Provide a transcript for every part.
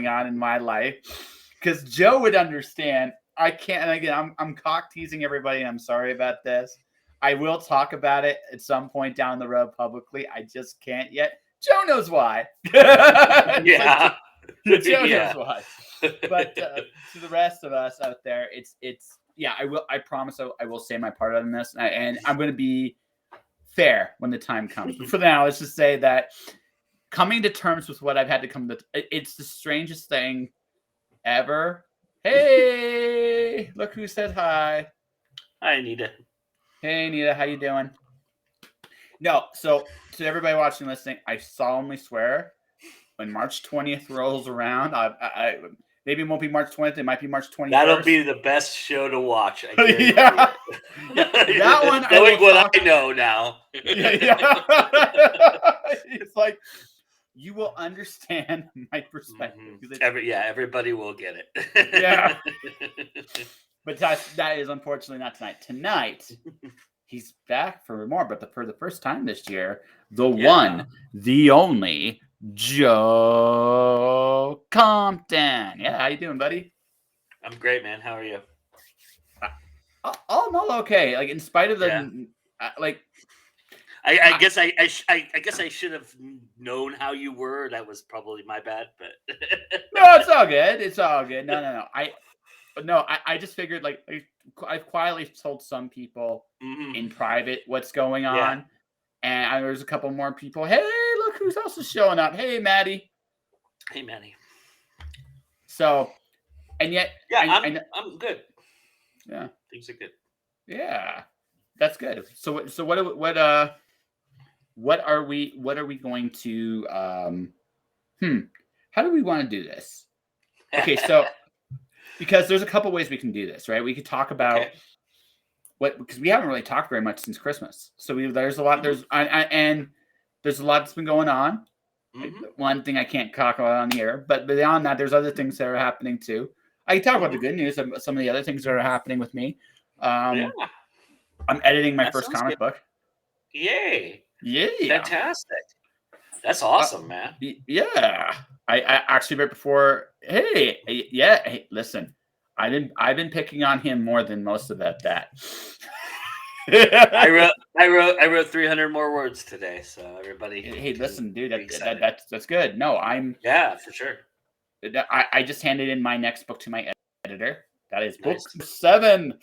going on in my life, because Joe would understand. I can't. And again, I'm cock teasing everybody. And I'm sorry about this. I will talk about it at some point down the road publicly. I just can't yet. Joe knows why. Yeah. Joe knows why. But to the rest of us out there, it's yeah. I promise I will say my part on this, and I'm going to be fair when the time comes. But for now, let's just say that coming to terms with what I've had to come to, it's the strangest thing ever. Hey, look who said hi. Hi, Anita. Hey, Anita, how you doing? No, so to everybody watching and listening, I solemnly swear, when March 20th rolls around, I maybe it won't be March 20th, it might be March 21st. That'll be the best show to watch. I yeah. That one, knowing what I know now. yeah. It's like, you will understand my perspective. Everybody will get it. Yeah. But that is unfortunately not tonight. Tonight, he's back for more, but for the first time this year, the one, the only, Joe Compton. Yeah, how you doing, buddy? I'm great, man. How are you? I'm all okay. Like, in spite of the I guess I should have known how you were. That was probably my bad, but no, it's all good. It's all good. No. I just figured, like, I've quietly told some people in private what's going on, and there's a couple more people. Hey, look who's else is showing up. Hey, Maddie. Hey, Maddie. So, and yet, I'm good. Yeah, things are good. Yeah, that's good. So what are we going to how do we want to do this? Okay, so because there's a couple ways we can do this, right? We could talk about because we haven't really talked very much since Christmas. So there's a lot and there's a lot that's been going on. One thing I can't talk about on the air, but beyond that, there's other things that are happening too. I can talk about the good news, some of the other things that are happening with me. I'm editing my first comic book. Yay! Yeah, fantastic. That's awesome, man. Yeah, I actually right before. Hey, listen, I've been picking on him more than most of that. I wrote 300 more words today, so everybody. Hey, listen, dude, that's good. No, for sure. I just handed in my next book to my editor. That is book 7,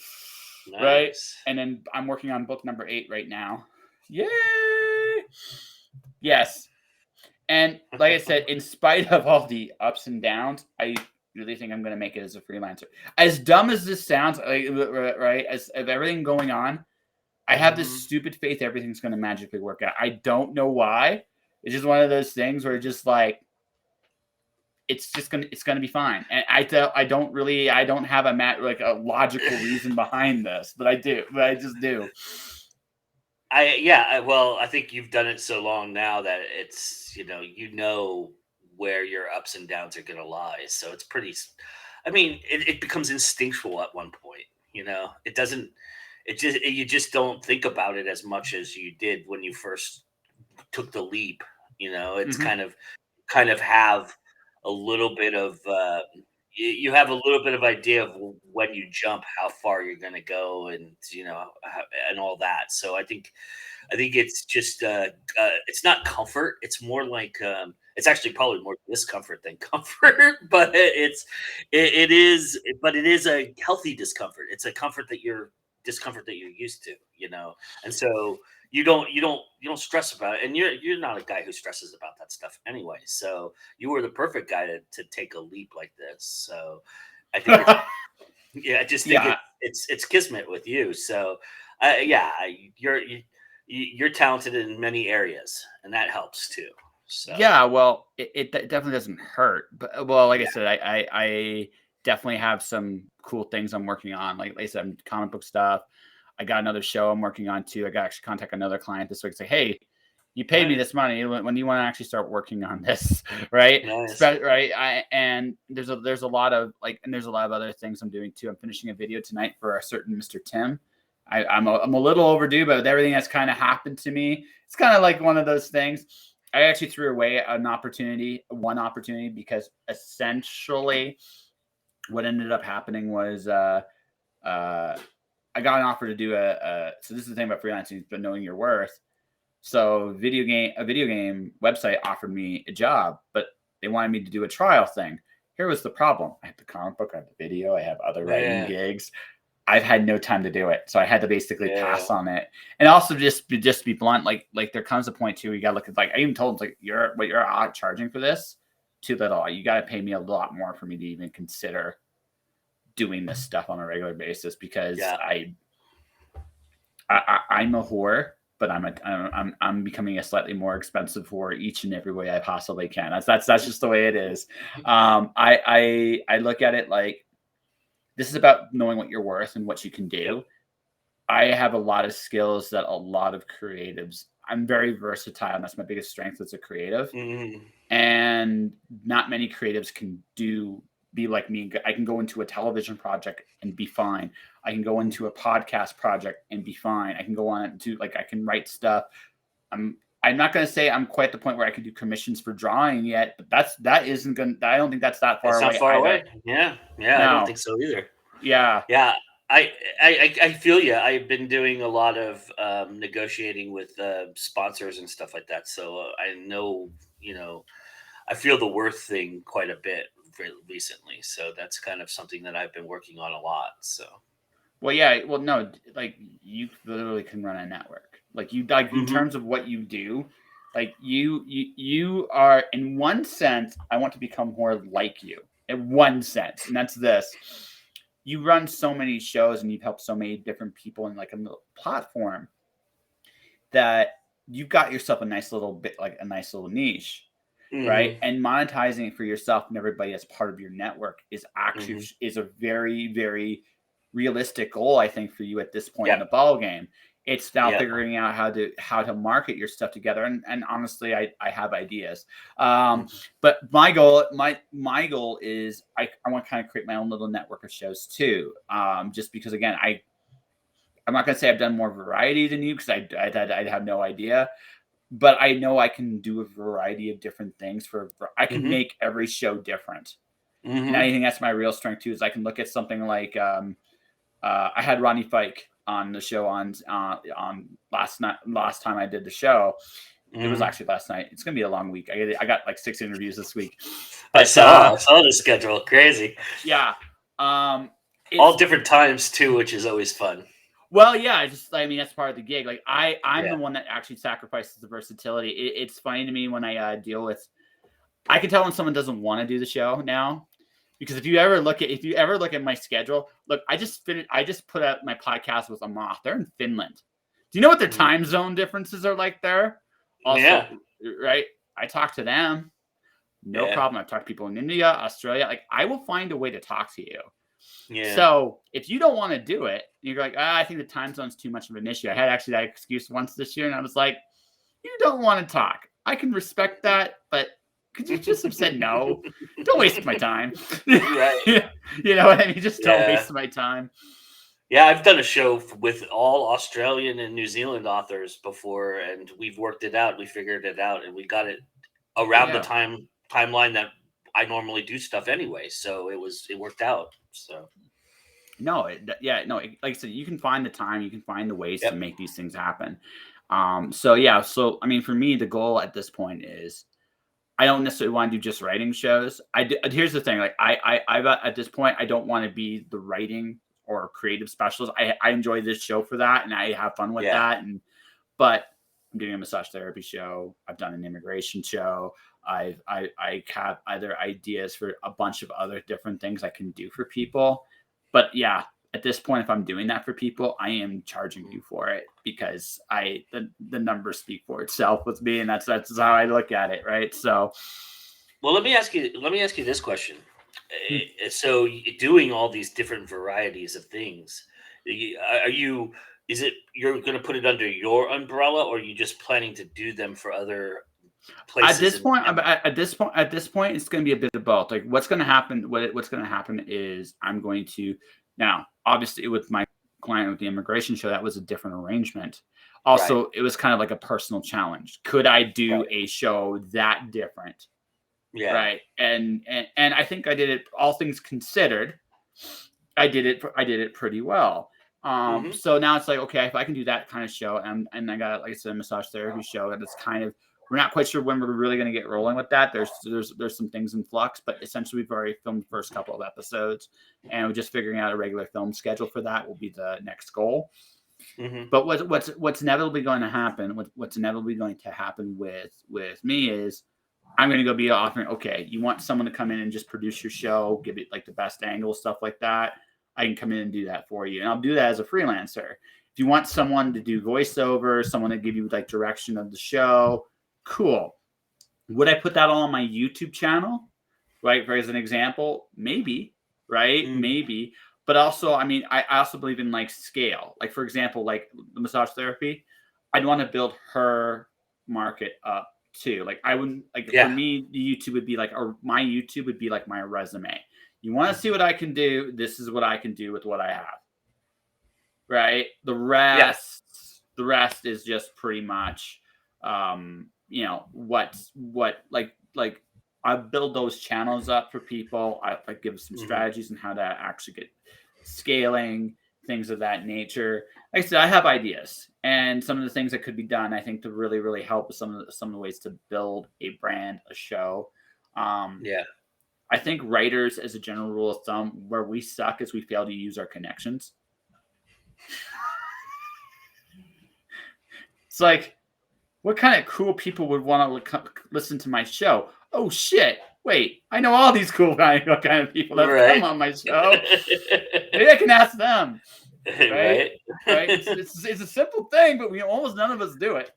right? And then I'm working on book number 8 right now. Yay! Yes. And like I said, in spite of all the ups and downs, I really think I'm going to make it as a freelancer. As dumb as this sounds, right? As of everything going on, I have this stupid faith everything's going to magically work out. I don't know why. It's just one of those things where just like it's going to be fine. And I don't have a logical reason behind this, but I do. But I just do. I think you've done it so long now that it's where your ups and downs are going to lie. So it's pretty. I mean, it becomes instinctual at one point. It doesn't. You just don't think about it as much as you did when you first took the leap. It's kind of have a little bit of you have a little bit of idea of when you jump, how far you're going to go, and and all that. So I think it's just it's not comfort. It's more like it's actually probably more discomfort than comfort, but it is a healthy discomfort. It's a discomfort that you're used to, and so you don't stress about it, and you're not a guy who stresses about that stuff anyway. So you were the perfect guy to take a leap like this. So I think, I just think it's kismet with you. So you're talented in many areas, and that helps too. So well, it definitely doesn't hurt, but like I said, I definitely have some cool things I'm working on. Like I said, comic book stuff. I got another show I'm working on too. I got to actually contact another client this week and say, hey, you paid me this money. When do you want to actually start working on this? Right. Nice. Right. And there's a lot of there's a lot of other things I'm doing too. I'm finishing a video tonight for a certain Mr. Tim. I'm a little overdue, but with everything that's kind of happened to me, it's kind of like one of those things. actually threw away one opportunity, because essentially what ended up happening was I got an offer to do so this is the thing about freelancing, but knowing your worth. So a video game website offered me a job, but they wanted me to do a trial thing. Here was the problem. I have the comic book, I have the video, I have other writing gigs. I've had no time to do it. So I had to basically pass on it. And also just be blunt, like there comes a point too, you gotta look at, like, I even told them, like, what you're charging for this, too little. You gotta pay me a lot more for me to even consider doing this stuff on a regular basis, because I'm a whore, but I'm becoming a slightly more expensive whore each and every way I possibly can. That's just the way it is. I look at it like, this is about knowing what you're worth and what you can do. Yep. I have a lot of skills that a lot of creatives. I'm very versatile, and that's my biggest strength as a creative. And not many creatives can be like me. I can go into a television project and be fine. I can go into a podcast project and be fine. I can go on to, like, I can write stuff. I'm not going to say I'm quite at the point where I can do commissions for drawing yet, but that isn't going to, I don't think that's that far away. Not far away. Yeah. No. I don't think so either. Yeah. I feel you. I've been doing a lot of negotiating with sponsors and stuff like that. So I know, I feel the worth thing quite a bit recently. So that's kind of something that I've been working on a lot. So. Well, yeah. Well, no, like, you literally can run a network. Like, you, like, in terms of what you do, like, you are, in one sense, I want to become more like you, in one sense, and that's this. You run so many shows and you've helped so many different people in, like, a platform, that you've got yourself a nice little bit, like a nice little niche, right? And monetizing it for yourself and everybody as part of your network is actually is a very, very realistic goal, I think, for you at this point in the ball game. It's now figuring out how to market your stuff together. And honestly, I have ideas. But my goal is I want to kind of create my own little network of shows too. Just because, again, I'm not going to say I've done more variety than you, because I'd have no idea. But I know I can do a variety of different things. I can make every show different. And I think that's my real strength too, is I can look at something like I had Ronnie Fike on the show on last time I did the show. It was actually last night. It's gonna be a long week. I got like 6 interviews this week. But, I saw the schedule. Crazy. Yeah. All different times too, which is always fun. Well, yeah, that's part of the gig. Like, I'm the one that actually sacrifices the versatility. It's funny to me when I deal with. I can tell when someone doesn't want to do the show now, because if you ever look at my schedule, look, I just put out my podcast with a moth. They're in Finland. Do you know what their time zone differences are like there? Also, right? I talk to them. No problem. I've talked to people in India, Australia. Like, I will find a way to talk to you. Yeah. So if you don't want to do it, you're like, I think the time zone's too much of an issue. I had actually that excuse once this year, and I was like, you don't want to talk. I can respect that, but could you just have said no? Don't waste my time. Right. You know what I mean? Just don't waste my time. Yeah, I've done a show with all Australian and New Zealand authors before, and we've worked it out. We figured it out, and we got it around the timeline that I normally do stuff anyway. So it worked out. So. Like I said, you can find the time, you can find the ways to make these things happen. So I mean, for me, the goal at this point is, I don't necessarily want to do just writing shows. Here's the thing, like I at this point, I don't want to be the writing or creative specialist. I enjoy this show for that, and I have fun with that. But I'm doing a massage therapy show. I've done an immigration show. I have other ideas for a bunch of other different things I can do for people. But yeah, at this point, if I'm doing that for people, I am charging you for it, because the numbers speak for itself with me, and that's how I look at it, right? So, well, let me ask you this question. So, doing all these different varieties of things, is it you're going to put it under your umbrella, or are you just planning to do them for other places? At this point, it's going to be a bit of both. Like, what's going to happen? What's going to happen is I'm going to. Now, obviously, with my client with the immigration show, that was a different arrangement. Right. Also, it was kind of like a personal challenge. Could I do Right. a show that different? Yeah. Right. And I think I did it, all things considered, I did it pretty well. Hmm. So now it's like, okay, if I can do that kind of show, and I got, like I said, a massage therapy show, and it's kind of, we're not quite sure when we're really going to get rolling with that. There's some things in flux, but essentially we've already filmed the first couple of episodes, and we're just figuring out a regular film schedule for that will be the next goal. Hmm. But what's inevitably going to happen, what's inevitably going to happen with me is, I'm going to go be offering, okay, you want someone to come in and just produce your show, give it like the best angle, stuff like that. I can come in and do that for you. And I'll do that as a freelancer. If you want someone to do voiceover, someone to give you like direction of the show, cool. Would I put that all on my YouTube channel? Right. For as an example, maybe, right? Mm. Maybe. But also, I mean, I also believe in like scale. Like, for example, like the massage therapy, I'd want to build her market up too. Like, I wouldn't, like, for Yeah. me, the YouTube would be like, or my YouTube would be like my resume. You want to see Mhm. what I can do? This is what I can do with what I have. Right. Yeah. The rest is just pretty much, what like I build those channels up for people. I give some Hmm. strategies on how to actually get scaling, things of that nature. Like I said, I have ideas and some of the things that could be done, I think, to really, really help with some of the ways to build a brand, a show. Um, Yeah. I think writers, as a general rule of thumb, where we suck is we fail to use our connections. It's like, what kind of cool people would want to listen to my show? Oh shit! Wait, I know all these cool kind of people that come Right. on my show. Maybe I can ask them. Right? Right. Right? It's a simple thing, but we almost none of us do it.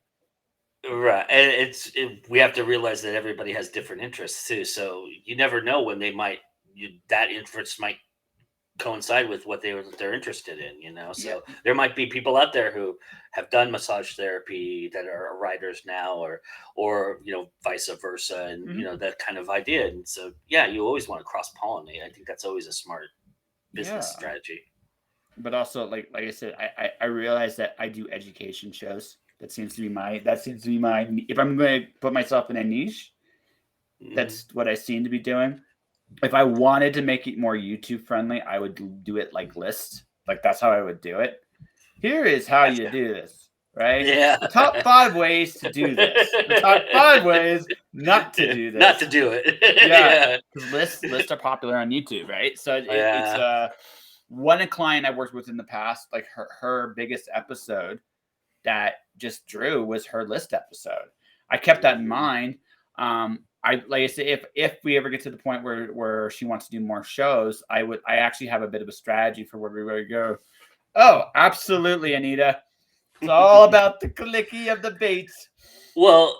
Right, and we have to realize that everybody has different interests too. So you never know when that interest might coincide with what they're interested in. Yeah. So there might be people out there who have done massage therapy that are writers now, or vice versa, and Mhm. that kind of idea. And so yeah, you always want to cross pollinate. I think that's always a smart business Yeah. strategy. But also, like I said, I realize that I do education shows. That seems to be my if I'm going to put myself in a niche, Hmm. that's what I seem to be doing. If I wanted to make it more YouTube friendly, I would do it like list. Like, that's how I would do it. Here is how you Gotcha. do this, right? Yeah. The top 5 ways to do this. The top 5 ways not to do Not this. to do it. Yeah, Yeah. because lists are popular on YouTube, right? So it's Yeah. one client I've worked with in the past, like her biggest episode that just drew was her list episode. I kept that in Mhm. mind. I like I say, if we ever get to the point where she wants to do more shows, I actually have a bit of a strategy for where we really go. Oh, absolutely, Anita. It's all about the clicky of the baits. Well,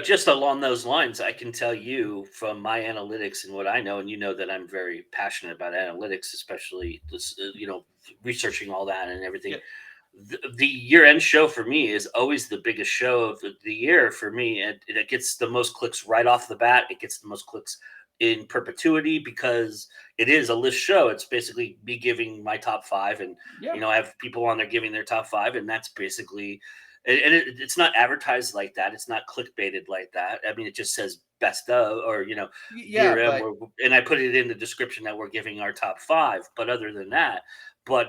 just along those lines, I can tell you from my analytics and what I know, and that I'm very passionate about analytics, especially this, researching all that and everything. Yep. The year-end show for me is always the biggest show of the year for me, and it gets the most clicks right off the bat. It gets the most clicks in perpetuity because it is a list show. It's basically me giving my top five, and Yeah. I have people on there giving their top five, and that's basically. And it's not advertised like that. It's not clickbaited like that. I mean, it just says best of, or Yeah, year end, but and I put it in the description that we're giving our top five. But other than that,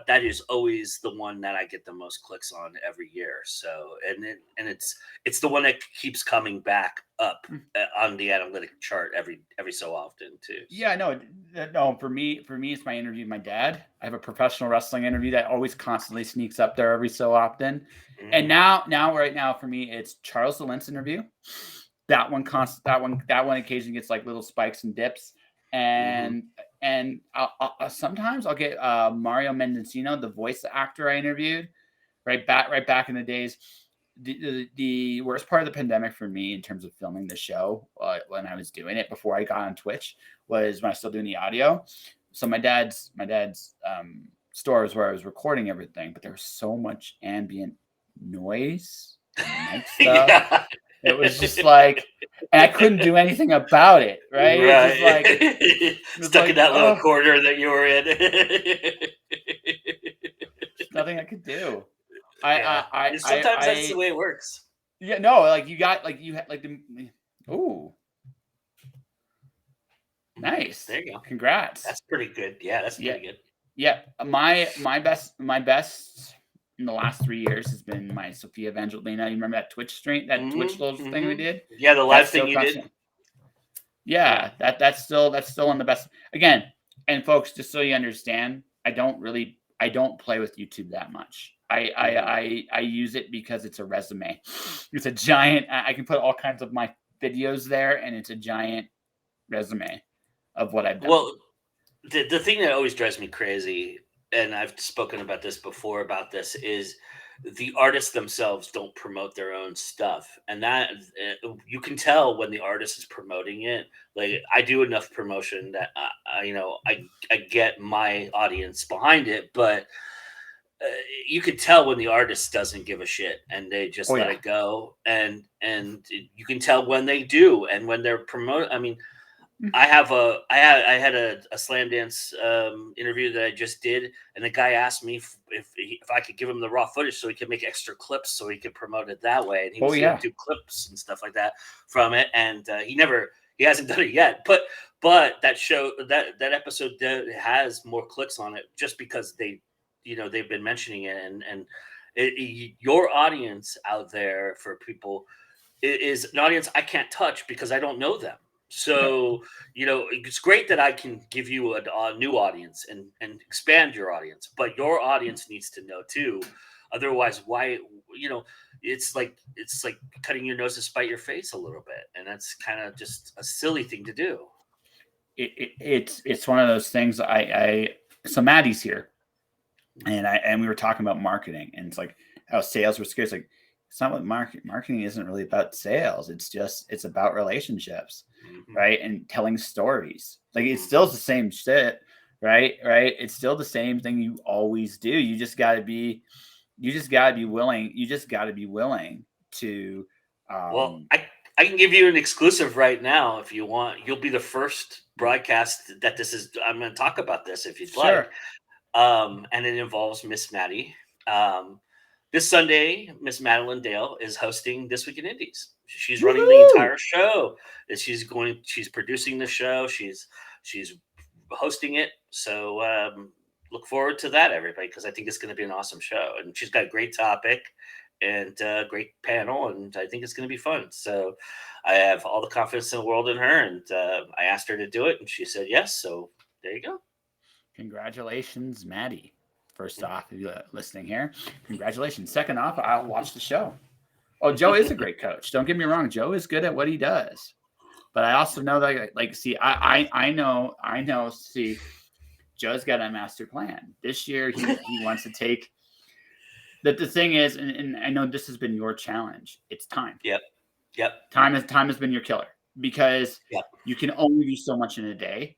that is always the one that I get the most clicks on every year. So, it's the one that keeps coming back up on the analytic chart every so often too. So. yeah, no. For me, it's my interview with my dad. I have a professional wrestling interview that always constantly sneaks up there every so often. And Mhm. right now for me, it's Charles the Lentz interview. That one occasionally gets like little spikes and dips, Mhm. and sometimes I'll get Mario Mendocino, the voice actor I interviewed right back in the days. The worst part of the pandemic for me in terms of filming the show, when I was doing it before I got on Twitch, was when I was still doing the audio. So my dad's store is where I was recording everything, but there was so much ambient noise from the mic stuff. Yeah. It was just like, and I couldn't do anything about it. Right? It's just like, Right. it's Stuck in like, that little oh, corner that you were in. there's nothing I could do. Yeah. Sometimes that's the way it works. Yeah, no, like you got like you had like the ooh, nice. There you go. Congrats. That's pretty good. Yeah, that's Yeah, pretty good. yeah. My best in the last 3 years has been my Sophia Evangelina. You remember that Twitch stream, that Twitch little thing we did? Yeah, the live thing you did. Yeah, that's still one of the best. Again, and folks, just so you understand, I don't play with YouTube that much. I use it because it's a resume. It's a giant. I can put all kinds of my videos there, and it's a giant resume of what I've done. Well, the thing that always drives me crazy, and I've spoken about this before about this, is the artists themselves don't promote their own stuff, and that you can tell when the artist is promoting it. Like I do enough promotion that I get my audience behind it, but you could tell when the artist doesn't give a shit and they just let it go, and you can tell when they do and when they're promoting. I mean, I had a slam dance interview that I just did, and the guy asked me if I could give him the raw footage so he could make extra clips so he could promote it that way, and he was going to do clips and stuff like that from it, and he hasn't done it yet, but that show that episode has more clicks on it just because they've been mentioning it, and your audience out there for people is an audience I can't touch because I don't know them. So, it's great that I can give you a new audience and expand your audience, but your audience needs to know too. Otherwise, why, it's like cutting your nose to spite your face a little bit. And that's kind of just a silly thing to do. It's one of those things. So Maddie's here, and we were talking about marketing, and it's like how sales were scarce. Like, it's not what marketing isn't really about sales. It's about relationships, right? And telling stories. Like it's still the same shit, right? It's still the same thing you always do. You just got to be willing. You just got to be willing to. Well, I can give you an exclusive right now if you want. You'll be the first broadcast that this is. I'm going to talk about this if you'd like. And it involves Miss Maddie. This Sunday, Miss Madeline Dale is hosting This Week in Indies. She's running the entire show. She's producing the show. She's hosting it. So look forward to that, everybody, because I think it's going to be an awesome show. And she's got a great topic and a great panel, and I think it's going to be fun. So I have all the confidence in the world in her, and I asked her to do it, and she said yes. So there you go. Congratulations, Maddie. First off, if you're listening here, congratulations. Second off, I'll watch the show. Oh, Joe is a great coach. Don't get me wrong. Joe is good at what he does. But I also know that, I know, see, Joe's got a master plan. This year, he wants to take, the thing is, and I know this has been your challenge, it's time. Yep. Time has been your killer because you can only do so much in a day.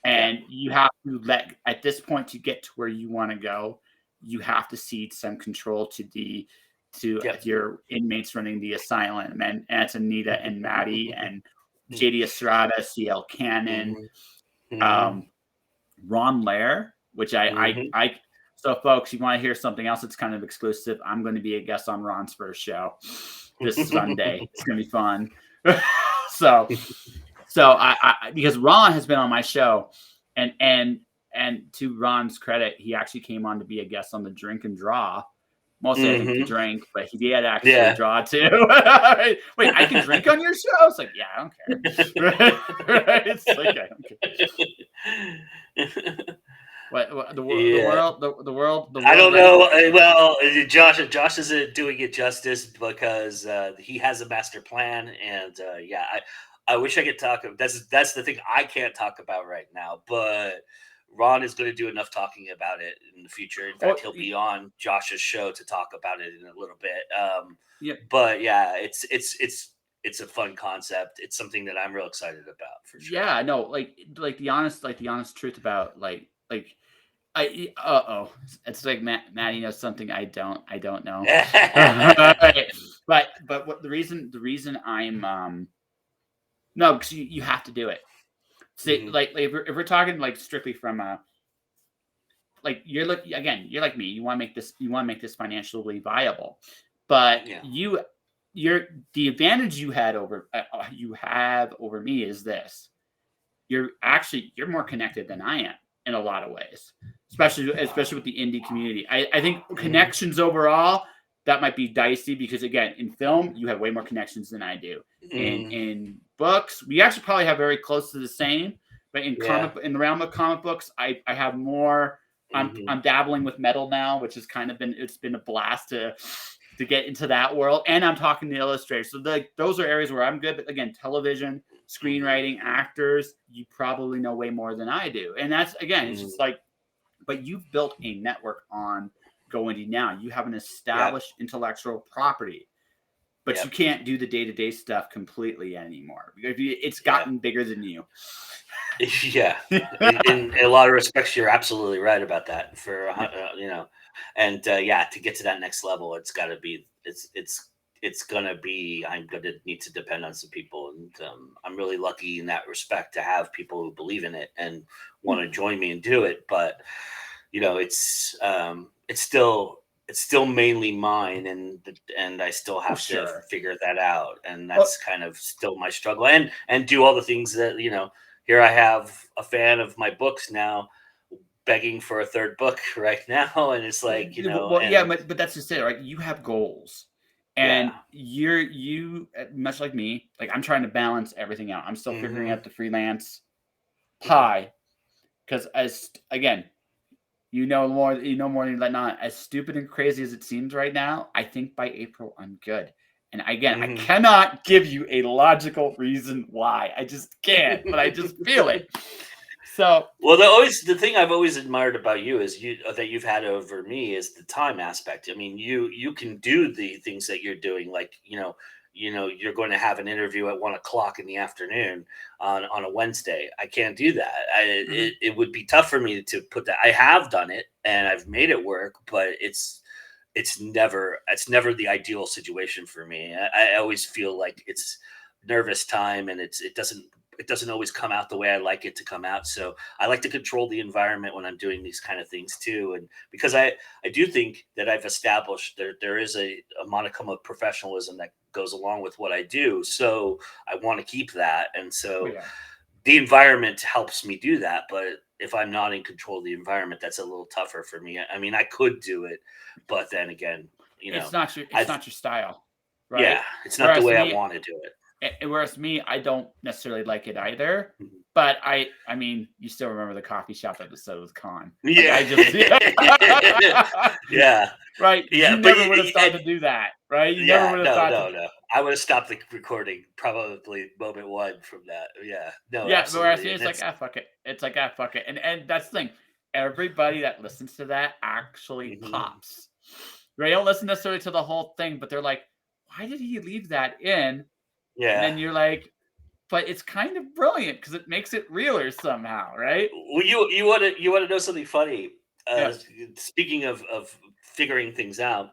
And you have to at this point, to get to where you want to go, you have to cede some control to your inmates running the asylum, and that's Anita and Maddie and JD Estrada, CL Cannon, Ron Lair, which so folks, you want to hear something else that's kind of exclusive? I'm going to be a guest on Ron's first show this Sunday. It's going to be fun. So I because Ron has been on my show, and to Ron's credit, he actually came on to be a guest on the Drink and Draw. Mostly I think to drink, but he did actually draw too. Wait, I can drink on your show? It's like, yeah, I don't care. It's like, I don't care. What the world? I don't know. Well, Josh isn't doing it justice because he has a master plan, and I wish I could talk. That's the thing I can't talk about right now. But Ron is going to do enough talking about it in the future. In fact, he'll be on Josh's show to talk about it in a little bit. But it's a fun concept. It's something that I'm real excited about for sure. Yeah, no, like the honest truth about it's like Maddie knows something I don't know. But what the reason I'm no, because you have to do it. See, if we're talking strictly from like you're like me. You want to make this financially viable, but Yeah. the advantage you have over me is this: you're more connected than I am in a lot of ways, especially with the indie community. I think connections overall, that might be dicey because again, in film you have way more connections than I do. In books, we actually probably have very close to the same, but in the realm of comic books, I have more. I'm dabbling with metal now, which has kind of been a blast to get into that world, and I'm talking to illustrators. So those are areas where I'm good. But again, television, screenwriting, actors, you probably know way more than I do. And that's again, it's just like, but you've built a network on GoIndieNow. You have an established intellectual property, but you can't do the day-to-day stuff completely anymore. It's gotten bigger than you. Yeah, in a lot of respects, you're absolutely right about that. And to get to that next level, it's got to be it's gonna be. I'm gonna need to depend on some people, and I'm really lucky in that respect to have people who believe in it and want to join me and do it. But it's still mainly mine, and I still have to figure that out, and that's kind of still my struggle, and do all the things that Here I have a fan of my books now begging for a third book right now, and it's like but that's just it, right? You have goals, and you much like me. Like I'm trying to balance everything out. I'm still figuring out the freelance pie because again. You know more than not. As stupid and crazy as it seems right now, I think by April I'm good. And again, I cannot give you a logical reason why. I just can't, but I just feel it. So, well, the thing I've always admired about you is that you've had over me is the time aspect. I mean, you can do the things that you're doing, like you're going to have an interview at 1 o'clock in the afternoon on a Wednesday. I can't do that. It would be tough for me to put that. I have done it and I've made it work, but it's never the ideal situation for me. I always feel like it's nervous time, and it doesn't always come out the way I like it to come out. So I like to control the environment when I'm doing these kind of things too. And because I do think that I've established there is a modicum of professionalism that goes along with what I do. So I want to keep that. And so the environment helps me do that. But if I'm not in control of the environment, that's a little tougher for me. I mean, I could do it, but then again, it's not your style, right? Yeah, it's not the way I want to do it. Whereas me, I don't necessarily like it either. But I mean, you still remember the coffee shop episode with Khan? Yeah, yeah, right. Yeah, you never would have thought to do that, right? You never would have thought. No. I would have stopped the recording probably moment one from that. Yeah, no, yeah. absolutely. Whereas me, it's like fuck it. It's like fuck it. And that's the thing. Everybody that listens to that actually pops. They don't listen necessarily to the whole thing, but they're like, why did he leave that in? Yeah. And then you're like, but it's kind of brilliant because it makes it realer somehow, right? Well, you want to know something funny? Speaking of figuring things out,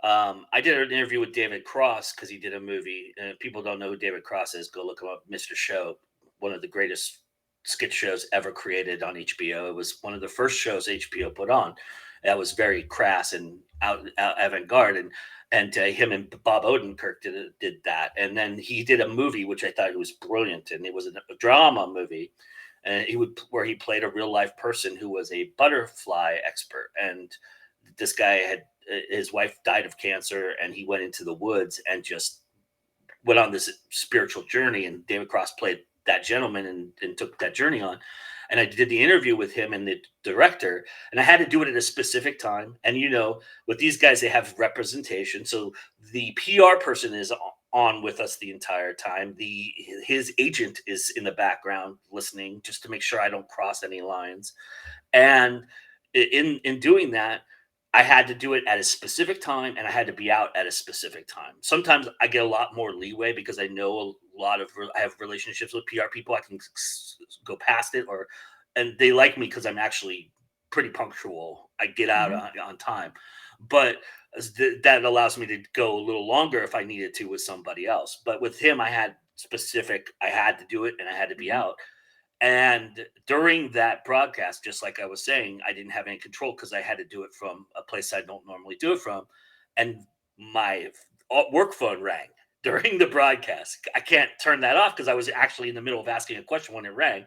I did an interview with David Cross because he did a movie. And people don't know who David Cross is. Go look him up, Mr. Show, one of the greatest sketch shows ever created on HBO. It was one of the first shows HBO put on. That was very crass and out avant-garde, and him and Bob Odenkirk did that. And then he did a movie which I thought was brilliant, and it was a drama movie, and where he played a real life person who was a butterfly expert. And this guy his wife died of cancer, and he went into the woods and just went on this spiritual journey. And David Cross played that gentleman and took that journey on. And I did the interview with him and the director, and I had to do it at a specific time. And with these guys, they have representation. So the PR person is on with us the entire time. His agent is in the background listening just to make sure I don't cross any lines. And in doing that, I had to do it at a specific time, and I had to be out at a specific time. Sometimes I get a lot more leeway because I know I have relationships with PR people. I can go past it, and they like me because I'm actually pretty punctual. I get out on time, but that allows me to go a little longer if I needed to with somebody else. But with him, I had to do it, and I had to be out. And during that broadcast, just like I was saying, I didn't have any control because I had to do it from a place I don't normally do it from. And my work phone rang during the broadcast. I can't turn that off because I was actually in the middle of asking a question when it rang.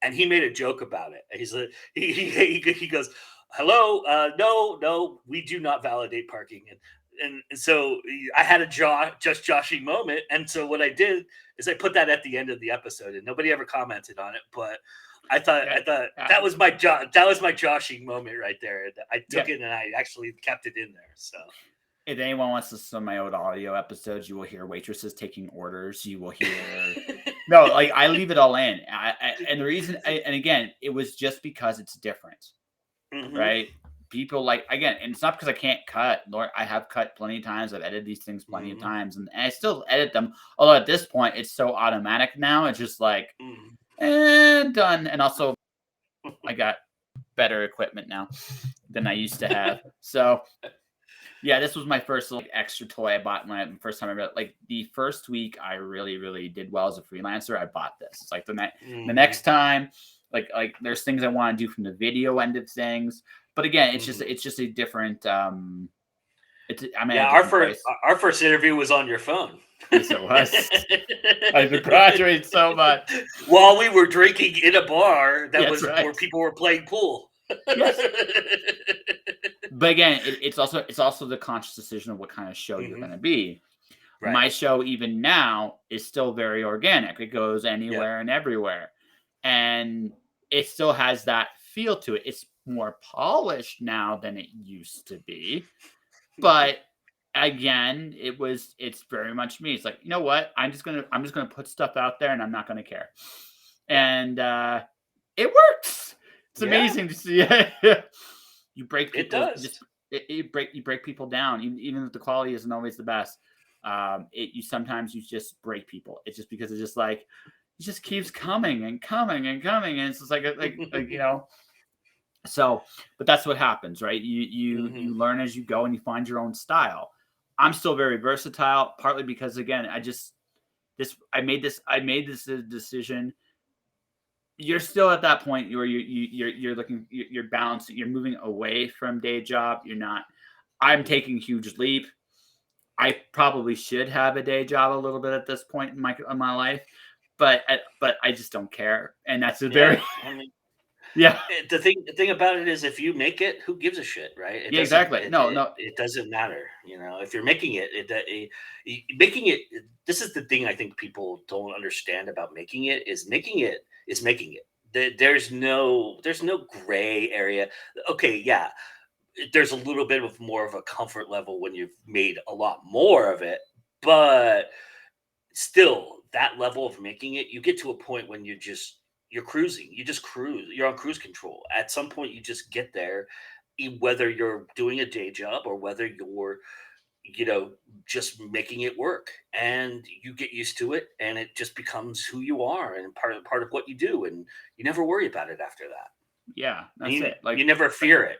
And he made a joke about it. He's like, he goes, "Hello, no, we do not validate parking." And so I had a just joshing moment. And so what I did is I put that at the end of the episode, and nobody ever commented on it. But I thought that was my that was my joshing moment right there. I took it and I actually kept it in there. So if anyone wants to listen to my old audio episodes, you will hear waitresses taking orders. You will hear no, like I leave it all in. And the reason, and again, it was just because it's different, right? People like, again, and it's not because I can't cut. Lord, I have cut plenty of times. I've edited these things plenty of times, and I still edit them. Although at this point, it's so automatic now. It's just like, done. And also, I got better equipment now than I used to have. So, yeah, this was my first like extra toy I bought my first time I read. Like the first week, I really, really did well as a freelancer. I bought this. It's like the next time, like there's things I want to do from the video end of things. But again, it's just a different. It's I mean, our first interview was on your phone. Yes, it was. I've been graduating so much while we were drinking in a bar that was right. where people were playing pool. Yes. But again, it's also the conscious decision of what kind of show you're going to be. Right. My show, even now, is still very organic. It goes anywhere and everywhere, and it still has that feel to it. It's more polished now than it used to be, but again, it's very much me. It's like, you know what? I'm just gonna put stuff out there, and I'm not gonna care, and it works. It's amazing to see. You break people. It does. You break people down, even if the quality isn't always the best. Sometimes you just break people. It's just because it's just like it just keeps coming and coming and coming, and it's just like you know. So, but that's what happens, right? You learn as you go, and you find your own style. I'm still very versatile, partly because again, I made this decision. You're still at that point where you're looking, you're balancing, you're moving away from day job. You're not. I'm taking a huge leap. I probably should have a day job a little bit at this point in my life, but I just don't care, and that's a very. Yeah. The thing about it is, if you make it, who gives a shit, right? Exactly. It doesn't matter. You know, if you're making it, making it. This is the thing I think people don't understand about making it is making it. There's no gray area. Okay, yeah, there's a little bit of more of a comfort level when you've made a lot more of it, but still, that level of making it, you get to a point when you're cruising. You just cruise. You're on cruise control. At some point, you just get there, whether you're doing a day job or whether you're, just making it work, and you get used to it, and it just becomes who you are and part of what you do, and you never worry about it after that. Yeah, that's it. Like you never fear it.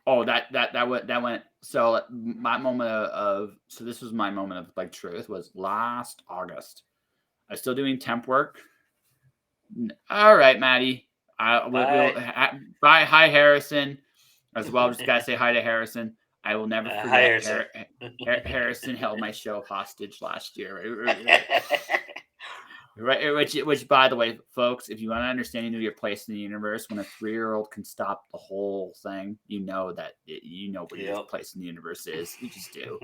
Oh, that went. So my moment so this was my moment of like truth was last August. I was still doing temp work. All right, Maddie. Bye. Hi, Harrison. As well, just gotta say hi to Harrison. I will never forget. Hi, Harrison. Harrison held my show hostage last year. Right, which, by the way, folks, if you want to understand your place in the universe, when a 3-year-old can stop the whole thing, you know that what your place in the universe is. You just do.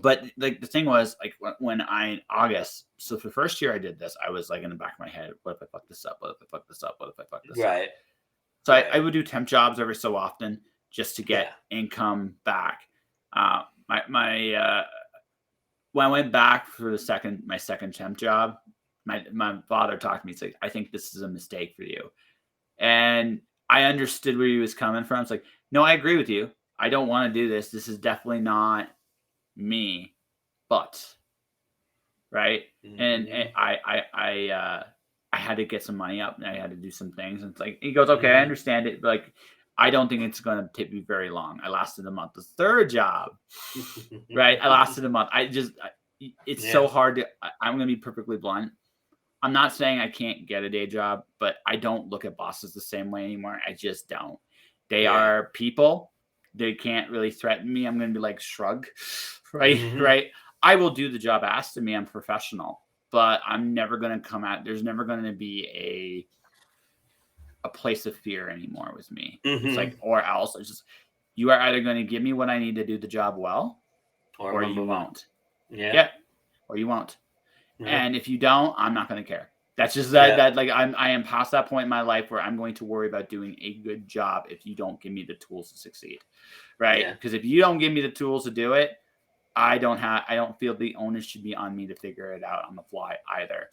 But like the thing was, like when August, so for the first year I did this, I was like in the back of my head, what if I fuck this up? What if I fuck this up? What if I fuck this up? Right. So I would do temp jobs every so often just to get income back. When I went back for my second temp job, my father talked to me. He's like, I think this is a mistake for you. And I understood where he was coming from. It's like, no, I agree with you. I don't want to do this. This is definitely not me, but right. And I had to get some money up, and I had to do some things. And it's like, he goes, okay, I understand it. But like, I don't think it's going to take me very long. I lasted a month. The third job, right? I lasted a month. It's so hard to, I'm going to be perfectly blunt. I'm not saying I can't get a day job, but I don't look at bosses the same way anymore. I just don't. They Yeah. are people. They can't really threaten me. I'm going to be like, shrug, right? Hmm. Right. I will do the job asked of me. I'm professional, but I'm never going to come out. There's never going to be a place of fear anymore with me. It's Hmm. like, or else it's just, you are either going to give me what I need to do the job well, Or or I'm gonna you move on. won't. Yeah. Yeah. Or you won't. Yeah. And if you don't, I'm not going to care. That's just Yeah. that like I am past that point in my life where I'm going to worry about doing a good job if you don't give me the tools to succeed. Right? Yeah. Because if you don't give me the tools to do it, I don't feel the onus should be on me to figure it out on the fly either.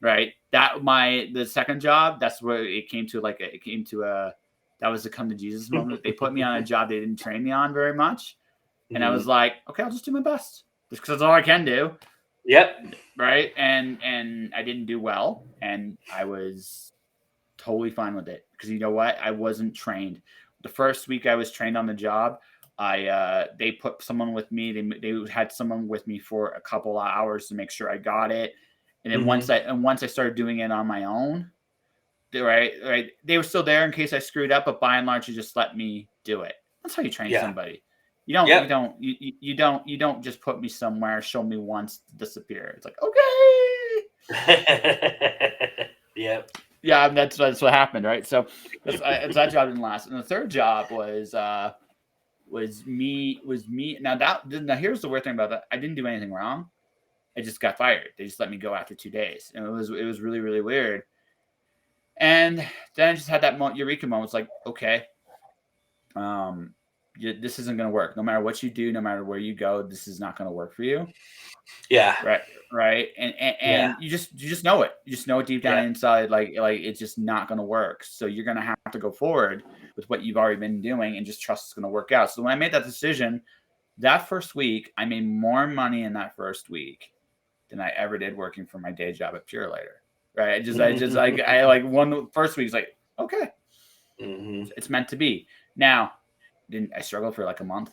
Right? The second job, that's where it came to that was the come to Jesus moment. They put me on a job they didn't train me on very much. And I was Mhm. like, okay, I'll just do my best. Just because that's all I can do. Yep. Right. And I didn't do well. And I was totally fine with it. Because you know what? I wasn't trained. The first week I was trained on the job, they put someone with me. They had someone with me for a couple of hours to make sure I got it. And then Mhm. once I started doing it on my own, right, they were still there in case I screwed up, but by and large, you just let me do it. That's how you train Yeah. somebody. Yep. You don't just put me somewhere, show me once, disappear. It's like, okay, Yep. yeah, that's what happened, right? So that job didn't last, and the third job was me. Now here's the weird thing about that. I didn't do anything wrong. I just got fired. They just let me go after 2 days, and it was really really weird. And then I just had that eureka moment. It's like, okay, um, this isn't going to work. No matter what you do, no matter where you go, this is not going to work for you. Yeah. Right. Right. And, and, Yeah. and you just know it. You just know it deep down Yeah. inside, like it's just not going to work. So you're going to have to go forward with what you've already been doing and just trust it's going to work out. So when I made that decision, that first week, I made more money in that first week than I ever did working for my day job at Pure Later. Right. I like one first week is like, okay, Mhm. it's meant to be. Now, didn't I struggled for like a month?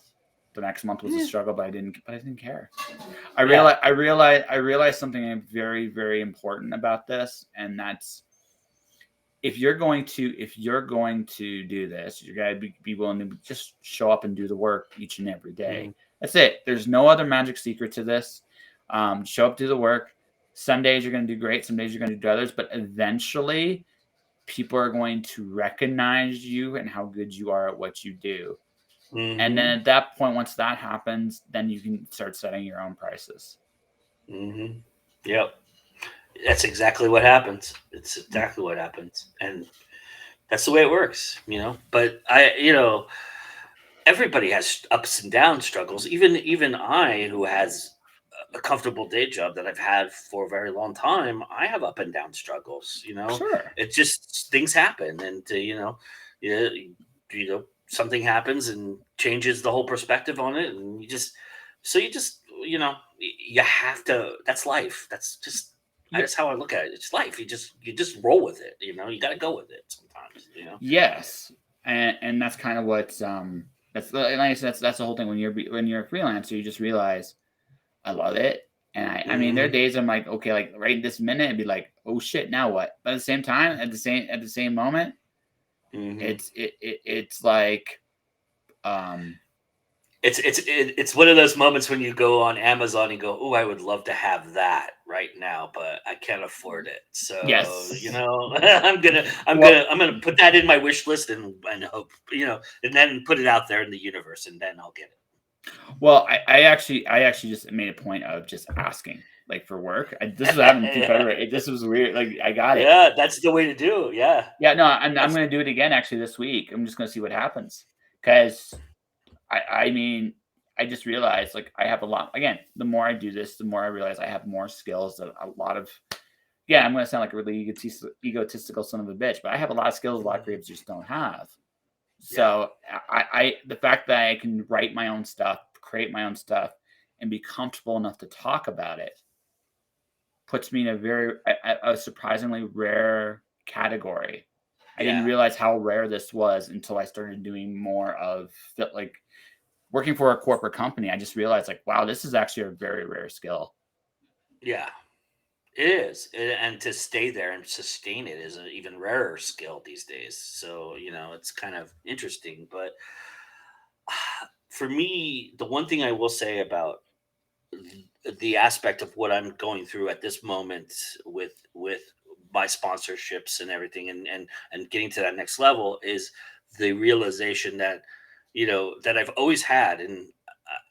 The next month was a Yeah. struggle, but I didn't care. Yeah. I realized something very, very important about this, and that's if you're going to do this, you gotta be willing to just show up and do the work each and every day. Mhm. That's it. There's no other magic secret to this. Show up, do the work. Some days you're gonna do great, some days you're gonna do others, but eventually people are going to recognize you and how good you are at what you do. And then Mhm. at that point, once that happens, then you can start setting your own prices. Mhm. Yep. That's exactly what happens. It's exactly what happens, and that's the way it works. But everybody has ups and down struggles. Even I, who has a comfortable day job that I've had for a very long time, I have up and down struggles. Sure. It just things happen, and you, something happens and changes the whole perspective on it, and you just you have to. That's life. That's just. Yeah. That's how I look at it. It's life. You just roll with it. You got to go with it sometimes. Yes. And that's kind of what like I said, that's the whole thing when you're a freelancer, you just realize I love it. And I mean there are Hmm. days I'm like, okay, like right this minute it'd be like, oh shit, now what? But at the same time, at the same moment, Hmm. it's like um It's one of those moments when you go on Amazon and go, "Oh, I would love to have that right now, but I can't afford it." So, yes. Well, I'm gonna put that in my wish list and hope, and then put it out there in the universe, and then I'll get it. I actually just made a point of just asking, like for work. This was happening through Yeah. February. This was weird. Like I got it. Yeah, that's the way to do. Yeah. Yeah, no, I'm That's gonna do it again actually this week. I'm just gonna see what happens because I mean I just realized like I have a lot. Again, the more I do this, the more I realize I have more skills that a lot of. Yeah, I'm gonna sound like a really egotistical son of a bitch, but I have a lot of skills a lot of Mhm. creatives just don't have. Yeah. So the fact that I can write my own stuff, create my own stuff, and be comfortable enough to talk about it puts me in a surprisingly rare category. I didn't Yeah. realize how rare this was until I started doing more of like working for a corporate company. I just realized like, wow, this is actually a very rare skill. Yeah. It is, and to stay there and sustain it is an even rarer skill these days. So it's kind of interesting. But for me, the one thing I will say about the aspect of what I'm going through at this moment with my sponsorships and everything, and getting to that next level, is the realization that that I've always had. And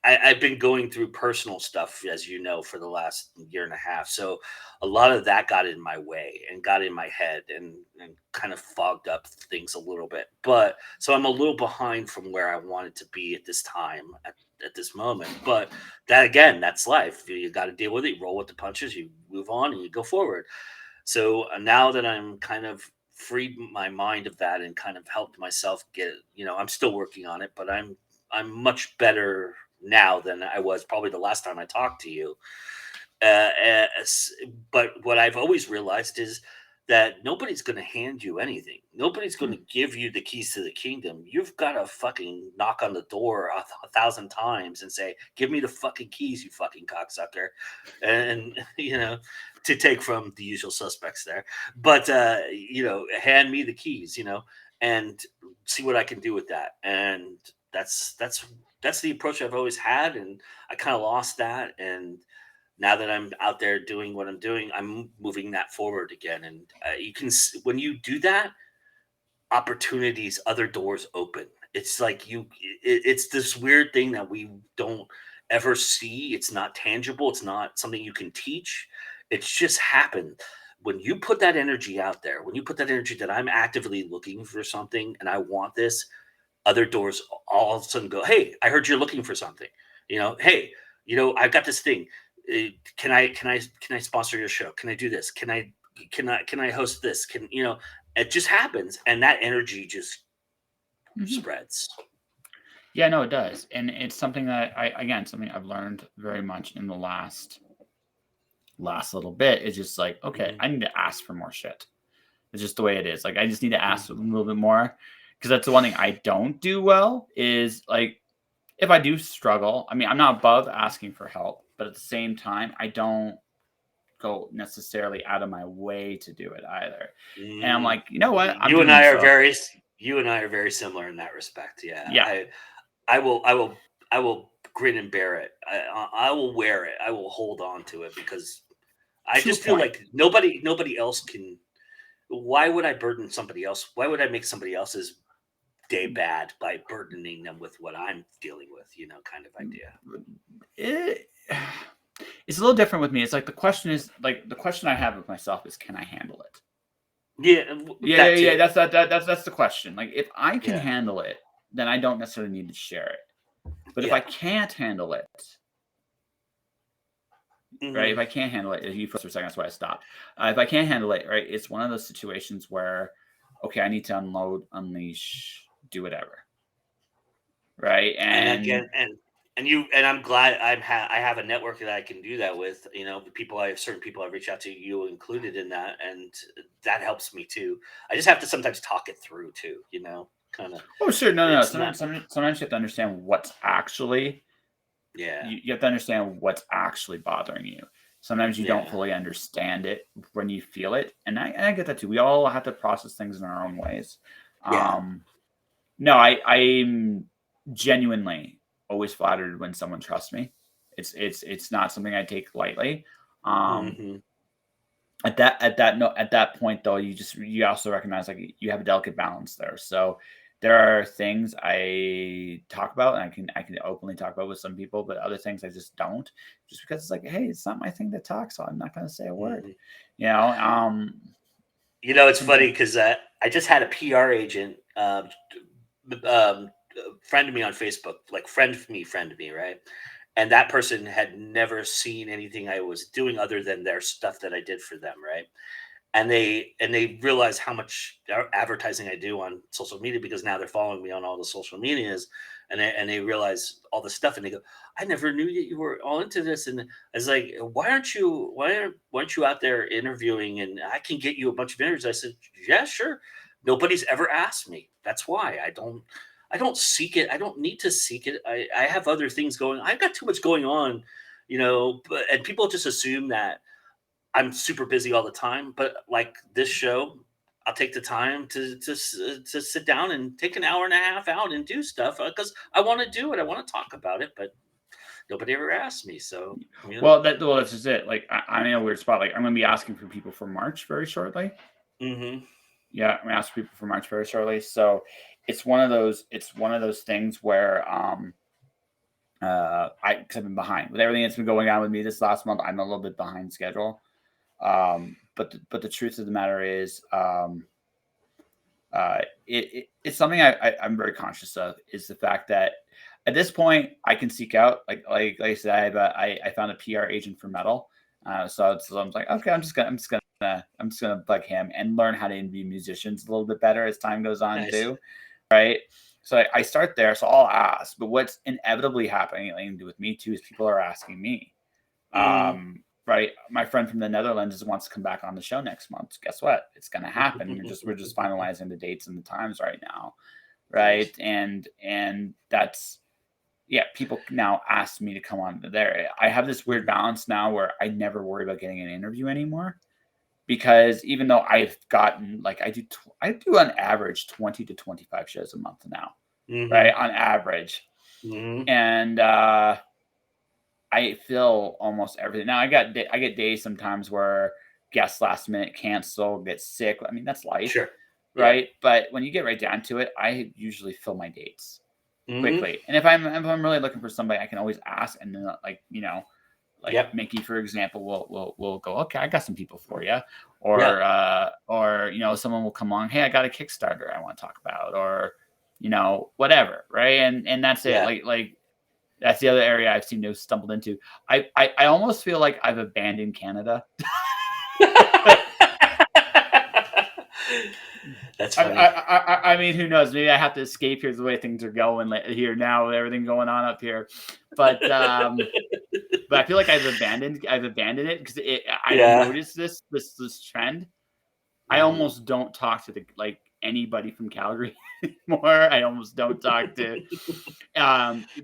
I've been going through personal stuff, as you know, for the last year and a half. So a lot of that got in my way and got in my head, and kind of fogged up things a little bit. But so I'm a little behind from where I wanted to be at this time, at this moment. But that, again, that's life. You got to deal with it. You roll with the punches. You move on and you go forward. So now that I'm kind of freed my mind of that and kind of helped myself get, I'm still working on it, but I'm much better now than I was probably the last time I talked to you. But what I've always realized is that nobody's going to hand you anything. Nobody's going to give you the keys to the kingdom. You've got to fucking knock on the door a thousand times and say, "Give me the fucking keys, you fucking cocksucker," and to take from the usual suspects there. But hand me the keys, and see what I can do with that. And that's the approach I've always had, and I kind of lost that. And now that I'm out there doing what I'm doing, I'm moving that forward again. And you can, when you do that, opportunities, other doors open. It's like it's this weird thing that we don't ever see. It's not tangible. It's not something you can teach. It's just happened. When you put that energy out there, when you put that energy that I'm actively looking for something and I want this, other doors all of a sudden go, "Hey, I heard you're looking for something. Hey, I've got this thing. Can I sponsor your show? Can I do this? Can I host this? It just happens, and that energy just Mhm. spreads." Yeah, no, it does, and it's something that something I've learned very much in the last little bit. Is just like, okay, Mhm, I need to ask for more shit. It's just the way it is. Like, I just need to ask a mhm, little bit more, because that's the one thing I don't do well. Is like, if I do struggle, I mean, I'm not above asking for help, but at the same time, I don't go necessarily out of my way to do it either. And I'm mhm. like, you know what? I'm You and doing I this. are So very you and I are very similar in that respect. Yeah, yeah, I will grin and bear it. I will wear it. I will hold on to it because I to a just feel point. like nobody else can. Why would I burden somebody else? Why would I make somebody else's day bad by burdening them with what I'm dealing with? Kind of idea. It, it's a little different with me. It's like, the question is, like, the question I have with myself is, can I handle it? Yeah, Yeah, yeah, that yeah. too. That's the question. Like, if I can Yeah, handle it, then I don't necessarily need to share it. But if I yeah. can't handle it, right? Hmm. If I can't handle it, you froze for a second, that's why I stopped. If I can't handle it, right? It's one of those situations where, okay, I need to unload, unleash, do whatever, right? And And again, and I'm glad I have a network that I can do that with. The people I have certain people I've reached out to, you included in that, and that helps me too. I just have to sometimes talk it through too. Kind of. oh, sure, no, no, no. It's not. Sometimes you have to understand what's actually Yeah, you have to understand what's actually bothering you. Sometimes you don't yeah, fully understand it when you feel it, and I get that too. We all have to process things in our own ways. yeah. Um, no, I'm genuinely always flattered when someone trusts me. It's not something I take lightly. Um, Hmm. at that point though, you also recognize, like, you have a delicate balance there. So there are things I talk about, and I can openly talk about with some people, but other things I just don't, just because it's like, hey, it's not my thing to talk, so I'm not going to say a word. Hmm. You know, It's funny sometimes. because I just had a PR agent, friend me on Facebook, like friend me, right? And that person had never seen anything I was doing other than their stuff that I did for them, right? And they realize how much advertising I do on social media because now they're following me on all the social medias, and they realize all the stuff, and they go, "I never knew that you were all into this." And I was like, "Why aren't you out there interviewing? And I can get you a bunch of interviews." I said, "Yeah, sure." Nobody's ever asked me. That's why I don't seek it. I don't need to seek it. I have other things going. I've got too much going on, and people just assume that I'm super busy all the time, but like this show, I'll take the time to sit down and take an hour and a half out and do stuff because I want to do it. I want to talk about it, but nobody ever asked me. So Well, that's just it. Like I'm in a weird spot. Like I'm going to be asking for people for March very shortly. hmm Yeah, I'm going to ask people for March very shortly. So it's one of those. It's one of those things where because I've been behind with everything that's been going on with me this last month. I'm a little bit behind schedule. But the truth of the matter is, it's something I'm very conscious of is the fact that at this point I can seek out like I said I found a PR agent for metal, so I'm like okay I'm just gonna bug him and learn how to interview musicians a little bit better as time goes on nice. too, right? So I start there, so I'll ask, but what's inevitably happening with me too is people are asking me. hmm Right, my friend from the Netherlands wants to come back on the show next month. Guess what? It's going to happen. We're just finalizing the dates and the times right now, right? Nice. And that's yeah. People now ask me to come on there. I have this weird balance now where I never worry about getting an interview anymore because even though I've gotten like I do on average 20 to 25 shows a month now, right? hmm On average, hmm and I fill almost everything. Now I get days sometimes where guests last minute cancel, get sick. I mean, that's life, Sure. Yep. right? But when you get right down to it, I usually fill my dates hmm quickly. And if I'm really looking for somebody, I can always ask, and then like Yep. Mickey, for example, will go, okay, I got some people for you, Yep. or someone will come on, hey, I got a Kickstarter I want to talk about, or whatever, right? And that's it. Yeah. Like that's the other area I've seen those stumbled into. I almost feel like I've abandoned Canada. That's I, funny. I mean, who knows? Maybe I have to escape here the way things are going here now with everything going on up here. But I feel like I've abandoned it because I've Yeah. noticed this trend. I hmm almost don't talk to anybody from Calgary anymore. I almost don't talk to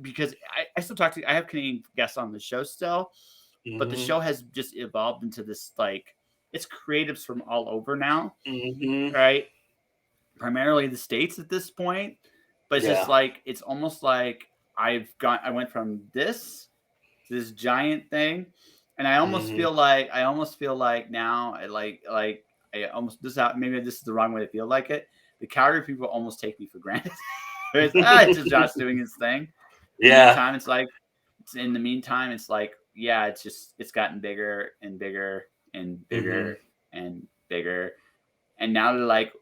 because I still talk to I have Canadian guests on the show still, but the hmm show has just evolved into this like it's creatives from all over now, hmm right? Primarily the States at this point, but it's just Yeah. like it's almost like I went from this to this giant thing, and hmm I almost feel like now I almost maybe this is the wrong way to feel like it. The Calgary people almost take me for granted. It's just Josh doing his thing. Yeah. In the meantime, it's like, yeah, it's gotten bigger and bigger and hmm bigger and bigger. And now they're like,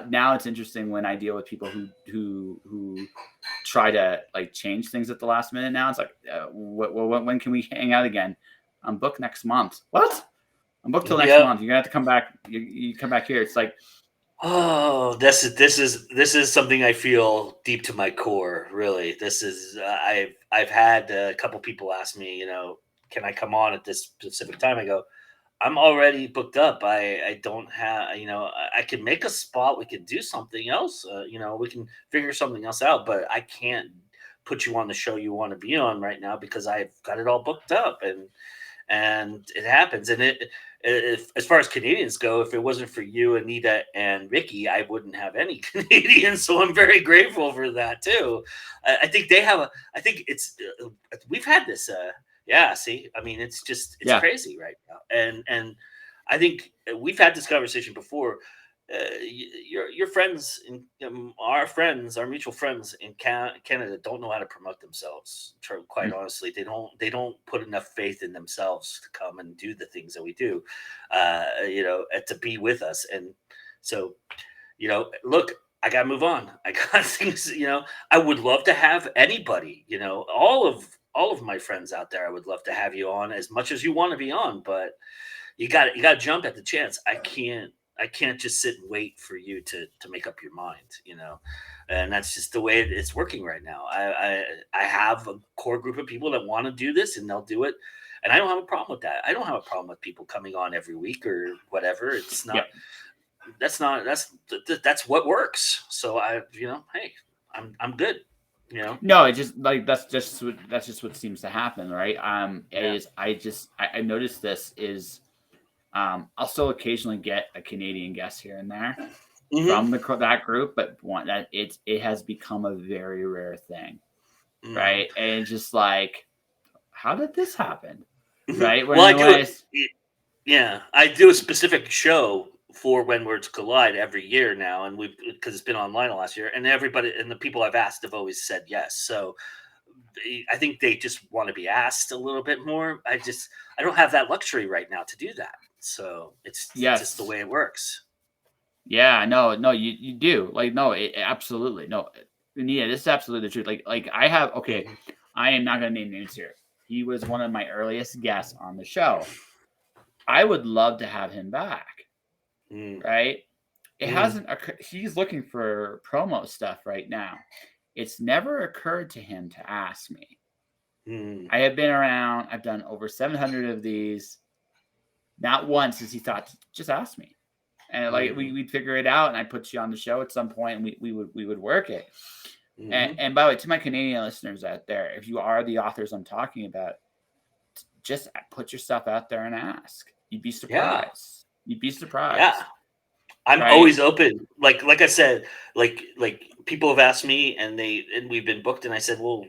now it's interesting when I deal with people who try to like change things at the last minute. Now it's like, when can we hang out again? I'm booked next month. What? I'm booked till next Yep. month. You're gonna have to come back. You come back here. It's like, Oh, this is something I feel deep to my core. Really, this is I've had a couple people ask me, can I come on at this specific time? I go, I'm already booked up. I don't have, I can make a spot. We could do something else. We can figure something else out. But I can't put you on the show you want to be on right now because I've got it all booked up, and it happens. And if as far as Canadians go, if it wasn't for you, Anita, and Ricky, I wouldn't have any Canadians. So I'm very grateful for that too. I think they have a. I think we've had this. Yeah, see, I mean, it's yeah, crazy right now, and I think we've had this conversation before. Your friends, our friends, our mutual friends in Canada don't know how to promote themselves. Quite mm, honestly, they don't put enough faith in themselves to come and do the things that we do, and to be with us. And so, look, I gotta move on. I got things. I would love to have anybody. All of my friends out there. I would love to have you on as much as you want to be on, but you got to jump at the chance. I can't just sit and wait for you to make up your mind. And that's just the way it's working right now. I have a core group of people that want to do this, and they'll do it, and I don't have a problem with that. I don't have a problem with people coming on every week or whatever. It's yeah. not. That's not. That's what works. So hey, I'm good. No, it just like that's just what seems to happen, right? Yeah. Is I noticed this is I'll still occasionally get a Canadian guest here and there Mm-hmm. from that group, but one that it has become a very rare thing, right? And it's just like, how did this happen, right? Well, I do a specific show for When Words Collide every year now, and because it's been online the last year, and everybody and the people I've asked have always said yes. So I think they just want to be asked a little bit more. I don't have that luxury right now to do that. So it's just the Yes. way it works. Yeah, no, you do. Like, no, absolutely. No, yeah, this is absolutely the truth. Like I have, okay, I am not going to name names here. He was one of my earliest guests on the show. I would love to have him back, right? It hasn't occurred. He's looking for promo stuff right now. It's never occurred to him to ask me. I have been around. I've done over 700 of these. Not once has he thought, just ask me. And like we'd figure it out, and I'd put you on the show at some point, and we would work it. And by the way, to my Canadian listeners out there, if you are the authors I'm talking about, just put yourself out there and ask. You'd be surprised. You'd be surprised. Yeah, I'm always open. Like I said, like people have asked me, and we've been booked, and I said, well,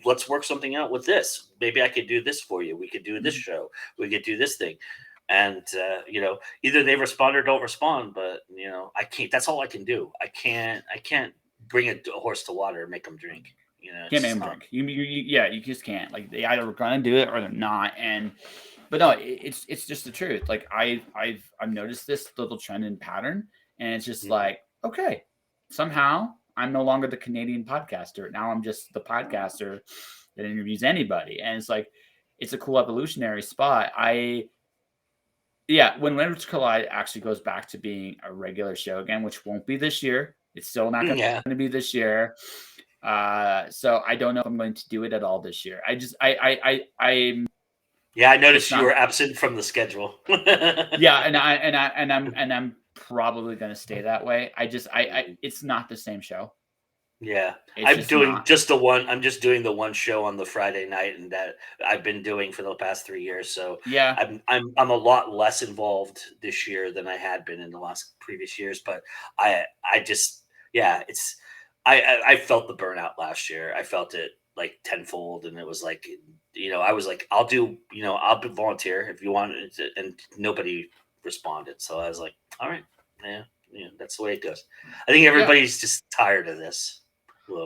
let's work something out with this. Maybe I could do this for you. We could do this show. We could do this thing. And, either they respond or don't respond, but I can't, that's all I can do. I can't bring a horse to water and make them drink, Can't make them drink. You just can't. Like, they either are going to do it or they're not. But no, it's just the truth. Like I've noticed this little trend and pattern, and it's just like, okay, somehow I'm no longer the Canadian podcaster. Now I'm just the podcaster that interviews anybody. And it's like, it's a cool evolutionary spot. When Words Collide actually goes back to being a regular show again, which won't be this year. It's still not going to be this year. So I don't know if I'm going to do it at all this year. I'm I noticed you were absent from the schedule. and I'm probably going to stay that way. It's not the same show. Yeah, I'm just doing the one show on the Friday night, and that I've been doing for the past 3 years. So yeah, I'm a lot less involved this year than I had been in the last previous years. But I felt the burnout last year. I felt it like tenfold, and it was like, I was like, I'll be volunteer if you want, and nobody responded. So I was like, all right, yeah, that's the way it goes. I think everybody's just tired of this.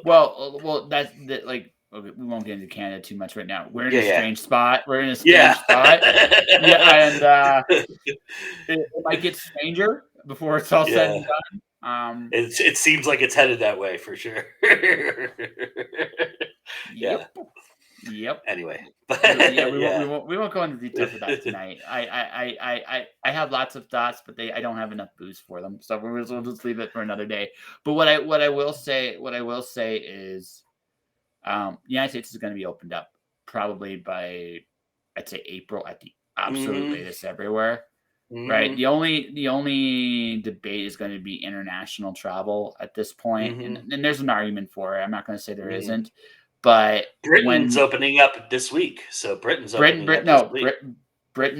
Well, that's like, okay, we won't get into Canada too much right now. We're in a strange spot. We're in a strange spot. And it might get stranger before it's all said and done. It seems like it's headed that way for sure. Yep. Anyway, we won't go into detail for that tonight. I have lots of thoughts, but I don't have enough booze for them, so we'll just leave it for another day. But what I will say is, the United States is going to be opened up probably by, I'd say, April at the absolute latest everywhere. Right. The only debate is going to be international travel at this point, and there's an argument for it. I'm not going to say there isn't. But Britain's opening up this week, so Britain,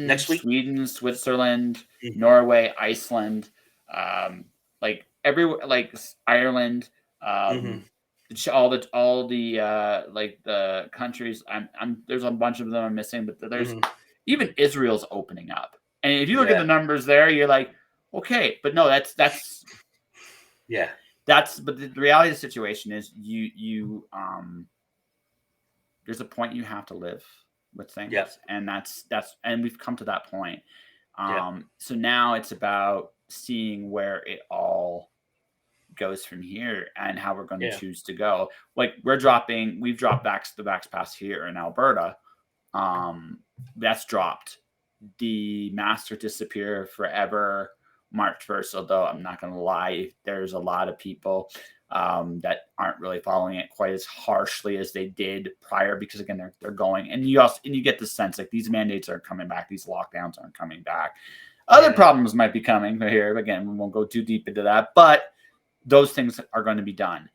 next week. Sweden, Switzerland, Norway, Iceland, like everywhere, like Ireland, all the like the countries. There's a bunch of them I'm missing, but there's even Israel's opening up. And if you look at the numbers there, you're like, okay, but no, that's but the reality of the situation is you there's a point you have to live with things. And and we've come to that point. So now it's about seeing where it all goes from here and how we're going to choose to go. Like we've dropped the Vax Pass here in Alberta. That's dropped. The master disappear forever March 1st, although I'm not going to lie, there's a lot of people that aren't really following it quite as harshly as they did prior, because again, they're going, and you get the sense like these mandates are coming back, these lockdowns aren't coming back. Other problems might be coming here. Again, we won't go too deep into that, but those things are going to be done.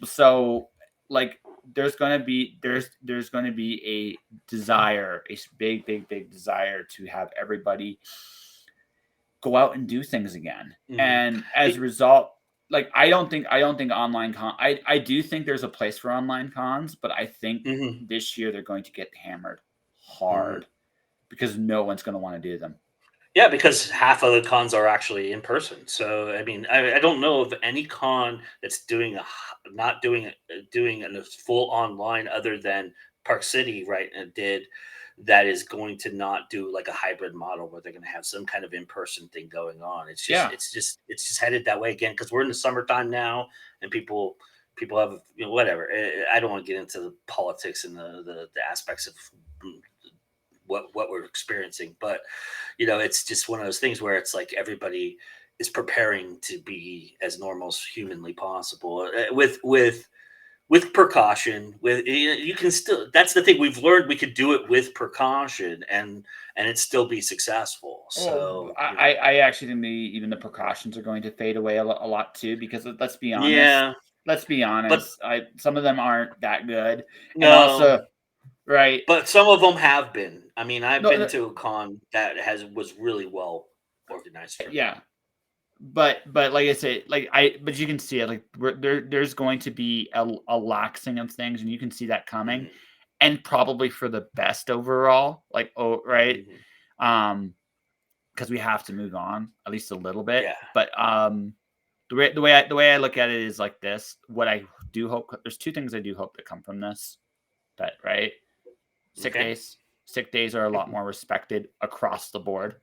So like there's going to be there's going to be a desire, a big desire to have everybody go out and do things again. Mhm. And as a result, like I don't think online con I do think there's a place for online cons, but I think Mhm. this year they're going to get hammered Mhm. hard because no one's going to want to do them. Yeah, because half of the cons are actually in person. So I mean, I don't know of any con that's doing not doing doing a full online other than Park City right did that is going to not do like a hybrid model where they're going to have some kind of in person thing going on. Yeah. It's just headed that way again because we're in the summertime now and people have whatever. I don't want to get into the politics and the aspects of mm, what we're experiencing, but it's just one of those things where it's like everybody is preparing to be as normal as humanly possible with precaution. With you can still that's the thing we've learned we could do it with precaution and it still be successful. Well, So I actually think even the precautions are going to fade away a lot too because let's be honest. yeah, Let's be but honest. Some of them aren't that good, and no, also right. but some of them have been. I mean, I've No, been to a con that has was really well organized for me. yeah, but like I say, but you can see it like there's going to be a laxing of things, and you can see that coming, Hmm. and probably for the best overall. Like oh right, Hmm. um, because we have to move on at least a little bit. Yeah. But the way I look at it is like this. What I do hope there's two things I do hope that come from this. That right, sick Okay. days. Sick days are a lot more respected across the board.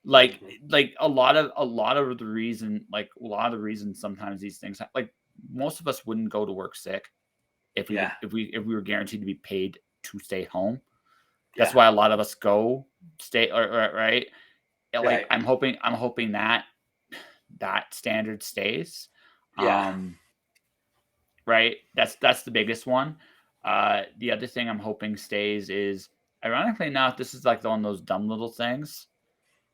Like Hmm. a lot of the reason like a lot of the reasons sometimes these things like most of us wouldn't go to work sick Yeah. if we were guaranteed to be paid to stay home. That's Yeah. why a lot of us go stay right. Like Right. I'm hoping that that standard stays. Yeah. Um, right. That's the biggest one. The other thing I'm hoping stays is ironically enough, this is like one of those dumb little things,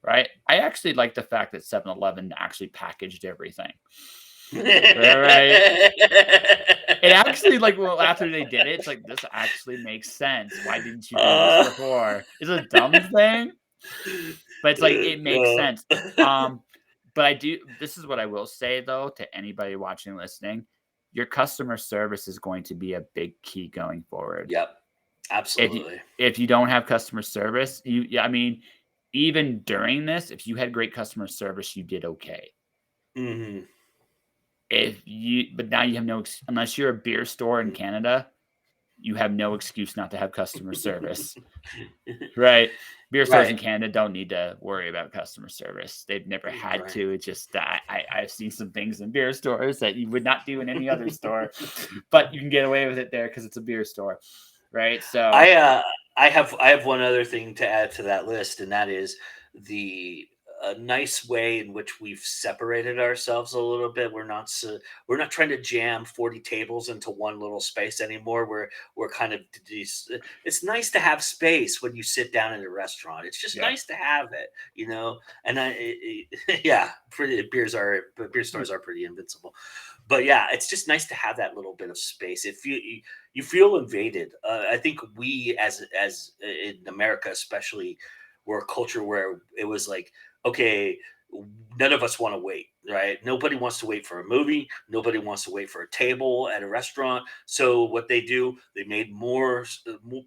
right? I actually like the fact that 7-Eleven actually packaged everything. Right. It actually like well after they did it, it's like this actually makes sense. Why didn't you do this Uh, before? It's a dumb thing, but it's like it makes uh, sense. Um, but I do this is what I will say though to anybody watching listening, your customer service is going to be a big key going forward. yep. If you Absolutely. if you don't have customer service, you yeah, I mean, even during this, if you had great customer service, you did okay. Hmm. If you but now you have no unless you're a beer store in Canada, you have no excuse not to have customer service. Right. Beer stores in Right. Canada don't need to worry about customer service. They've never had Right. to. It's just that I've seen some things in beer stores that you would not do in any other store, but you can get away with it there because it's a beer store. Right. So, I I have one other thing to add to that list, and that is the a nice way in which we've separated ourselves a little bit. We're not trying to jam 40 tables into one little space anymore. We're kind of it's nice to have space when you sit down in a restaurant. It's just yeah. nice to have it, And yeah, beer stores are pretty invincible. But yeah, it's just nice to have that little bit of space. If you feel invaded. I think we, as in America especially, were a culture where it was like, okay, none of us want to wait, right? Nobody wants to wait for a movie. Nobody wants to wait for a table at a restaurant. So what they do, they made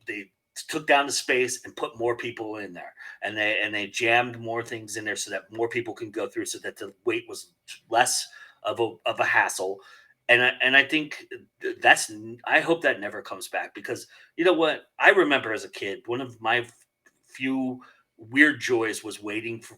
They took down the space and put more people in there, and they jammed more things in there so that more people can go through, so that the wait was less of a hassle. And I think that's I hope that never comes back because you know what I remember as a kid, one of my few weird joys was waiting for.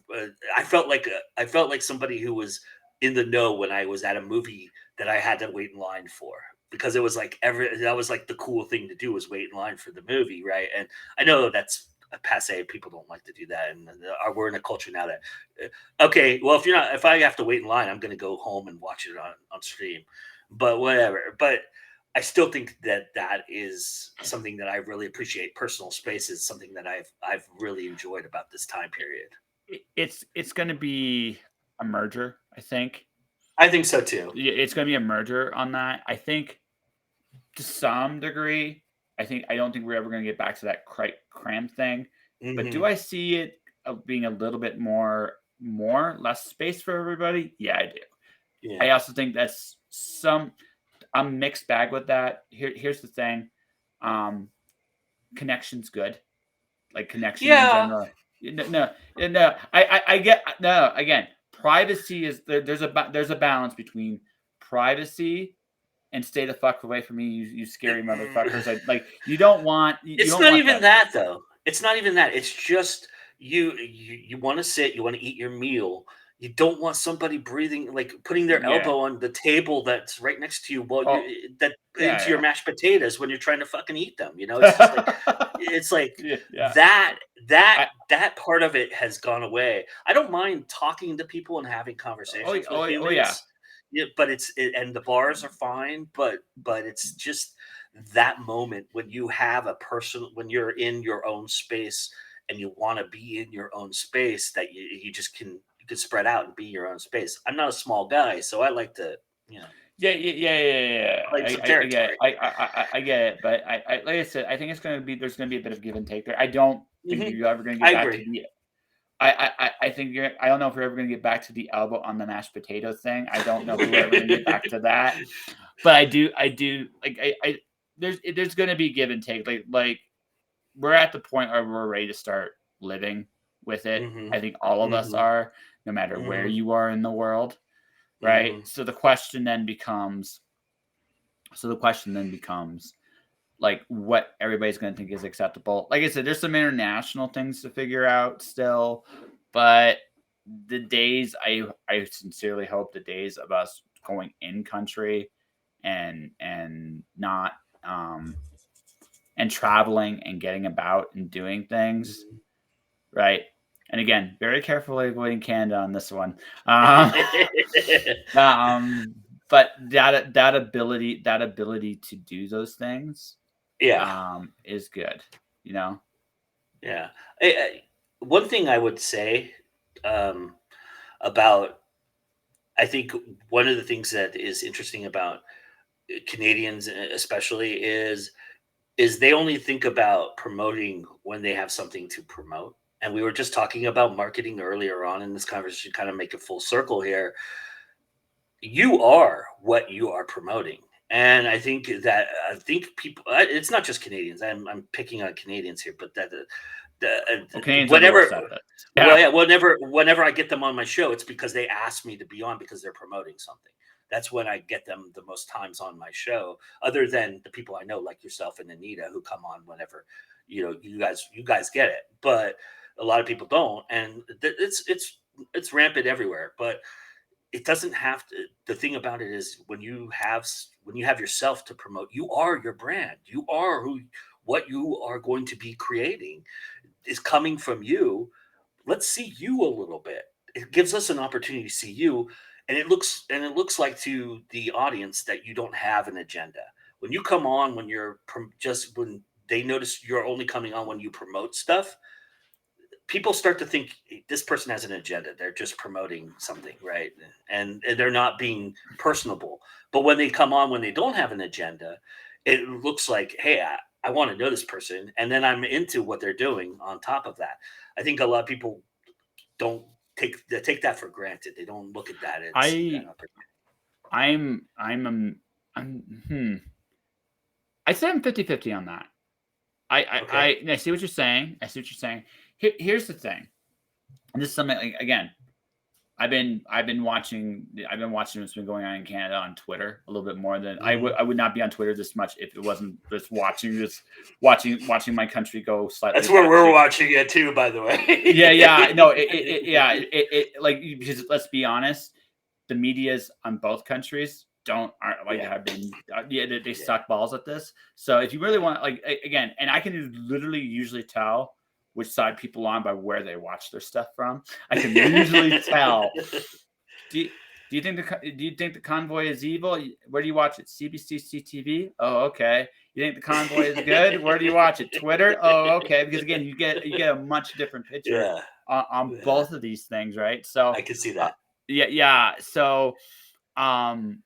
I felt like somebody who was in the know when I was at a movie that I had to wait in line for, because it was like that was like the cool thing to do, was wait in line for the movie, right? And I know that's a passe. People don't like to do that, and we're in a culture now that okay, well if I have to wait in line, I'm going to go home and watch it on stream, but whatever. But I still think that that is something that I really appreciate. Personal space is something that I've really enjoyed about this time period. It's going to be a merger, I think. I think so too. It's going to be a merger on that. I think to some degree. I don't think we're ever going to get back to that cram thing. But do Hmm. I see it being a little bit less space for everybody? Yeah, I do. Yeah. I also think that's I'm mixed bag with that. Here's the thing. Um, Connection's good. Like connection in Yeah. general. No. I get no. Again, privacy is there's a balance between privacy and stay the fuck away from me, you scary motherfuckers. Like you don't want you It's don't not want even that. that though. It's not even that. It's just you want to sit, you want to eat your meal. You don't want somebody breathing, like putting their Yeah. elbow on the table that's right next to you while Oh that into your yeah mashed potatoes when you're trying to fucking eat them. It's just like yeah. it's like Yeah. that that I, that part of it has gone away. I don't mind talking to people and having conversations with oh yeah. humans. Yeah, but and the bars are fine, but it's just that moment when you have a person, when you're in your own space and you want to be in your own space, that you just you can spread out and be your own space. I'm not a small guy, so I like to, you know, Yeah. claim some territory. I get it, but like I said, I think there's gonna be a bit of give and take there. I don't think Hmm. you're ever gonna get I back to agree. the I think I don't know if we're ever gonna get back to the elbow on the mashed potato thing. I don't know if we're ever gonna get back to that. But I do like there's gonna be give and take. Like we're at the point where we're ready to start living with it. Hmm. I think all of us Hmm. are, no matter where Hmm. you are in the world, right? Hmm. So the question then becomes like what everybody's going to think is acceptable. Like I said, there's some international things to figure out still, but the days I sincerely hope the days of us going in country and not and traveling and getting about and doing things right. And again, very carefully avoiding Canada on this one. Um, um, but that ability to do those things Yeah, is good. You know. yeah. One thing I would say um, about, I think one of the things that is interesting about Canadians, especially, is they only think about promoting when they have something to promote. And we were just talking about marketing earlier on in this conversation, kind of make a full circle here. You are what you are promoting. And I think people, it's not just Canadians. I'm picking on Canadians here, but Well, Canadians are the whenever, worst at this. well, Yeah. yeah, whenever I get them on my show, it's because they ask me to be on because they're promoting something. That's when I get them the most times on my show, other than the people I know like yourself and Anita who come on whenever, you guys get it. But a lot of people don't, and it's rampant everywhere. But it doesn't have to. The thing about it is when you have yourself to promote, you are your brand. You are what you are going to be creating is coming from you. Let's see you a little bit. It gives us an opportunity to see you, and it looks like to the audience that you don't have an agenda. When you come on, when just when they notice you're only coming on when you promote stuff, people start to think this person has an agenda. They're just promoting something, right? And they're not being personable. But when they come on when they don't have an agenda, it looks like, hey, I want to know this person, and then I'm into what they're doing. On top of that, I think a lot of people don't they take that for granted. They don't look at that as an I opportunity. I'm I say I'm 50-50 on that. Okay. I see what you're saying. I see what you're saying. Here's the thing. And this is something like, again, I've been watching what's been going on in Canada on Twitter a little bit more than Hmm. I would not be on Twitter this much if it wasn't just watching my country go slightly That's where we're batshit. watching it too, by the Yeah, no, yeah, way. like because let's be honest, the media's on both countries aren't like Yeah, have been yeah they yeah. suck balls at this. So if you really want like again, and I can literally usually tell which side people on by where they watch their stuff from. I can usually tell. Do you, do you think the convoy is evil? Where do you watch it? CBC CTV? Oh, okay. You think the convoy is good? Where do you watch it? Twitter? Oh, okay. Because again, you get a much different picture Yeah, on yeah. both of these things, right? So, I can see uh, that. yeah. So, um,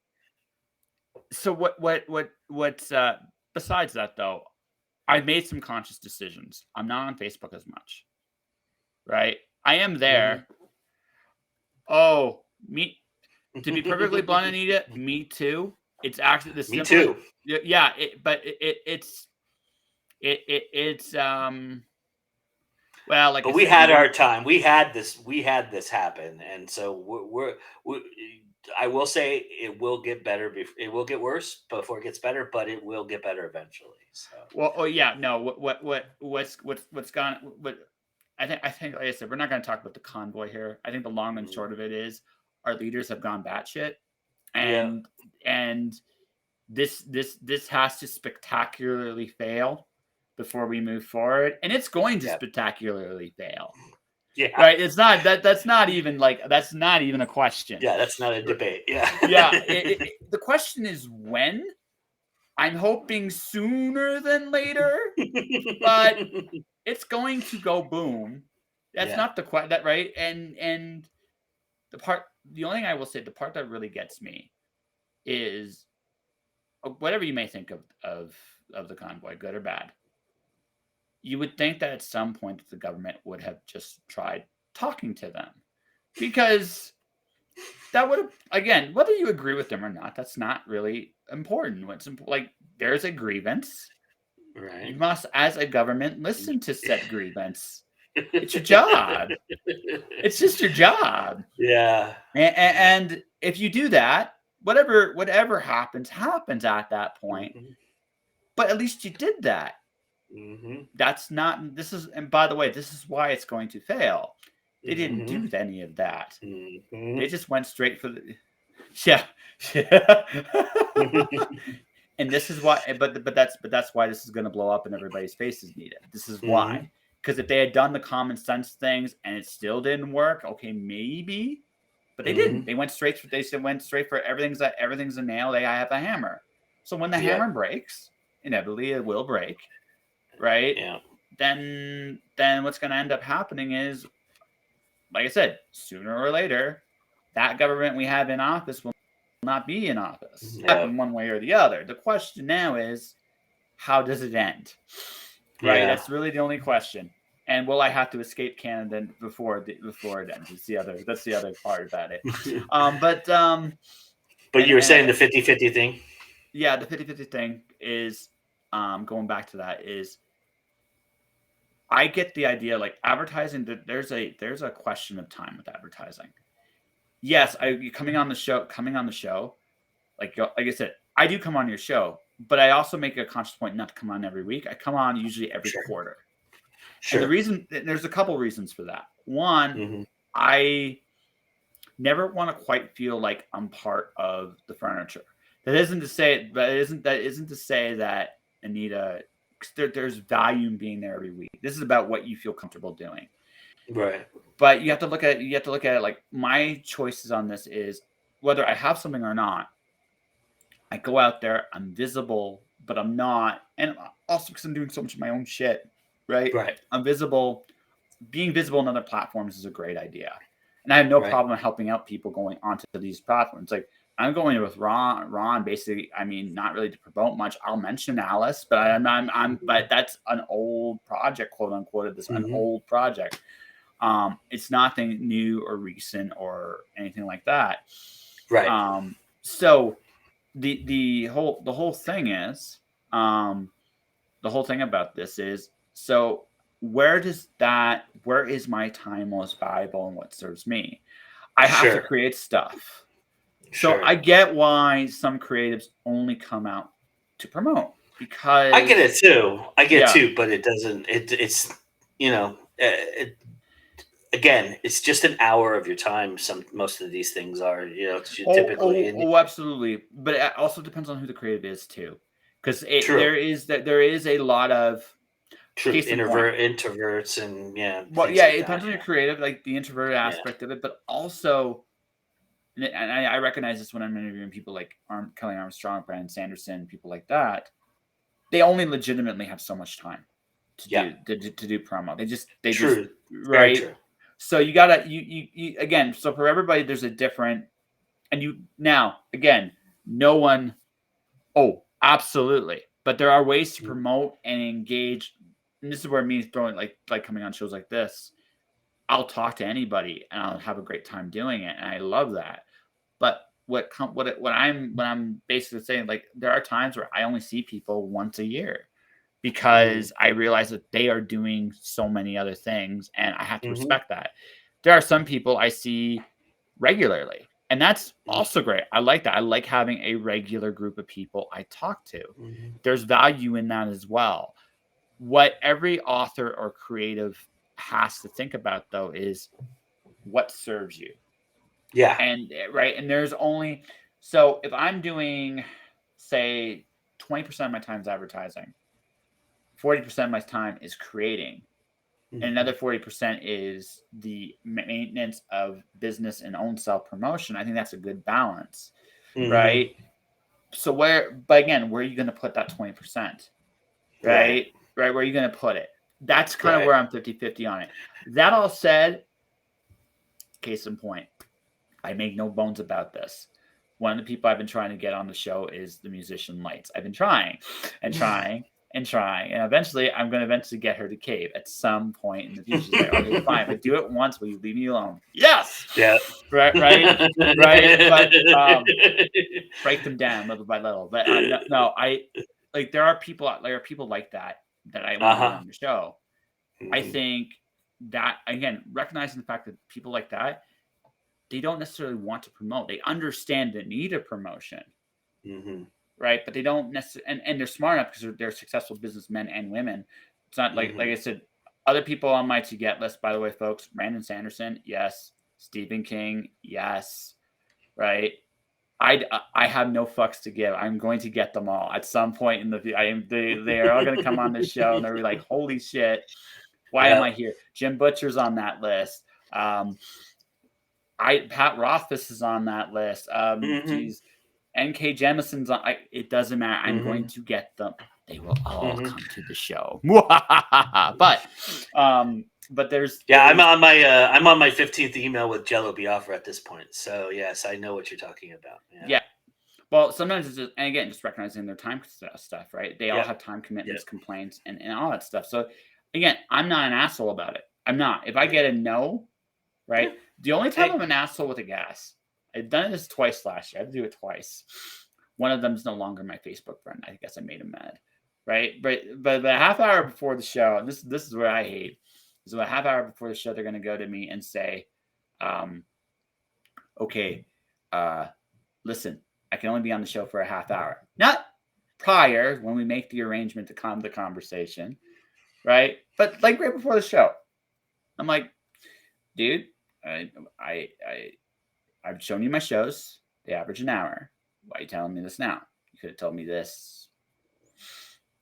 So what's besides that though? I've made some conscious decisions. I'm not on Facebook as much, right? I am there. Oh, me to be perfectly blunt, Anita, me too. It's actually the Me simplest. too. Yeah, it's well, like I But we said, you had want our time. We had this. We had this happen, and so we're I will say it will get better. It will get worse before it gets better, but it will get better eventually. So well, oh yeah, no, what's gone what I think like I said, we're not going to talk about the convoy here. I think the long and mm, short of it is our leaders have gone batshit, yeah, and this has to spectacularly fail before we move forward, and it's going to yeah, spectacularly fail. yeah, Right? It's not that's not even like that's not even a question. yeah. That's not a debate. Yeah, Yeah, the question is when. I'm hoping sooner than later, but it's going to go boom. That's yeah, not the that right. And the only thing I will say, the part that really gets me is whatever you may think of the convoy, good or bad. You would think that at some point the government would have just tried talking to them, because that would have, again, whether you agree with them or not, that's not really important. What's important, like, there's a grievance. You right. must, as a government, listen to said grievance. It's your job. It's just your job. Yeah, And if you do that, whatever happens at that point. hmm But at least you did that. hmm That's not. This is, and by the way, this is why it's going to fail. They didn't hmm do any of that. hmm They just went straight for the. Yeah. Yeah. And this is why, but that's why this is going to blow up in everybody's faces. Need it. This is hmm why. Because if they had done the common sense things and it still didn't work, okay, maybe, but they didn't. hmm They went straight for. They said went straight for everything's a nail. They have a hammer. So when the Yep. hammer breaks, inevitably it will break, right? Yeah. Then what's going to end up happening is, like I said, sooner or later, that government we have in office will not be in office. Yeah. Happen one way or the other. The question now is, how does it end? Right? Yeah. That's really the only question. And will I have to escape Canada before it ends? That's the other part about it. But you were saying And the 50-50 thing? yeah, the 50-50 thing is, going back to that, is I get the idea, like, advertising, there's a question of time with advertising. Yes, coming on the show, like I said, I do come on your show, but I also make a conscious point not to come on every week. I come on usually every Sure. quarter. And the Sure. reason, there's a couple reasons for that. One, hmm I never want to quite feel like I'm part of the furniture. That isn't to say, that, Anita, there's value in being there every week. This is about what you feel comfortable doing. Right. But you have to look at it like, my choices on this is whether I have something or not. I go out there, I'm visible, but I'm not, and also because I'm doing so much of my own shit, right? Right. I'm visible. Being visible on other platforms is a great idea, and I have no Right. problem helping out people going onto these platforms. Like, I'm going with Ron. Basically, I mean, not really to promote much. I'll mention Alice, but but that's an old project, quote unquote. This an hmm old project. It's nothing new or recent or anything like that. Right. So the whole thing is, the whole thing about this is, so where is my time most valuable and what serves me? I have to Sure. create stuff. So Sure. I get why some creatives only come out to promote, because I get it too. yeah. But it doesn't. It's again, it's just an hour of your time. Most of these things are. It's typically. Absolutely. But it also depends on who the creative is too, because True. there is a lot of, True. case in point. Introverts, and Well, things yeah, like it that. depends on your creative, like the introverted Yeah. aspect of it, but also, and I recognize this when I'm interviewing people like Kelly Armstrong, Brandon Sanderson, people like that. They only legitimately have so much time to Yeah. do promo. They just True. Very right. true. So you gotta you again. So for everybody, there's a different, and now again, no one Oh, absolutely. But there are ways to promote and engage. And this is where me throwing like coming on shows like this, I'll talk to anybody and I'll have a great time doing it, and I love that. But what I'm basically saying, like, there are times where I only see people once a year because I realize that they are doing so many other things, and I have to respect that. There are some people I see regularly, and that's also great. I like that. I like having a regular group of people I talk to. There's value in that as well. What every author or creative has to think about, though, is what serves you. Yeah. And right, and there's only so if I'm doing, say, 20% of my time is advertising, 40% of my time is creating, and another 40% is the maintenance of business and own self promotion. I think that's a good balance, right? So but again, where are you going to put that 20%? Right? Right, where are you going to put it? That's kind of where I'm 50-50 on it. That all said, case in point, I make no bones about this. One of the people I've been trying to get on the show is the musician Lights. I've been trying and trying and trying, and eventually I'm going to get her to cave at some point in the future. She's like, okay, fine, but do it once. Will you leave me alone? Yes. Yeah. Right. But break them down little by little. But no, I like there are people like that I want to get on the show. I think that, again, recognizing the fact that people like that, they don't necessarily want to promote. They understand the need of promotion, right? But they don't necessarily, and they're smart enough because they're successful businessmen and women. It's not like I said, other people on my to get list, by the way, folks. Brandon Sanderson, yes. Stephen King, yes. Right. I have no fucks to give. I'm going to get them all at some point in the future. They are all going to come on this show and they're like, holy shit, why am I here? Jim Butcher's on that list. Pat Rothfuss is on that list. Geez, N.K. Jemison's on. It doesn't matter. I'm going to get them. They will all come to the show. But there's I'm on my 15th email with Jello Biafra at this point. So yes, I know what you're talking about. Yeah. Well, sometimes it's just, and again, just recognizing their time stuff, right? They all have time commitments, complaints, and all that stuff. So again, I'm not an asshole about it. I'm not. If I get a no, right? The only time I'm an asshole with a gas, I've done this twice last year. I had to do it twice. One of them's no longer my Facebook friend. I guess I made him mad, right? But a half hour before the show, and this is where I hate. So a half hour before the show, they're going to go to me and say, okay, listen, I can only be on the show for a half hour. Not prior, when we make the arrangement to calm the conversation, right? But like right before the show. I'm like, dude, I've shown you my shows. They average an hour. Why are you telling me this now? You could have told me this,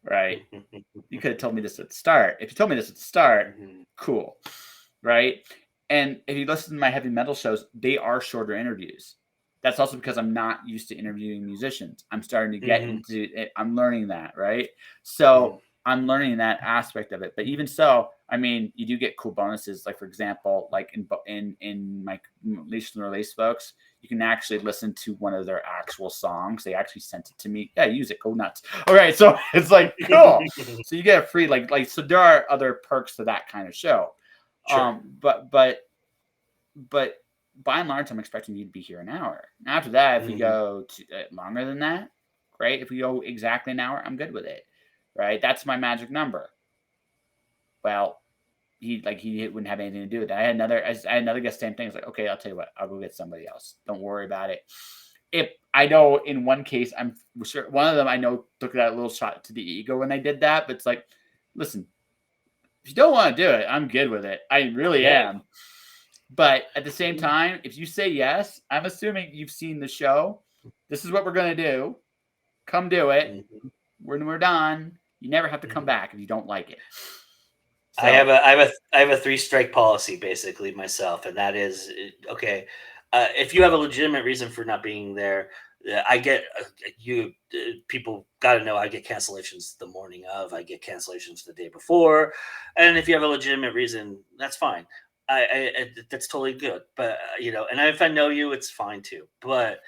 right? You could have told me this at the start. If you told me this at the start, cool, right? And if you listen to my heavy metal shows, they are shorter interviews. That's also because I'm not used to interviewing musicians. I'm starting to get into it. I'm learning that, right? So I'm learning that aspect of it. But even so, I mean, you do get cool bonuses. Like, for example, like in my recent release, folks, you can actually listen to one of their actual songs. They actually sent it to me. Yeah, use it. Go nuts. All right. So it's like, cool. So you get a free, so there are other perks to that kind of show. Sure. But by and large, I'm expecting you to be here an hour. And after that, if we go to, longer than that, great. If we go exactly an hour, I'm good with it. Right? That's my magic number. Well, he wouldn't have anything to do with that. I had another guest, same thing. It's like, okay, I'll tell you what, I'll go get somebody else. Don't worry about it. If I know in one case, I'm sure one of them I know took that little shot to the ego when they did that, but it's like, listen, if you don't want to do it, I'm good with it. I really am. But at the same time, if you say yes, I'm assuming you've seen the show. This is what we're going to do. Come do it. When we're done, you never have to come back if you don't like it. So, I have a 3-strike policy basically myself, and that is, okay, if you have a legitimate reason for not being there, I get people got to know I get cancellations the morning of, I get cancellations the day before, and if you have a legitimate reason, that's fine. I that's totally good, but and if I know you, it's fine too. But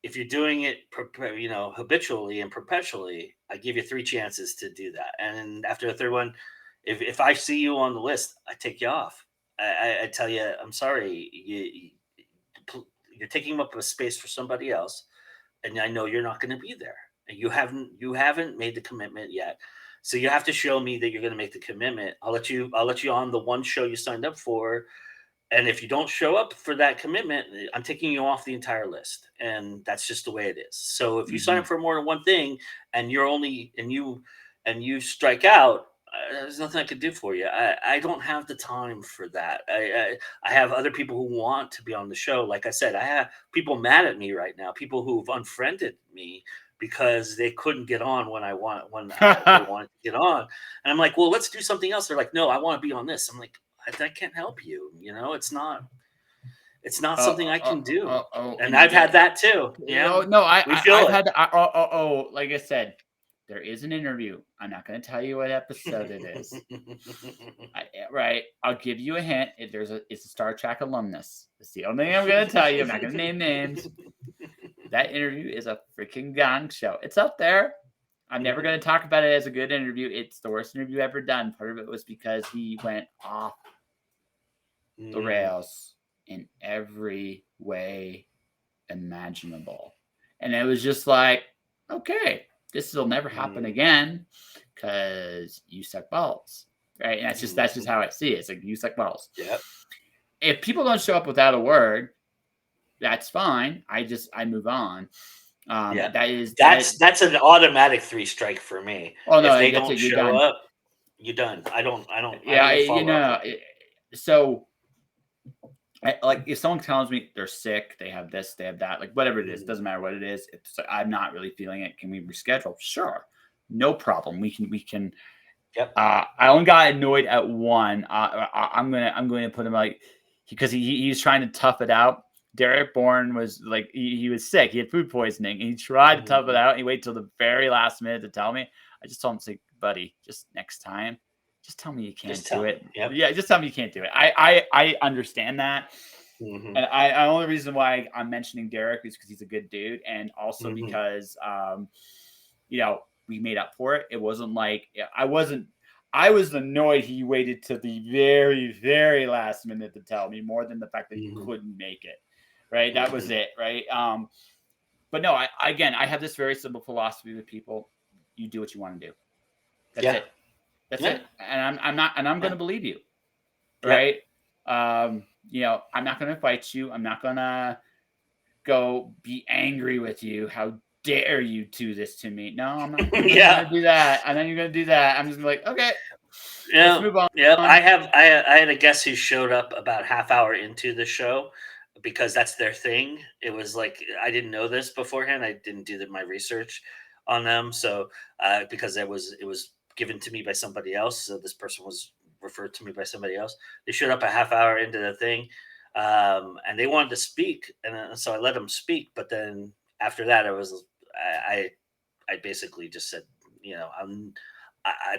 if you're doing it, habitually and perpetually, I give you 3 chances to do that. And after the third one, if I see you on the list, I take you off. I tell you, I'm sorry, you're taking up a space for somebody else, and I know you're not going to be there. And you haven't made the commitment yet. So you have to show me that you're going to make the commitment. I'll let you on the one show you signed up for, and if you don't show up for that commitment, I'm taking you off the entire list. And that's just the way it is. So if you sign Mhm. up for more than one thing and you strike out, there's nothing I can do for you. I don't have the time for that. I have other people who want to be on the show. Like I said, I have people mad at me right now, people who've unfriended me because they couldn't get on when they wanted to get on. And I'm like, well, let's do something else. They're like, no, I want to be on this. I'm like, I can't help you. It's not something I can do. And and I've yeah, had that too. Yeah, oh no, we feel I've it. had like I said, there is an interview. I'm not going to tell you what episode it is. Right, I'll give you a hint. It's a Star Trek alumnus. That's the only thing I'm going to tell you. I'm not going to name names. That interview is a freaking gong show. It's up there. I'm never going to talk about it as a good interview. It's the worst interview ever done. Part of it was because he went off the rails in every way imaginable. And it was just like, okay, this will never happen again because you suck balls. Right. And that's just how I see it. It's like you suck balls. Yep. If people don't show up without a word, that's fine. I move on. Yeah. That. That's an automatic 3 strike for me. Oh If no, they that's don't it. You're show done. up, you're done. I don't Yeah, even follow up with them. So like if someone tells me they're sick, they have this, they have that, like whatever it is, doesn't matter what it is. It's like, I'm not really feeling it. Can we reschedule? Sure, no problem. We can. Yep. I only got annoyed at one. I'm going to put him like because he's trying to tough it out. Derek Bourne was like he was sick. He had food poisoning. And he tried to tough it out. And he waited till the very last minute to tell me. I just told him, say, buddy, just next time, just tell me you can't Just do tell me. it. Yep. Yeah, just tell me you can't do it. I understand that. Mm-hmm. And the only reason why I'm mentioning Derek is because he's a good dude, and also Mm-hmm. because we made up for it. It wasn't like I was annoyed he waited to the very, very last minute to tell me more than the fact that he couldn't make it. Right, that was it. Right. But no, I have this very simple philosophy with people: you do what you want to do. That's it. That's it. And I'm going to believe you. Right. I'm not going to fight you. I'm not going to go be angry with you. How dare you do this to me? No, I'm not going to do that. I know you're going to do that. I'm just gonna be like, okay, let's move on. Yeah. I had a guest who showed up about half hour into the show because that's their thing. It was like I didn't know this beforehand. I didn't do my research on them. So because it was given to me by somebody else. So this person was referred to me by somebody else. They showed up a half hour into the thing, and they wanted to speak, and so I let them speak. But then after that, I basically just said,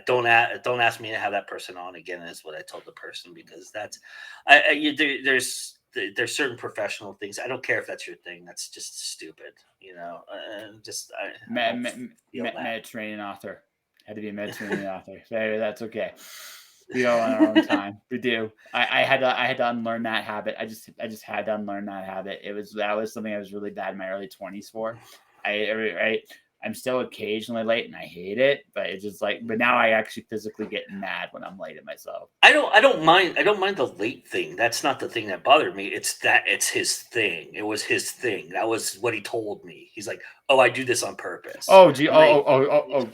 don't ask me to have that person on again. Is what I told the person because that's there's certain professional things. I don't care if that's your thing. That's just stupid, I don't feel that. Mediterranean author. Had to be a Mediterranean author. That's okay. We go on our own time. We do. I had to unlearn that habit. I just had to unlearn that habit. That was something I was really bad in my early 20s for. I'm still occasionally late and I hate it, but it's just like, but now I actually physically get mad when I'm late at myself. I don't mind the late thing. That's not the thing that bothered me. It's his thing. It was his thing. That was what he told me. He's like, "Oh, I do this on purpose." Oh, gee. Like,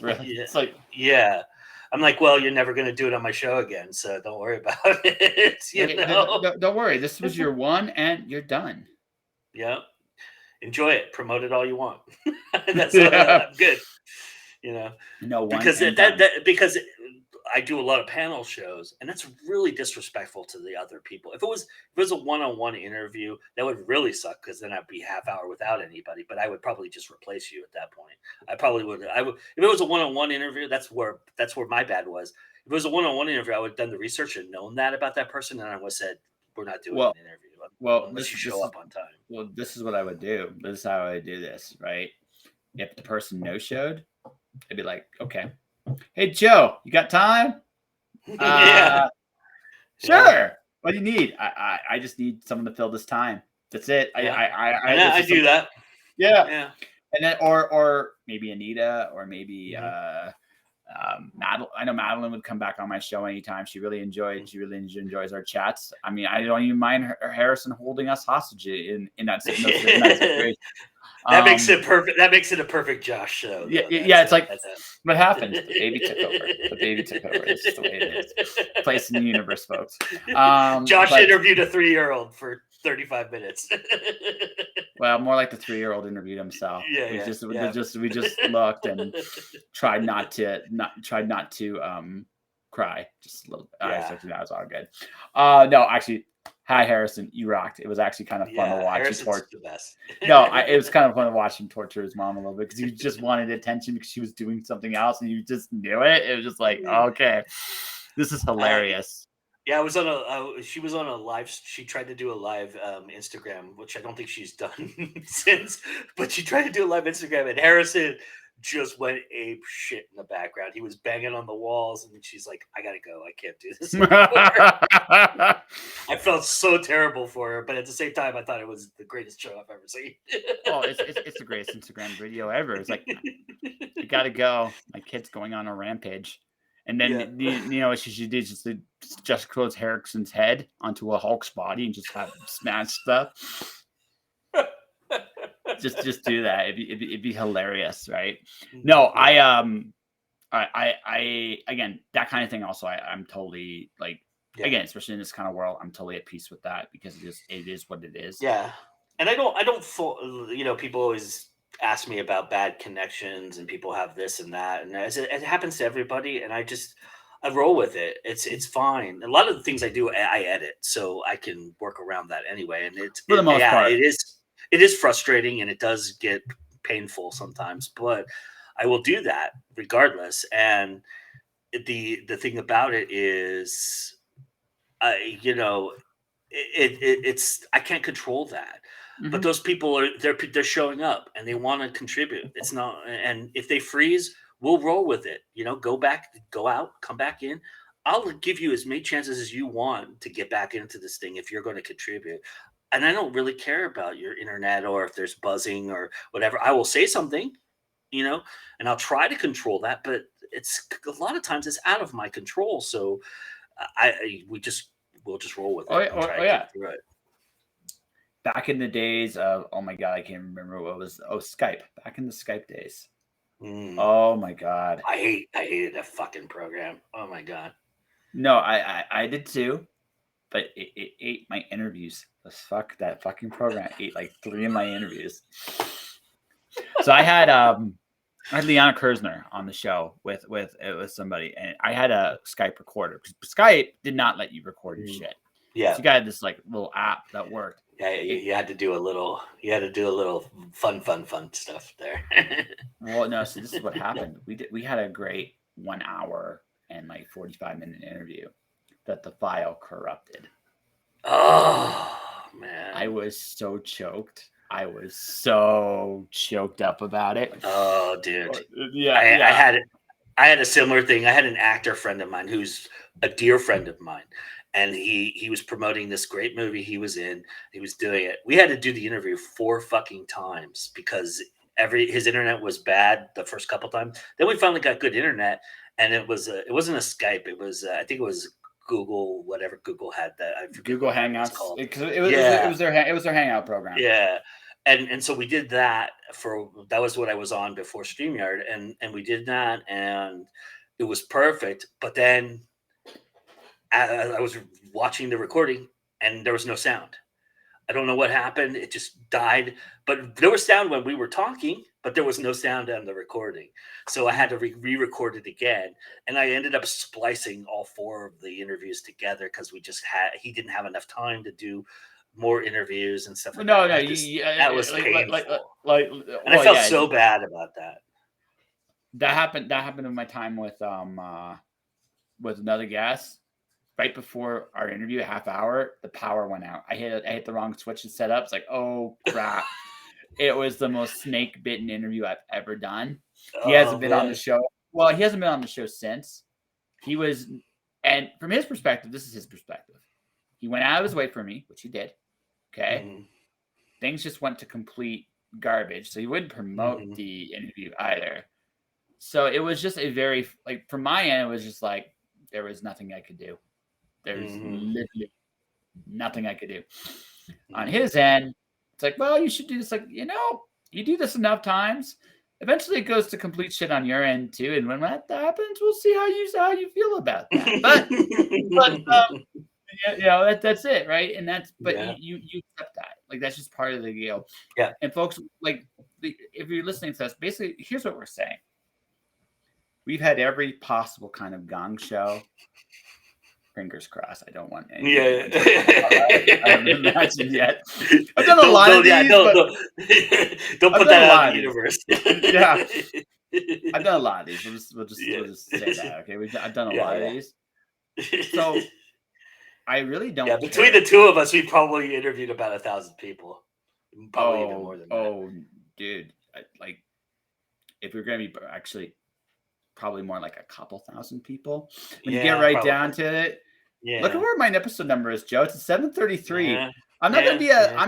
Really? yeah, It's like, yeah. I'm like, well, you're never going to do it on my show again, so don't worry about it. don't worry. This was your one and you're done. Yeah. Enjoy it. Promote it all you want. That's I'm good. No, one because and because I do a lot of panel shows, and that's really disrespectful to the other people. If it was a one-on-one interview, that would really suck because then I'd be half hour without anybody. But I would probably just replace you at that point. I probably would. I would if it was a one-on-one interview. That's where my bad was. If it was a one-on-one interview, I would have done the research and known that about that person, and I would have said, "We're not doing an interview." Well, unless you show up on time. this is what I would do. This is how I would do this, right? If the person no showed, I'd be like, okay, hey Joe, you got time? Yeah. Sure. What do you need? I just need someone to fill this time. That's it. Yeah. I And I do that. Yeah. Yeah. And then or maybe Anita or maybe Madeline. I know Madeline would come back on my show anytime. She really enjoys our chats. I mean, I don't even mind Harrison holding us hostage in that situation. That makes it perfect. That makes it a perfect Josh show. Yeah, it's like what happened? The baby took over. The baby took over. It's just the way it is. Place in the universe, folks. Josh interviewed a 3-year-old for 35 minutes. Well, more like the 3-year-old interviewed himself. We just looked and tried not to cry just a little bit. So that was all good. No, actually, hi Harrison, you rocked. It was actually kind of fun to watch. Harrison's the best. No, it was kind of fun to watch him torture his mom a little bit because he just wanted attention because she was doing something else and you just knew it. It was just like, okay, this is hilarious. Yeah, I was on she was on a live. She tried to do a live Instagram, which I don't think she's done since. But she tried to do a live Instagram, and Harrison just went ape shit in the background. He was banging on the walls, and she's like, "I gotta go. I can't do this anymore." I felt so terrible for her, but at the same time, I thought it was the greatest show I've ever seen. Oh, it's the greatest Instagram video ever. It's like, I gotta go. My kid's going on a rampage. And then she did just close Harrison's head onto a Hulk's body and just have him smash stuff. just do that. It'd be hilarious, right? No, I again, that kind of thing. Also, I'm totally like, again, especially in this kind of world, I'm totally at peace with that because it is what it is. Yeah, and I don't. People always ask me about bad connections and people have this and that, and it happens to everybody, and I roll with it. It's fine. A lot of the things I do, I edit, so I can work around that anyway. And for the most part, it is frustrating and it does get painful sometimes, but I will do that regardless. And the thing about it is, it's I can't control that. But those people they're showing up and they want to contribute. It's not, and if they freeze, we'll roll with it. Go out, come back in. I'll give you as many chances as you want to get back into this thing if you're going to contribute. And I don't really care about your internet or if there's buzzing or whatever. I will say something, and I'll try to control that, but it's a lot of times it's out of my control. So we'll just roll with it. Through it. Back in the days of, oh my God, I can't remember what it was. Oh, Skype. Back in the Skype days. Oh my God. I hated that fucking program. Oh my God. No, I did too, but it ate my interviews. That fucking program ate like 3 of my interviews. So I had Liana Kersner on the show with somebody, and I had a Skype recorder because Skype did not let you record your shit. Yeah, so you got this like little app that worked. Yeah, you had to do a little. You had to do a little fun stuff there. Well, no. So this is what happened. We had a great 1 hour and like 45-minute interview that the file corrupted. Oh man, I was so choked. I was so choked up about it. Oh, dude. Yeah. I had a similar thing. I had an actor friend of mine who's a dear friend of mine. And he was promoting this great movie he was in. He was doing it. We had to do the interview 4 fucking times because his internet was bad the first couple times. Then we finally got good internet, and it wasn't a Skype. It was I think it was Google, whatever Google had that. Google Hangouts. It was their Hangout program. Yeah. And so we did that that was what I was on before StreamYard, and we did that, and it was perfect. But then I was watching the recording and there was no sound. I don't know what happened. It just died. But there was sound when we were talking, but there was no sound on the recording. So I had to re-record it again. And I ended up splicing all 4 of the interviews together because he didn't have enough time to do more interviews and stuff like that. That was painful. And I felt so bad about that. That happened in my time with another guest. right before our interview, a half hour, the power went out. I hit the wrong switch and set up. It's like, oh crap. It was the most snake bitten interview I've ever done. He hasn't Oh been on the man. show. Well, he hasn't been on the show since. He was, and from his perspective, this is his perspective. He went out of his way for me, which he did. Okay. Mhm. Things just went to complete garbage. So he wouldn't promote Mhm. the interview either. So it was just a very, like, from my end, it was just like, there was nothing I could do. There's Mhm. literally nothing I could do. On Mhm. his end, it's like, well, you should do this. Like, you do this enough times. Eventually, it goes to complete shit on your end too. And when that happens, we'll see how you feel about that. But that's it, right? And but Yeah. you accept that. Like, that's just part of the deal. Yeah. And folks, like, if you're listening to us, basically, here's what we're saying. We've had every possible kind of gong show. Fingers crossed. I don't want any. Yeah. I haven't imagined yet. I've done a lot of these, but don't I've put done that a out lot in the of universe. Yeah, I've done a lot of these. We'll Yeah. just say that. Okay, I've done a Yeah, lot of yeah. these. So I really don't Yeah, between care. the two of us, we probably interviewed about 1,000 people. Probably even more than that. Oh, dude. Like, if we're gonna be actually probably more like a couple thousand people. When you get Yeah, right down probably. to it, look at Yeah. where my episode number is, Joe. It's at 733. Yeah. Yeah. Yeah. I'm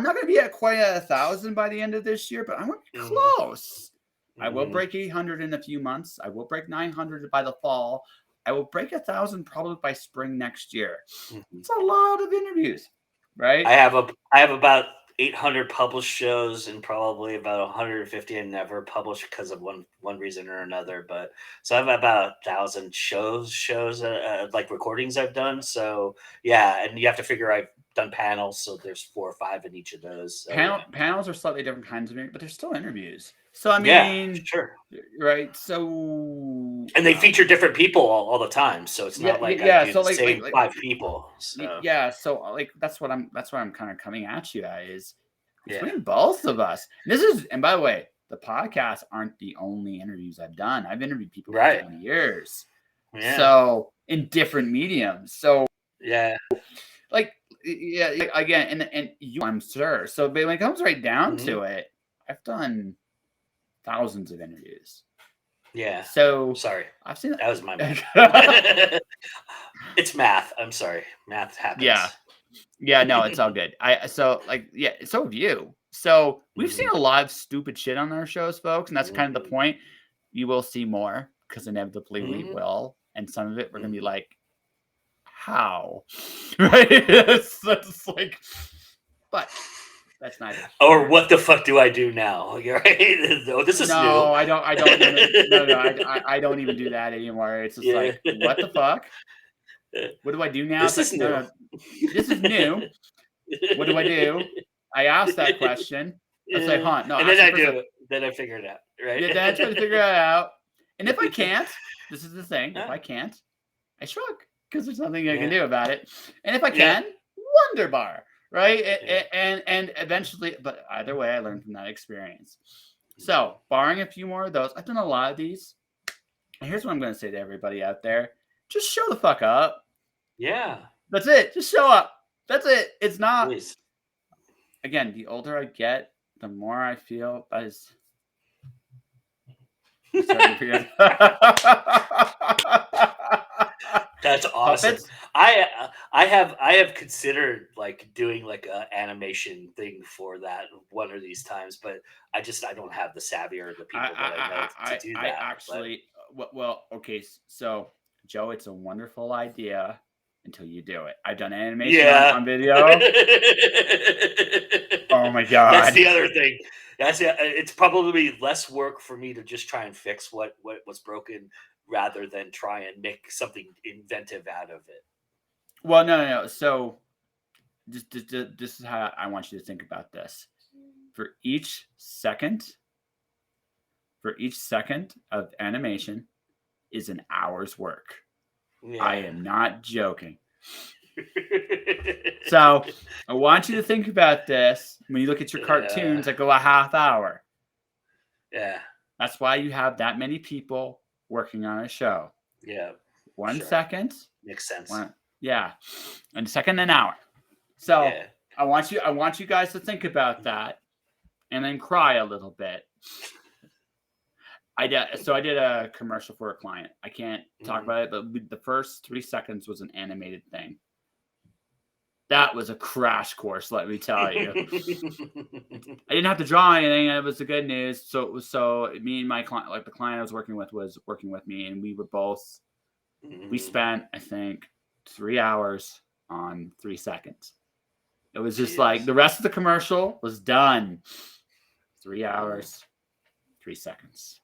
not gonna be at quite 1,000 by the end of this year, but I'm gonna be Mhm. close. I will Mhm. break 800 in a few months. I will break 900 by the fall. I will break 1,000 probably by spring next year. Mhm. It's a lot of interviews, right? I have about 800 published shows and probably about 150 I never published because of one reason or another. But so I have about 1,000 like recordings I've done. So yeah, and you have to figure I've done panels, so there's 4 or 5 in each of those. So yeah, Panels are slightly different kinds of interviews, but they're still interviews. So I yeah, mean, sure. right? So And they feature different people all the time, so it's not like I yeah. do So the same 5 people. So yeah. So like that's what I'm kind of coming at you at is yeah, between both of us. And by the way, the podcasts aren't the only interviews I've done. I've interviewed people for right, 20 years. yeah, So in different mediums. So yeah. like yeah, again, and you, I'm sure. So but when it comes right down Mhm. to it, I've done thousands of interviews. Yeah. So Sorry. I've seen That was my math. It's math. I'm sorry. Math yeah. happens. Yeah, no, it's all good. So have you. So we've seen Mhm. a lot of stupid shit on our shows, folks, and that's kind of the Mhm. point. You will see more because inevitably we Mhm. will, and some of it we're gonna be Mhm. like, how, right? It's like, but that's neither Or here. what the fuck do I do now? You're right. Oh, this is new. No, I don't. I don't. No. I don't even do that anymore. It's just Yeah. like, what the fuck? What do I do now? This It's is like, no, new. no, this is new. What do I do? I asked that question. It's like, Yeah. huh? No, And then actually, I first do off, it. Then I figure it out. Right. yeah, then I try to figure it out. And if I can't, this is the thing. If Huh? I can't, I shrug because there's nothing I can Yeah. do about it. And if I Yeah. can, wonderbar, right? Yeah. And eventually, but either way, I learned from that experience. Mhm. So, barring a few more of those, I've done a lot of these. And here's what I'm going to say to everybody out there: just show the fuck up. Yeah. That's it. Just show up. That's it. It's not. Please. Again, the older I get, the more I feel as That's awesome. puppets. I have considered like doing like a animation thing for that one of these times, but I don't have the savvy or the people that I know to do I that. But actually, well, okay. So, Joe, it's a wonderful idea until you do it. I've done animation yeah, on video. Oh my that's god. the other thing. It's probably less work for me to just try and fix what's broken rather than try and make something inventive out of it. Well, no. So, this is how I want you to think about this. For each second, of animation is an hour's work. I Yeah. am not joking. So I want you to think about this when you look at your Yeah. cartoons that go a half hour. Yeah. That's why you have that many people working on a show. Yeah. 1 Sure. second, Makes sense. Yeah, and second an hour. So Yeah. I want you guys to think about that and then cry a little bit. I did a commercial for a client. I can't talk Mhm. about it, but the first 3 seconds was an animated thing. That was a crash course, let me tell you. I didn't have to draw anything, and it was the good news. So me and my client, like the client I was working with, was working with me, and we Mhm. spent, I think, 3 hours on 3 seconds. It was just like Jesus. the rest of the commercial was done. Three Mhm. hours, 3 seconds.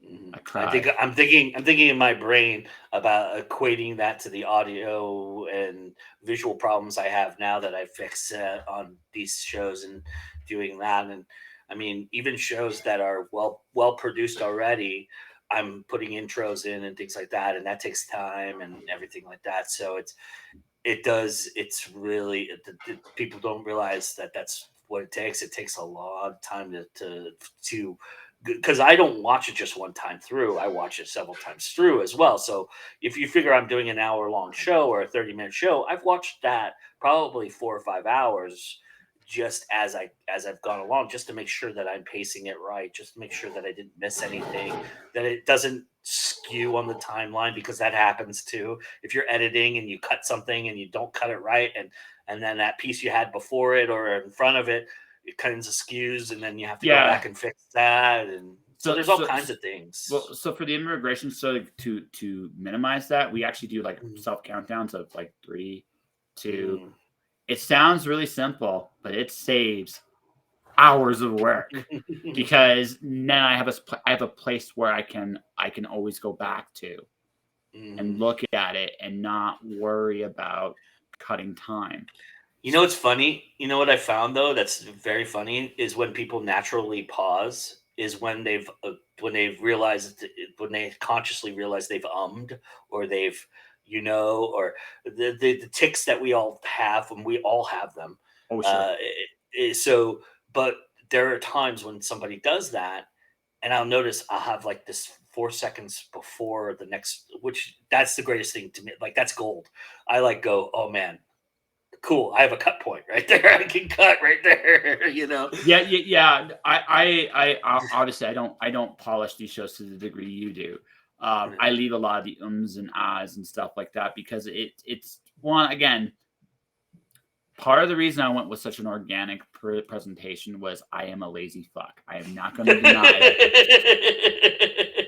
Mhm. I cried. I'm thinking in my brain about equating that to the audio and visual problems I have now that I fix on these shows and doing that. And I mean, even shows that are well produced already, I'm putting intros in and things like that, and that takes time and everything like that. So it's really people don't realize that that's what it takes. It takes a lot of time to because I don't watch it just one time through. I watch it several times through as well. So if you figure I'm doing an hour long show or a 30-minute show, I've watched that probably 4 or 5 hours just as I've gone along, just to make sure that I'm pacing it right, just to make sure that I didn't miss anything, that it doesn't skew on the timeline, because that happens too. If you're editing and you cut something and you don't cut it right, and then that piece you had before it or in front of it, it kinds of skews, and then you have to go Yeah. back and fix that. And so So there's all so kinds of things. well, so for the immigration, so to minimize that, we actually do like Mm, self countdowns of like three, two. mm. It sounds really simple, but it saves hours of work because then I have a place where I can always go back to and Mhm. look at it and not worry about cutting time. You know what's funny? You know what I found though that's very funny is when people naturally pause is when they've realized when they consciously realize they've ummed, or they've or the ticks that we all have, and we all have them. Oh, sure. Uh, so, but there are times when somebody does that, and I'll notice I'll have like this 4 seconds before the next, which that's the greatest thing to me. Like that's gold. I like go, oh man, cool. I have a cut point right there. I can cut right there. Yeah, yeah, yeah. Obviously I don't polish these shows to the degree you do. I leave a lot of the ums and ahs and stuff like that because it's one again. Part of the reason I went with such an organic presentation was I am a lazy fuck. I am not going to deny it.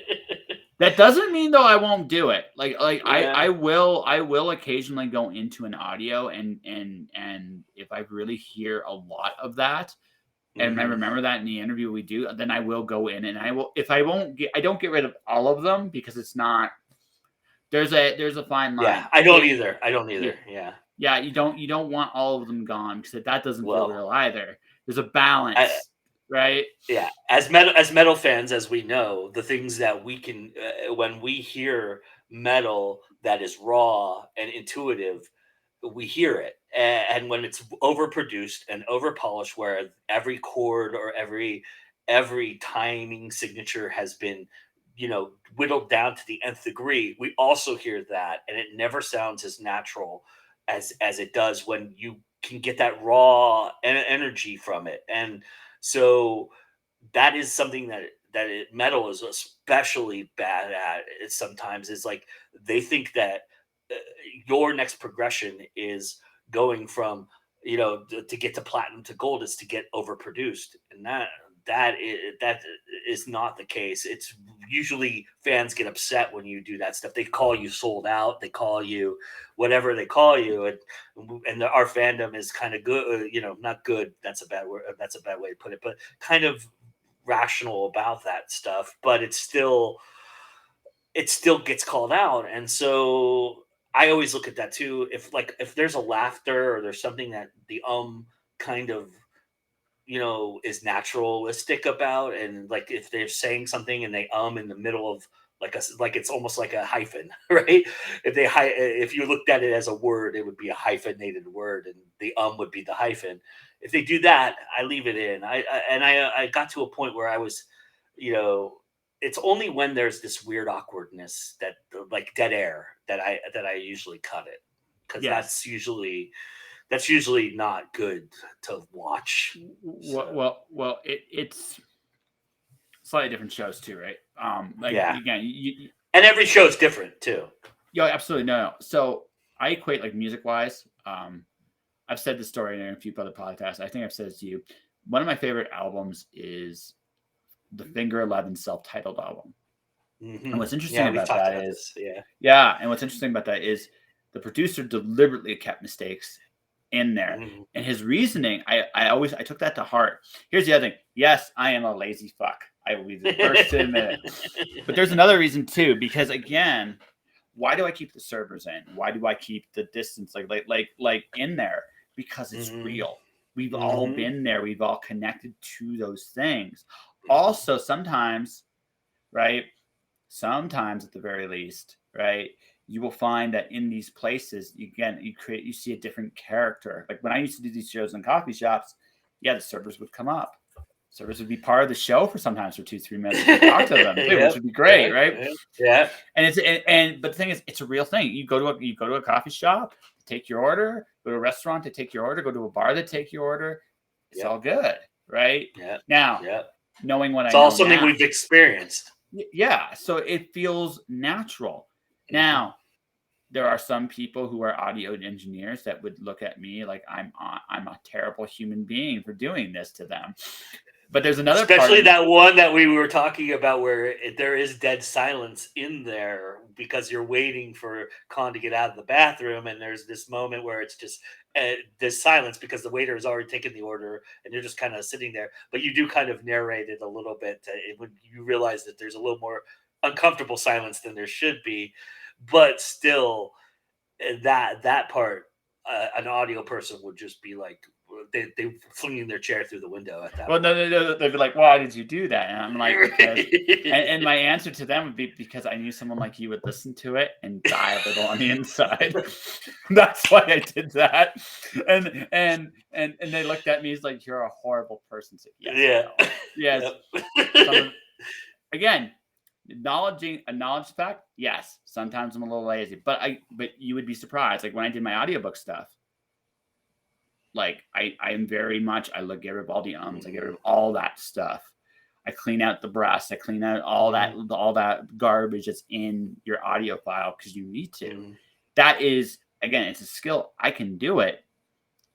That doesn't mean though I won't do it. Yeah. I will occasionally go into an audio and if I really hear a lot of that and I Hmm. remember that in the interview we do, then I will go in and I will if I won't get I don't get rid of all of them because it's not there's a fine Yeah. line. I don't either. I don't Yeah, either. Yeah. yeah, you don't want all of them gone because that doesn't feel Well, real either. There's a I, balance, right? yeah, as metal fans, as we know, the things that we can when we hear metal that is raw and intuitive, we hear it. And when it's overproduced and overpolished, where every chord or every timing signature has been whittled down to the nth degree, we also hear that, and it never sounds as natural as it does when you can get that raw energy from it. And so that is something metal is especially bad at. It sometimes is like they think that uh, your next progression is going from to get to platinum to gold is to get overproduced, and that is not the case. It's usually fans get upset when you do that stuff. They call you sold out. They call you whatever they call you, and our fandom is kind of good. Not good. That's a bad word. That's a bad way to put it. But kind of rational about that stuff, but it still gets called out. And so I always look at that too. If there's a laughter or there's something that the kind of is naturalistic about, and like if they're saying something and they in the middle of like it's almost like a hyphen, right? If you looked at it as a word, it would be a hyphenated word, and the would be the hyphen. If they do that, I leave it in. I got to a point where I was, you know, it's only when there's this weird awkwardness, that like dead air, that I usually cut it. because Yes. that's usually not good to watch. So, Well, it's slightly different shows too, right? Like yeah, again, and every show is different too. yeah, absolutely no. So I equate like music wise. I've said this story in a few other podcasts. I think I've said it to you. One of my favorite albums is the Finger 11 self-titled album. And what's interesting Yeah, we've about talked that about is, this. Yeah. yeah, and what's interesting about that is the producer deliberately kept mistakes in there. Mhm. And his reasoning, I took that to heart. Here's the other thing. Yes, I am a lazy fuck. I will be the first to admit it. But there's another reason too, because again, why do I keep the servers in? Why do I keep the distance like in there? Because it's Mhm. real. We've all Mhm. been there. We've all connected to those things. Also, sometimes, right? Sometimes at the very least, right? You will find that in these places, you see a different character. Like when I used to do these shows in coffee shops, yeah, the servers would come up. Servers would be part of the show for sometimes for 2-3 minutes to talk to them too, which Yep. would be great, right? Yeah. And but the thing is, it's a real thing. You go to a coffee shop to take your order, go to a restaurant to take your order, go to a bar to take your order. It's Yep. all good, right? Yep. Now, Yep. knowing what It's I all know something now, we've experienced. yeah, so it feels natural. Mhm. Now, there are some people who are audio engineers that would look at me like I'm a terrible human being for doing this to them. But there's another part Especially of that one that we were talking about where there is dead silence in there because you're waiting for Khan to get out of the bathroom, and there's this moment where it's just this silence because the waiter has already taken the order, and you're just kind of sitting there. But you do kind of narrate it a little bit when you realize that there's a little more uncomfortable silence than there should be, but still, that part, an audio person would just be like they flinging their chair through the window at that well, point. no, they'd be like, "Why did you do that?" And I'm like, "Because," and my answer to them would be because I knew someone like you would listen to it and die a little on the inside. That's why I did that. And they looked at me as like, "You're a horrible person." So, yes, I Yeah. know. Yes, some Yep. of again, acknowledging a knowledge fact. Yes, sometimes I'm a little lazy, but you would be surprised. Like when I did my audiobook stuff, like I am very much get rid of all the ums, I get rid of all that stuff. I clean out the brass, I clean out all that garbage that's in your audio file because you need to. That is again, it's a skill. I can do it.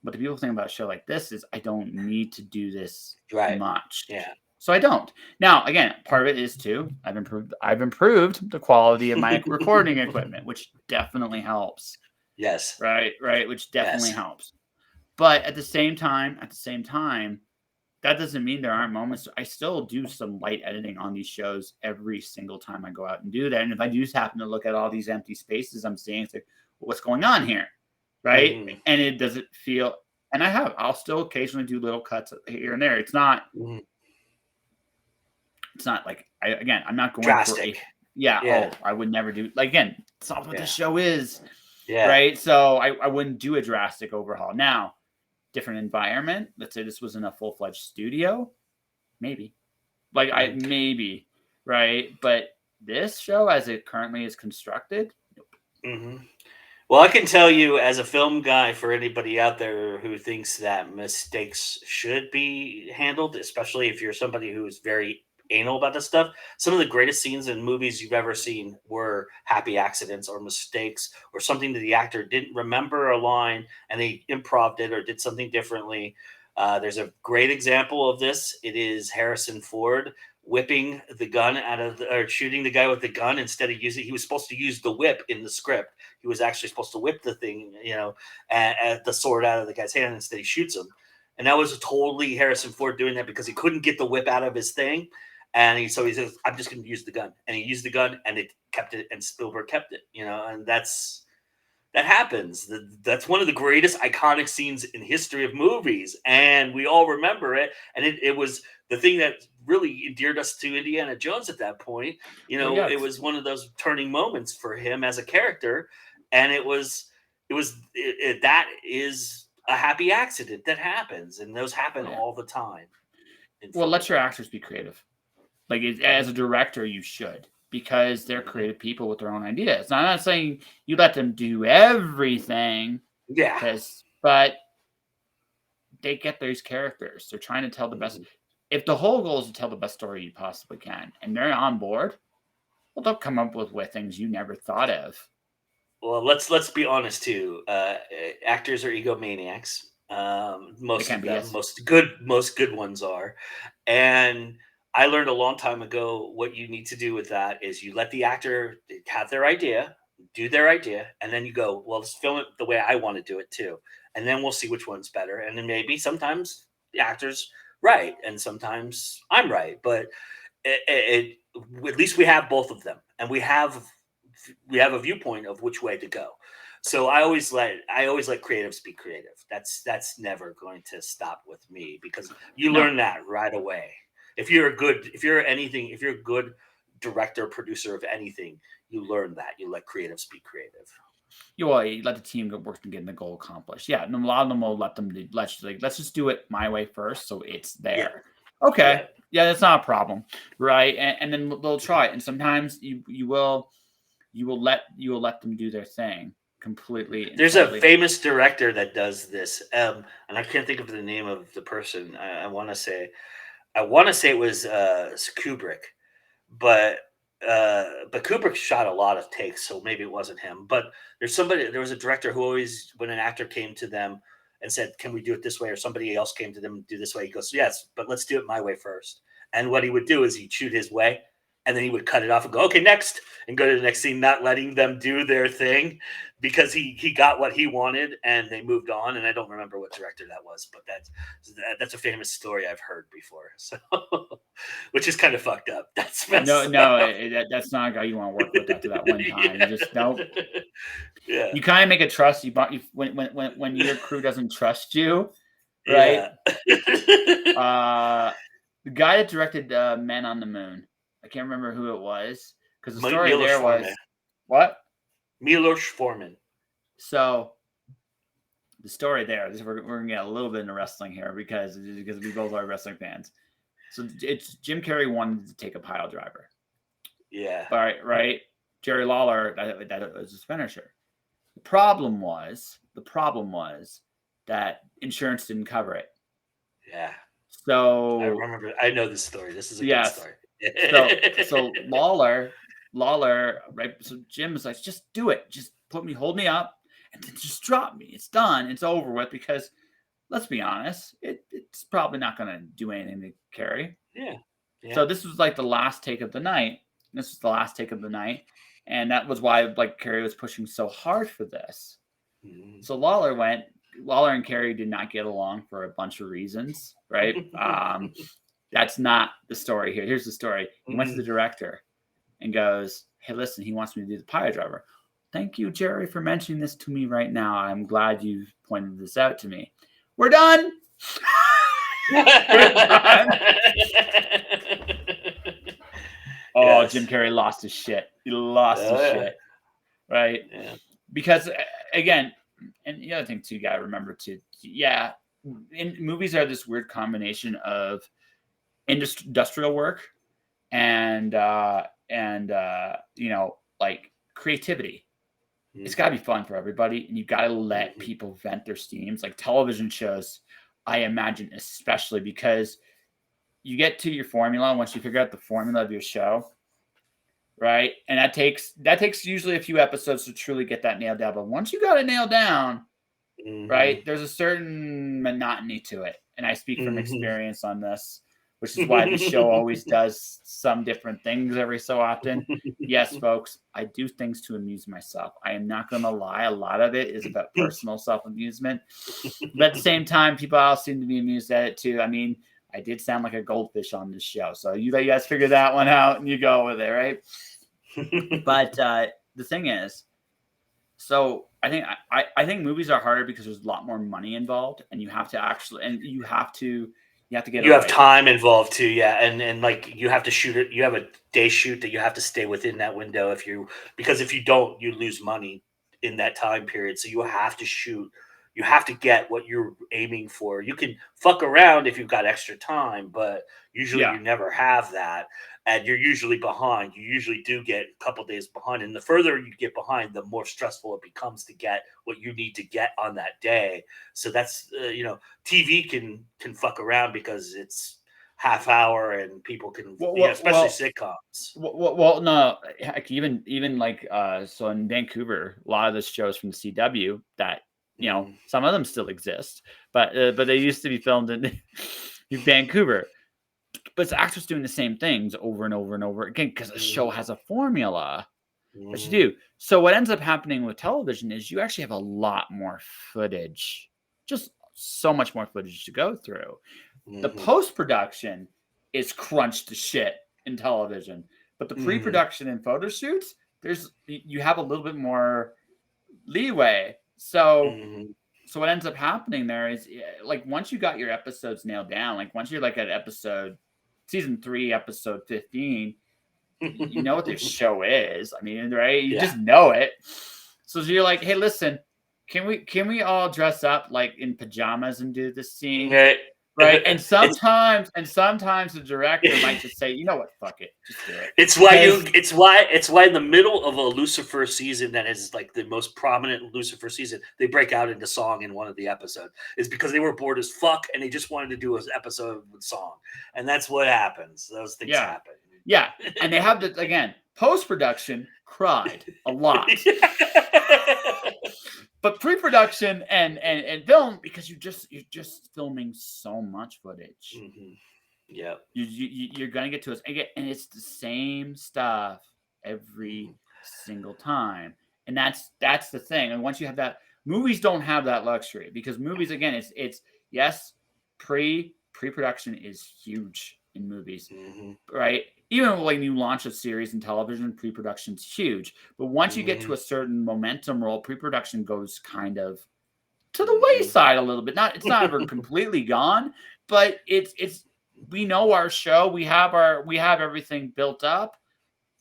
But the beautiful thing about a show like this is I don't need to do this Right. much. Yeah. So I don't. Now, again, part of it is too, I've improved the quality of my recording equipment, which definitely helps. Yes. Right, which definitely Yes. helps. But at the same time, that doesn't mean there aren't moments. I still do some light editing on these shows every single time I go out and do that. And if I do happen to look at all these empty spaces I'm seeing, it's like, what's going on here? Right. Mhm. And it doesn't feel, and I'll still occasionally do little cuts here and there. Mhm. It's not like, I'm not going for Drastic. yeah. Yeah. Oh, I would never do, like, again, it's not what the Yeah. show is. Yeah. Right. So I wouldn't do a drastic overhaul. Now, different environment. Let's say this was in a full-fledged studio, maybe. Maybe, right? But this show, as it currently is constructed, hmm Well, I can tell you as a film guy, for anybody out there who thinks that mistakes should be handled, especially if you're somebody who's very anal about this stuff, some of the greatest scenes in movies you've ever seen were happy accidents or mistakes or something that the actor didn't remember a line and they improved it or did something differently. There's a great example of this. It is Harrison Ford whipping the gun or shooting the guy with the gun instead of using. He was supposed to use the whip in the script. He was actually supposed to whip the thing, at the sword out of the guy's hand. Instead, he shoots him, and that was totally Harrison Ford doing that because he couldn't get the whip out of his thing, and he says, "I'm just going to use the gun," and he used the gun, and it kept it, and Spielberg kept it, and that happens. That's one of the greatest iconic scenes in history of movies, and we all remember it. And it was the thing that really endeared us to Indiana Jones at that point. well, yeah, It was one of those turning moments for him as a character, and that is a happy accident that happens, and those happen yeah. all the time in Well, let films. your actors be creative. Like as a director, you should. because they're creative people with their own ideas. Now, I'm not saying you let them do everything, Yeah. but they get those characters. They're trying to tell the best. If the whole goal is to tell the best story you possibly can, and they're on board, well, they'll come up with things you never thought of. Well, let's be honest too. Actors are egomaniacs. They Most can of be, them, yes. most good ones are. And I learned a long time ago what you need to do with that is you let the actor have their idea, do their idea, and then you go, well, let's film it the way I want to do it too, and then we'll see which one's better. And then maybe sometimes the actor's right, and sometimes I'm right, but at least we have both of them, and we have a viewpoint of which way to go. So I always let creatives be creative. That's never going to stop with me because you No. learn that right away. If you're a good director, producer of anything, you learn that. You let creatives be creative. You let the team work to get the goal accomplished. Yeah, and a lot of them will let them do, let's just do it my way first, so it's Yeah, there. Okay, yeah. yeah, that's not a problem, right? And then they'll try it, and sometimes you will let them do their thing completely and There's a totally. famous director that does this, and I can't think of the name of the person. I want to say it was Kubrick, but but Kubrick shot a lot of takes, so maybe it wasn't him. But there was a director who always, when an actor came to them and said, "Can we do it this way?" or somebody else came to them and do this way, he goes, "Yes, but let's do it my way first." And what he would do is he'd shoot his way, and then he would cut it off and go, "Okay, next," and go to the next scene, not letting them do their thing because he got what he wanted and they moved on. And I don't remember what director that was, but that's a famous story I've heard before. So, which is kind of fucked up. That's No, messed no, up. that's not a guy you want to work with after that one time. You Yeah. just don't. Yeah. You kind of make a trust. When your crew doesn't trust you, right? Yeah. The guy that directed Men on the Moon, I can't remember who it was because the story Milos there Forman. was what? Milos Forman. So the story there. We're gonna get a little bit into wrestling here because we both are wrestling fans. So it's Jim Carrey wanted to take a pile driver. Yeah. Right. Jerry Lawler, that was his finisher. The problem was that insurance didn't cover it. Yeah. I So remember. I know this story. This is a good yes. story. So Lawler, right? So Jim was like, just do it. Just hold me up, and then just drop me. It's done. It's over with. Because let's be honest, it's probably not going to do anything to Carrey. Yeah. Yeah. So this was like the last take of the night. And that was why Carrey was pushing so hard for this. Mhm. So Lawler and Carrey did not get along for a bunch of reasons, right? That's not the story here. Here's the story. He went to the director and goes, "Hey, listen, he wants me to do the pile driver. Thank you, Jerry, for mentioning this to me right now. I'm glad you've pointed this out to me. We're done." We're done. Oh, Yes. Jim Carrey lost his shit. He lost his Oh yeah. shit, right? Yeah. Because again, and the other thing too, you gotta remember too. Yeah, in movies are this weird combination of industrial work and like creativity. It's got to be fun for everybody, and you got to let people vent their steams. Like television shows, I imagine, especially because you get to your formula once you figure out the formula of your show, right? And that takes usually a few episodes to truly get that nailed down. But once you got it nailed down, right, there's a certain monotony to it. And I speak from experience on this, which is why the show always does some different things every so often. Yes, folks, I do things to amuse myself. I am not going to lie. A lot of it is about personal self-amusement. But at the same time, people else seem to be amused at it too. I mean, I did sound like a goldfish on this show. So you guys figure that one out and you go with it, right? But the thing is, so I think movies are harder because there's a lot more money involved, and you have to get it You have right. time involved too, yeah, and like you have to shoot it. You have a day shoot that you have to stay within that window. Because if you don't, you lose money in that time period. So you have to shoot you have to get what you're aiming for. You can fuck around if you've got extra time, but usually Yeah. you never have that, and you're usually behind. You usually do get a couple days behind, and the further you get behind, the more stressful it becomes to get what you need to get on that day. So that's TV can fuck around because it's half hour and people can, Well, especially sitcoms. no. Heck, even like so in Vancouver, a lot of the shows from the CW that some of them still exist, but they used to be filmed in Vancouver. But it's actors doing the same things over and over and over again because the show has a formula that you do. So what ends up happening with television is you actually have a lot more footage, just so much more footage to go through. The post-production is crunched to shit in television, but the pre-production and photo shoots, you have a little bit more leeway. So what ends up happening there is like once you got your episodes nailed down, like once you're like at season 3, episode 15, you know what this show is. I mean, right? You just know it. So you're like, hey, listen, can we all dress up like in pajamas and do this scene? Right. And sometimes the director might just say, you know what, fuck it. Just do it. It's why in the middle of a Lucifer season that is like the most prominent Lucifer season, they break out into song in one of the episodes. It's because they were bored as fuck and they just wanted to do an episode with song. And that's what happens. Those things happen. Yeah. And they have to, again, post-production cried a lot. But pre-production and film, because you're just filming so much footage. Yeah, you're gonna get to us and it's the same stuff every single time, and that's the thing. And once you have that, movies don't have that luxury because movies, again, it's yes, pre-production is huge in movies, right? Even when you launch a series in television, pre-production's huge. But once you get to a certain momentum roll, pre-production goes kind of to the wayside a little bit. It's not ever completely gone, but it's we know our show. We have everything built up.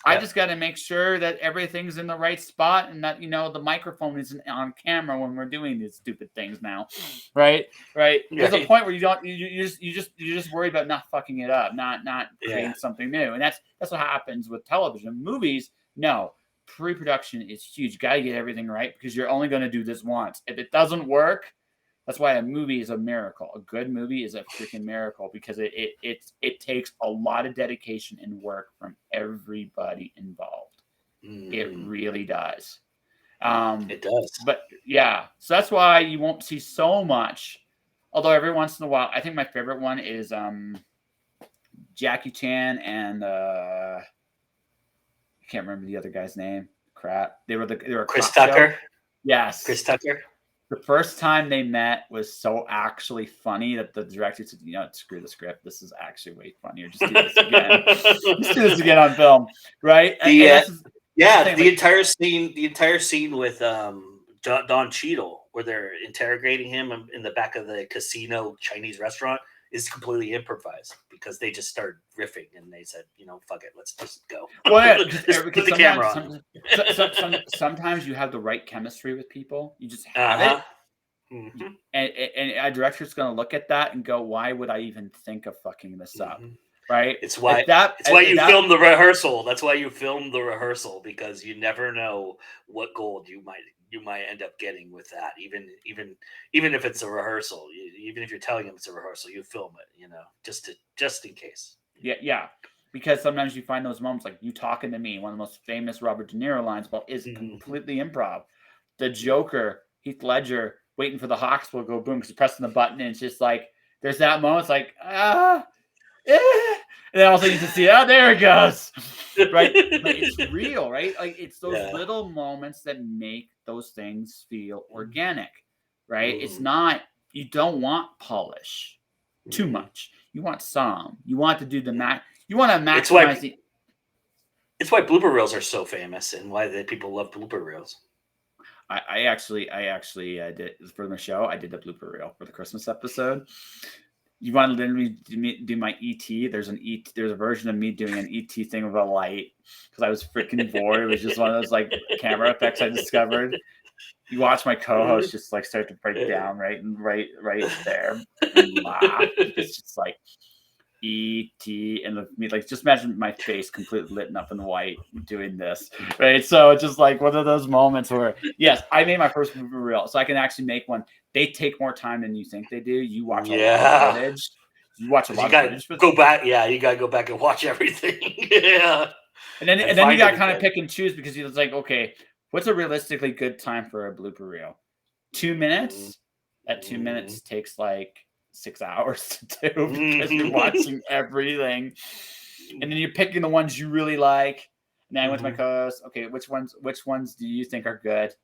I just got to make sure that everything's in the right spot and that the microphone isn't on camera when we're doing these stupid things now, right? There's a point where you just worry about not fucking it up, not creating something new, and that's what happens with television. Movies, no, pre-production is huge. Got to get everything right because you're only going to do this once. If it doesn't work, that's why a movie is a miracle. A good movie is a freaking miracle because it takes a lot of dedication and work from everybody involved. It really does. It does. But yeah, so that's why you won't see so much. Although every once in a while, I think my favorite one is Jackie Chan and I can't remember the other guy's name. Crap. They were Chris Tucker. Show. Yes. Chris Tucker. The first time they met was so actually funny that the director said, screw the script. This is actually way funnier. Just do this again. Just do this again on film, right? The entire scene with Don Cheadle, where they're interrogating him in the back of the casino Chinese restaurant, is completely improvised because they just started riffing and they said, fuck it, let's just go. Well, just put the camera on. Sometimes you have the right chemistry with people. You just have it. And a director's going to look at that and go, why would I even think of fucking this up? Right? It's why you film the rehearsal. That's why you film the rehearsal, because you never know what gold you might end up getting with that. Even if it's a rehearsal, even if you're telling them it's a rehearsal, you film it, just in case. Yeah. Because sometimes you find those moments like you talking to me, one of the most famous Robert De Niro lines, is completely improv. The Joker, Heath Ledger, waiting for the Hawks will go boom because he's pressing the button and it's just like there's that moment. It's like and then all of a sudden you just see, there it goes, right? But it's real, right? Like it's those little moments that make those things feel organic, right? It's not, you don't want polish too much. You want some. You want to do the you want to maximize It's why blooper reels are so famous and why people love blooper reels. I actually did for the show. I did the blooper reel for the Christmas episode. You want to literally do my ET? There's a version of me doing an ET thing with a light because I was freaking bored. It was just one of those like camera effects I discovered. you watch my co-host just like start to break down right there and laugh because it's just like E.T. and me, like just imagine my face completely lit up in white doing this, right? So it's just like one of those moments where, yes, I made my first movie reel, so I can actually make one. They take more time than you think they do. You watch a lot of footage. You watch a lot of footage. Go back. Yeah, you gotta go back and watch everything. Yeah. And then you got to kind of pick and choose because it's like, okay, what's a realistically good time for a blooper reel? 2 minutes? That 2 minutes takes like 6 hours to do because you're watching everything. And then you're picking the ones you really like. And then I went to my co-host, okay, which ones do you think are good?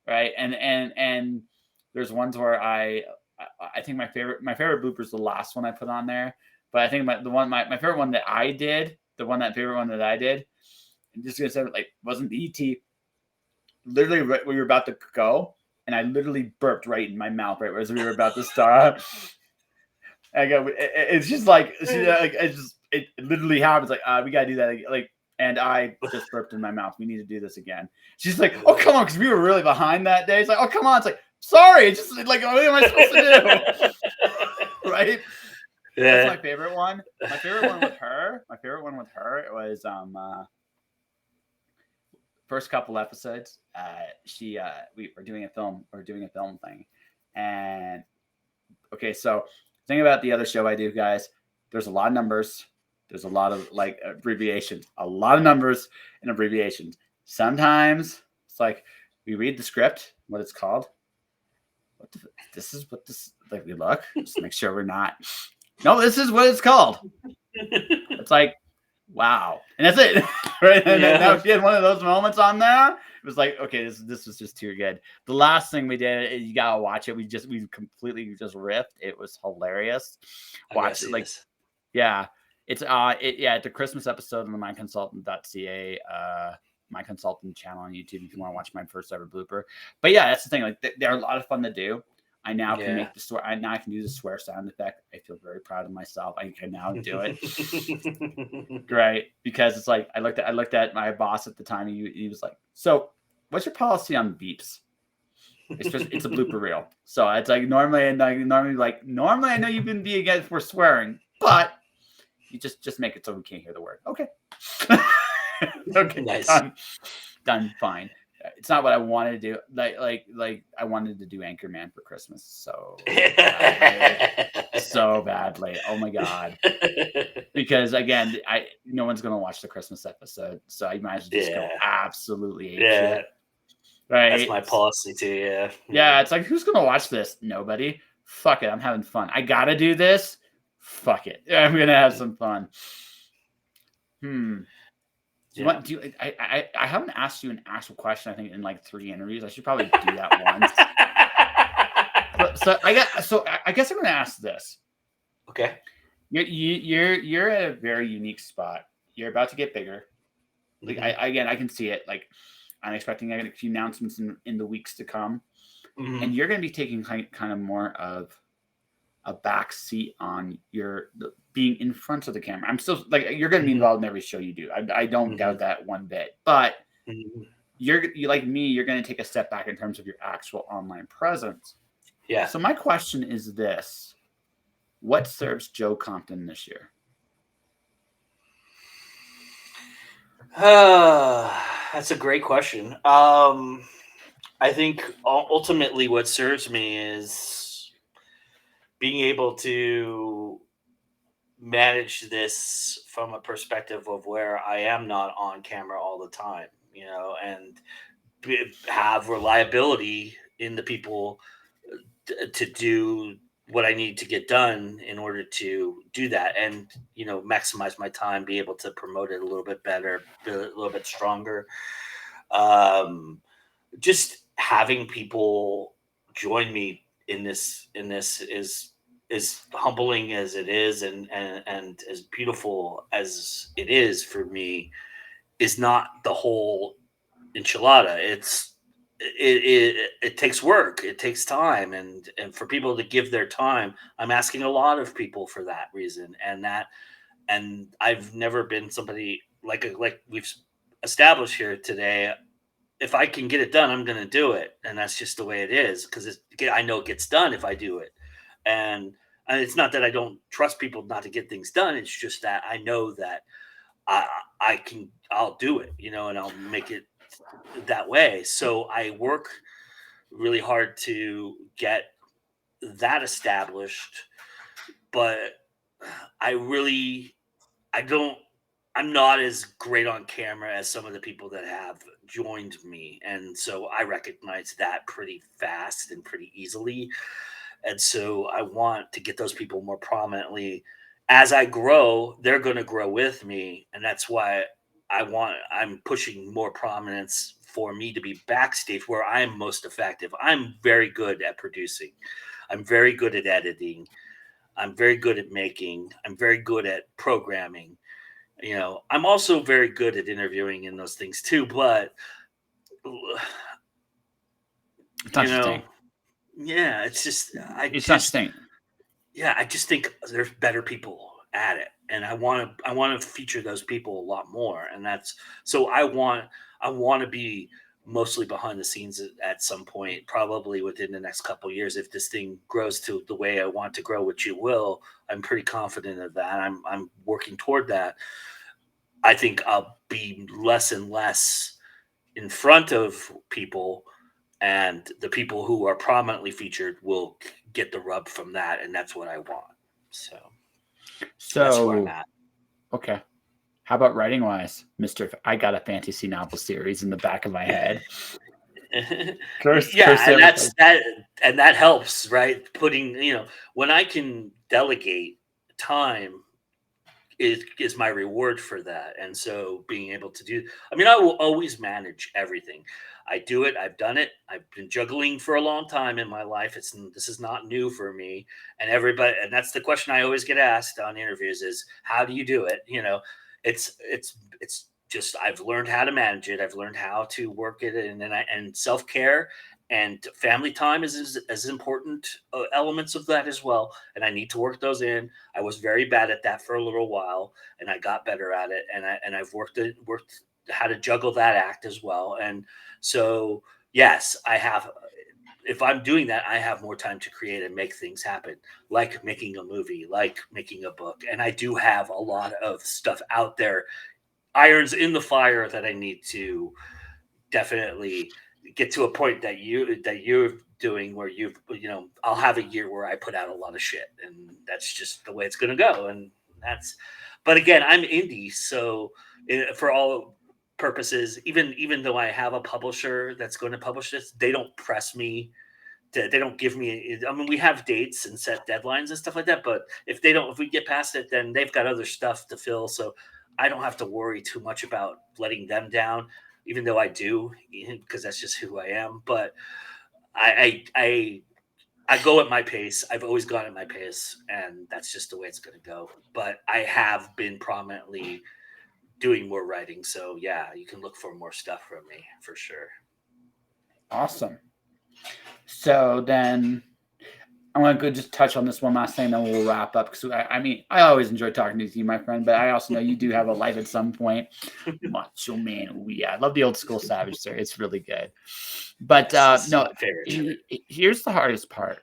Right. And there's ones where I think my favorite blooper is the last one I put on there. But I think my favorite one that I did, I'm just gonna say like wasn't the ET. Literally, right, we were about to go, and I literally burped right in my mouth right as we were about to start. It's just like it literally happens. Like we gotta do that. Like, and I just burped in my mouth. We need to do this again. She's like, oh come on, because we were really behind that day. It's like, oh come on. It's like, sorry. It's just like, what am I supposed to do? Right. Yeah. That's my favorite one. My favorite one with her. It was first couple episodes. We're doing a film thing, and okay, so thing about the other show I do, guys, there's a lot of numbers. There's a lot of like abbreviations, a lot of numbers and abbreviations. Sometimes it's like we read the script, what it's called. This is what this like we look, just make sure we're not. No, this is what it's called. It's like, wow. And that's it. Right. And then now she had one of those moments on there. It was like, okay, this was just too good. The last thing we did, you gotta watch it. We completely just riffed. It was hilarious. Watch it, like, yeah. It's it's a Christmas episode on the myconsultant.ca, my consultant channel on YouTube if you want to watch my first ever blooper. But yeah, that's the thing. Like they're a lot of fun to do. I now can make the swear. I can do the swear sound effect. I feel very proud of myself. I can now do it. Right, because it's like I looked at my boss at the time. He was like, "So, what's your policy on beeps?" It's a blooper reel. So it's like normally I know you've been being against for swearing, but you just make it so we can't hear the word. Okay. Okay. Nice. Done. Fine. It's not what I wanted to do. Like I wanted to do Anchorman for Christmas so badly. Oh my god! Because again, no one's gonna watch the Christmas episode, so I might as well just go absolutely shit. Right? That's my policy too. Yeah. Yeah. It's like, who's gonna watch this? Nobody. Fuck it. I'm having fun. I gotta do this. Fuck it. I'm gonna have some fun. I haven't asked you an actual question. I think in like 3 interviews. I should probably do that once. So I guess I'm going to ask this. Okay. You're at a very unique spot. You're about to get bigger. Like I can see it. Like I'm expecting a few announcements in the weeks to come, and you're going to be taking kind of more of a back seat on being in front of the camera. I'm still like, you're going to be involved in every show you do. I don't doubt that one bit, but you like me, you're going to take a step back in terms of your actual online presence. Yeah. So my question is this: what serves Joe Compton this year? That's a great question. I think ultimately what serves me is being able to manage this from a perspective of where I am not on camera all the time, and have reliability in the people to do what I need to get done in order to do that, and maximize my time, be able to promote it a little bit better, a little bit stronger. Just having people join me in this is humbling as it is, and as beautiful as it is for me, is not the whole enchilada. It takes work, it takes time, and for people to give their time, I'm asking a lot of people for that reason, and I've never been somebody like we've established here today. if I can get it done, I'm going to do it. And that's just the way it is, because I know it gets done if I do it. And it's not that I don't trust people not to get things done. It's just that I know that I'll do it, and I'll make it that way. So I work really hard to get that established, but I really, I don't, I'm not as great on camera as some of the people that have joined me. And so I recognize that pretty fast and pretty easily. And so I want to get those people more prominently. As I grow, they're going to grow with me. And that's why I'm pushing more prominence for me to be backstage where I'm most effective. I'm very good at producing, I'm very good at editing, I'm very good at making, I'm very good at programming. I'm also very good at interviewing in those things too, but It's you not your know, thing. yeah, it's just It's not your thing. I just think there's better people at it, and I want to feature those people a lot more. And that's so I want to be mostly behind the scenes at some point, probably within the next couple of years, if this thing grows to the way I want to grow, which it will. I'm pretty confident of that. I'm working toward that. I think I'll be less and less in front of people, and the people who are prominently featured will get the rub from that, and that's what I want. So that's where I'm So, at. okay. How about writing wise, Mister? I got a fantasy novel series in the back of my head. Curse Yeah, and it. that helps, right? Putting, when I can delegate time is my reward for that. And so being able to do, I mean, I will always manage everything. I do it. I've done it. I've been juggling for a long time in my life. This is not new for me. And that's the question I always get asked on interviews is, how do you do it? It's just, I've learned how to manage it. I've learned how to work it, and self-care and family time is as important elements of that as well. And I need to work those in. I was very bad at that for a little while, and I got better at it. And I've worked how to juggle that act as well. And so, yes, I have. If I'm doing that, I have more time to create and make things happen, like making a movie, like making a book. And I do have a lot of stuff out there, irons in the fire, that I need to definitely get to a point that you're doing, where I'll have a year where I put out a lot of shit, and that's just the way it's going to go. And that's but again, I'm indie, so for all purposes, even though I have a publisher that's going to publish this, they don't press me. They don't give me. I mean, we have dates and set deadlines and stuff like that, but if we get past it, then they've got other stuff to fill. So I don't have to worry too much about letting them down, even though I do, because that's just who I am. But I go at my pace. I've always gone at my pace, and that's just the way it's going to go. But I have been prominently doing more writing, so yeah, you can look for more stuff from me for sure. Awesome. So then I want to go just touch on this one last thing, then we'll wrap up. Because I mean, I always enjoy talking to you, my friend, but I also know you do have a life at some point. Macho man, I love the old school Savage, sir. It's really good. But This is no, my favorite shirt. here's the hardest part.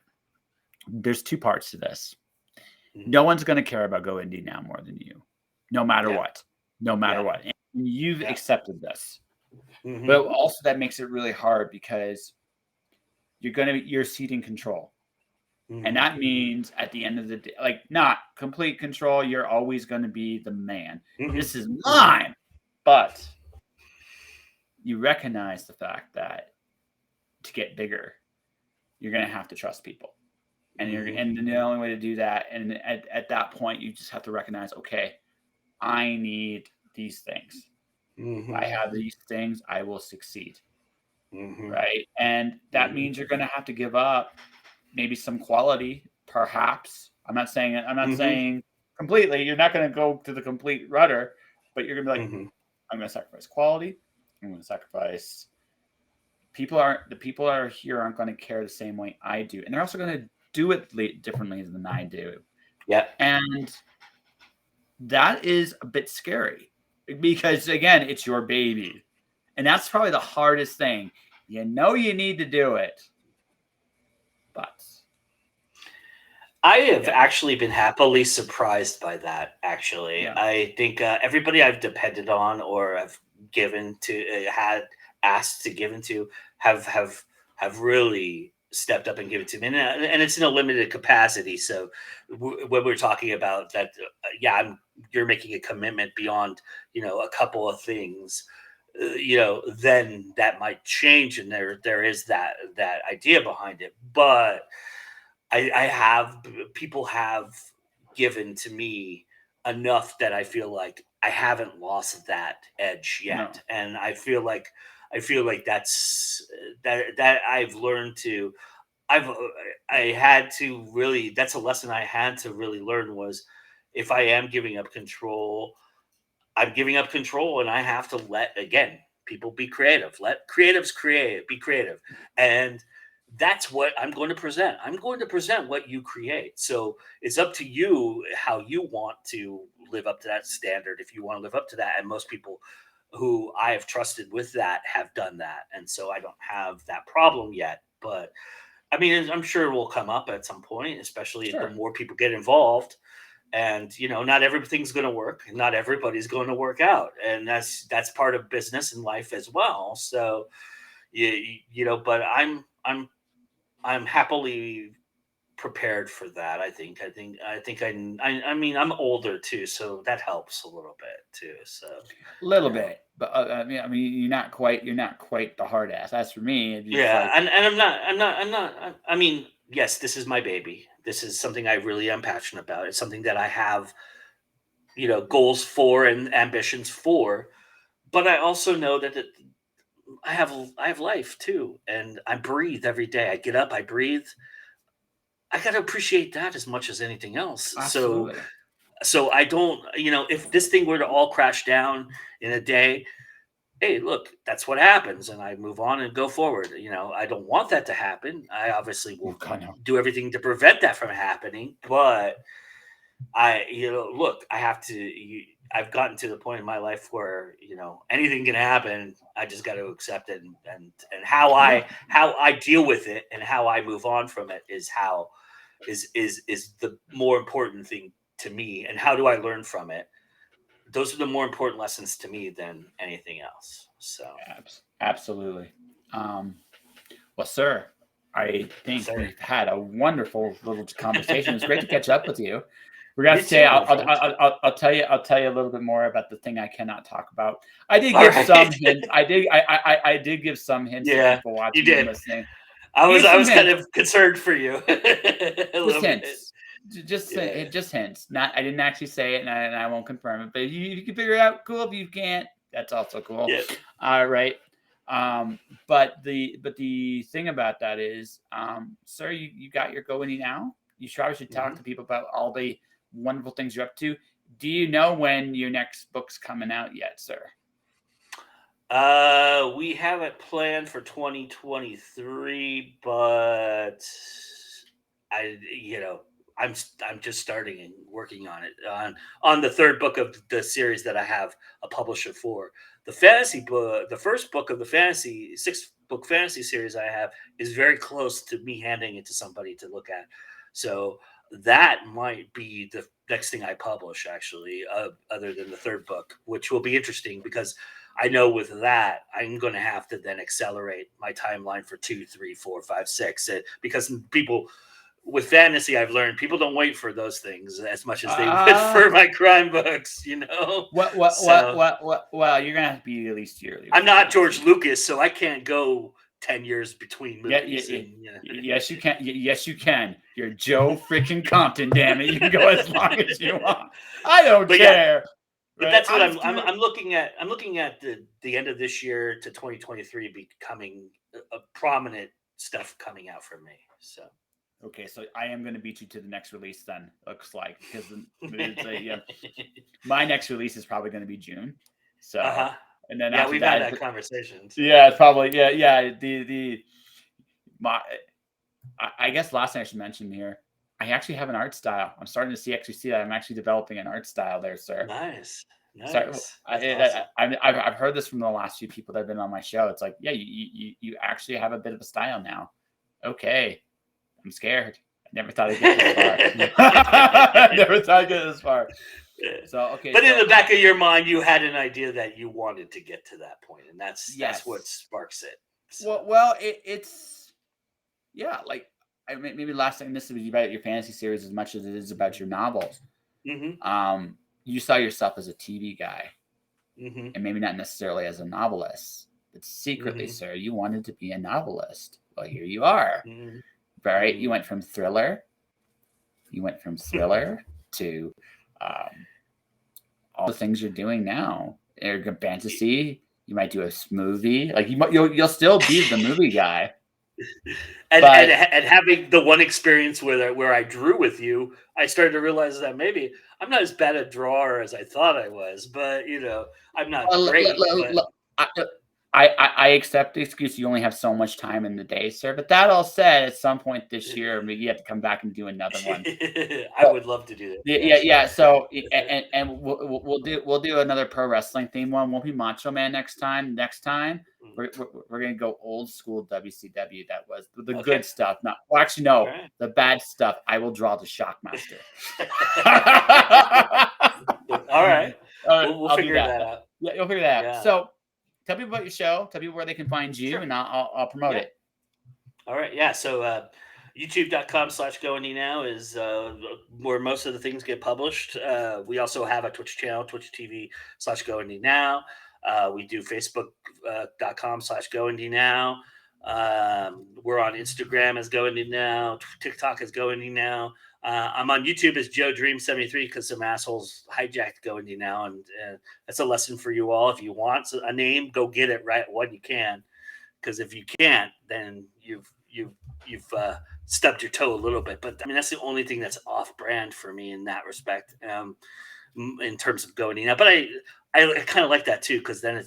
There's two parts to this. Mhm. No one's going to care about Go Indie Now more than you, no matter Yeah, what. No matter yeah, what. And you've yeah. accepted this. Hmm. But also that makes it really hard because you're ceding control. And Hmm. that means at the end of the day, like not complete control, you're always going to be the man. Hmm. This is Hmm. mine. But you recognize the fact that to get bigger, you're going to have to trust people. Hmm. And the only way to do that, and at that point, you just have to recognize, okay, I need these things. If I Hmm. have these things, I will succeed. Hmm. Right. And that Hmm. means you're going to have to give up maybe some quality, perhaps. I'm not Hmm. saying completely. You're not going to go to the complete rudder, but you're going to be like, Hmm. I'm going to sacrifice quality. I'm going to sacrifice the people that are here aren't going to care the same way I do. And they're also going to do it differently than I do. Yeah. And that is a bit scary because again, it's your baby. And that's probably the hardest thing. You know you need to do it, but I have yeah, actually been happily surprised by that. Actually, yeah, I think everybody I've depended on or have given to had asked to give into have really stepped up and given to me, and it's in a limited capacity. So when we're talking about that, yeah, you're making a commitment beyond a couple of things. Then that might change, and there is that idea behind it, but I have people have given to me enough that I feel like I haven't lost that edge no, yet, and I feel like that I've learned to I've I had to really that's a lesson I had to really learn was if I am giving up control, I'm giving up control and I have to let again people be creative. Let creatives be creative. And that's what I'm going to present. I'm going to present what you create. So it's up to you how you want to live up to that standard if you want to live up to that. And most people who I have trusted with that have done that. And so I don't have that problem yet. But I mean, I'm sure it will come up at some point, especially the sure. more people get involved and not everything's going to work and not everybody's going to work out, and that's part of business and life as well. So but I'm happily prepared for that. I mean, I'm older too, so that helps a little bit too. So A little you know bit, but I mean, you're not quite the hard ass. As for me, it's yeah, like, and I mean, yes, this is my baby. This is something I really am passionate about. It's something that I have goals for and ambitions for, but I also know that I have life too, and I breathe every day. I get up, I breathe. I got to appreciate that as much as anything else. So absolutely. I don't, if this thing were to all crash down in a day, hey, look, that's what happens, and I move on and go forward. I don't want that to happen. I obviously You will kind of do everything to prevent that from happening, but look, I've gotten to the point in my life where anything can happen. I just got to accept it, and yeah. how I deal with it and how I move on from it is the more important thing to me. And how do I learn from it? Those are the more important lessons to me than anything else. So, Absolutely. Um, well, sir, I yes, think sir. we've had a wonderful little conversation. It's great to catch up with you. We got You to say, too, my friend. I'll tell you a little bit more about the thing I cannot talk about. I did All give some right. hints. I did give some hints to Yeah, people you watching and did. listening. I Give some was kind hints, of concerned for you a just little bit. hints, Yeah. just hints. Not, I didn't actually say it, and I won't confirm it. But if you can figure it out, cool. If you can't, that's also cool. Yeah. All right. But the thing about that is, sir, you got your GoIndieNow. You probably should talk Mhm. to people about all the wonderful things you're up to. Do you know when your next book's coming out yet, sir? We have it planned for 2023, but I, you know, I'm just starting and working on it on the third book of the series that I have a publisher for. The fantasy book, the first book of the fantasy six book fantasy series I have is very close to me handing it to somebody to look at. So that might be the next thing I publish, actually, other than the third book, which will be interesting because I know with that I'm going to have to then accelerate my timeline for 2, 3, 4, 5, 6, because people with fantasy, I've learned people don't wait for those things as much as they would Uh for my crime books, you know. So well, you're gonna have to be at least yearly with I'm your not George fantasy. Lucas, so I can't go 10 years between Yeah, movies, and yes, you can. Yes, you can. You're Joe freaking Compton. Damn it, you can go as long as you want. I don't but yeah, care. but Right? that's what I'm just giving. I'm looking at. I'm looking at the end of this year to 2023 becoming a prominent stuff coming out for me. So. Okay, so I am going to beat you to the next release then. Looks like because it's a yeah. My next release is probably going to be June. So Uh-huh. and then Yeah, after we've had that, that conversation. So yeah, it's probably yeah. The my I guess last thing I should mention here, I actually have an art style. I'm starting to actually see that I'm actually developing an art style there, sir. nice. So Nice. That's awesome. I've heard this from the last few people that have been on my show. It's like, yeah, you actually have a bit of a style now. Okay, I'm scared. I never thought I'd get this far. I never thought I'd get this far. So okay, But in so the back of your mind, you had an idea that you wanted to get to that point, and that's what yes. sparks it. So. Well, it's yeah. Like maybe last time this was about your fantasy series as much as it is about your novels. Mm-hmm. You saw yourself as a TV guy, Mm-hmm. and maybe not necessarily as a novelist, but secretly, Mm-hmm. sir, you wanted to be a novelist. Well, here you are. Mm-hmm. Right? Mm-hmm. You went from thriller. You went from thriller to all the things you're doing now. Fantasy. You might do a movie. Like you'll still be the movie guy. And, but and having the one experience where I drew with you, I started to realize that maybe I'm not as bad a drawer as I thought I was. But I'm not great. But I accept the excuse. You only have so much time in the day, sir. But that all said, at some point this year, maybe you have to come back and do another one. I would love to do that. Yeah. So and we'll do another pro wrestling theme one. Won't be Macho Man next time. Next time we're gonna go old school WCW. That was the good stuff. Not well, actually no, right. The bad stuff. I will draw the Shockmaster. All right. We'll I'll figure do that out. Yeah, you'll figure that out. Yeah. So tell people about your show. Tell people where they can find you, and I'll promote it. All right. Yeah. So youtube.com/GoIndieNow is where most of the things get published. We also have a Twitch channel, Twitch TV/GoIndieNow. We do Facebook.com/GoIndieNow. We're on Instagram as GoIndieNow, TikTok as GoIndieNow. I'm on YouTube as Joe Dream 73 because some assholes hijacked GoIndieNow, and that's a lesson for you all. If you want a name, go get it right when you can, because if you can't, then you've stubbed your toe a little bit. But I mean, that's the only thing that's off-brand for me in that respect, in terms of GoIndieNow. But I kind of like that too, because then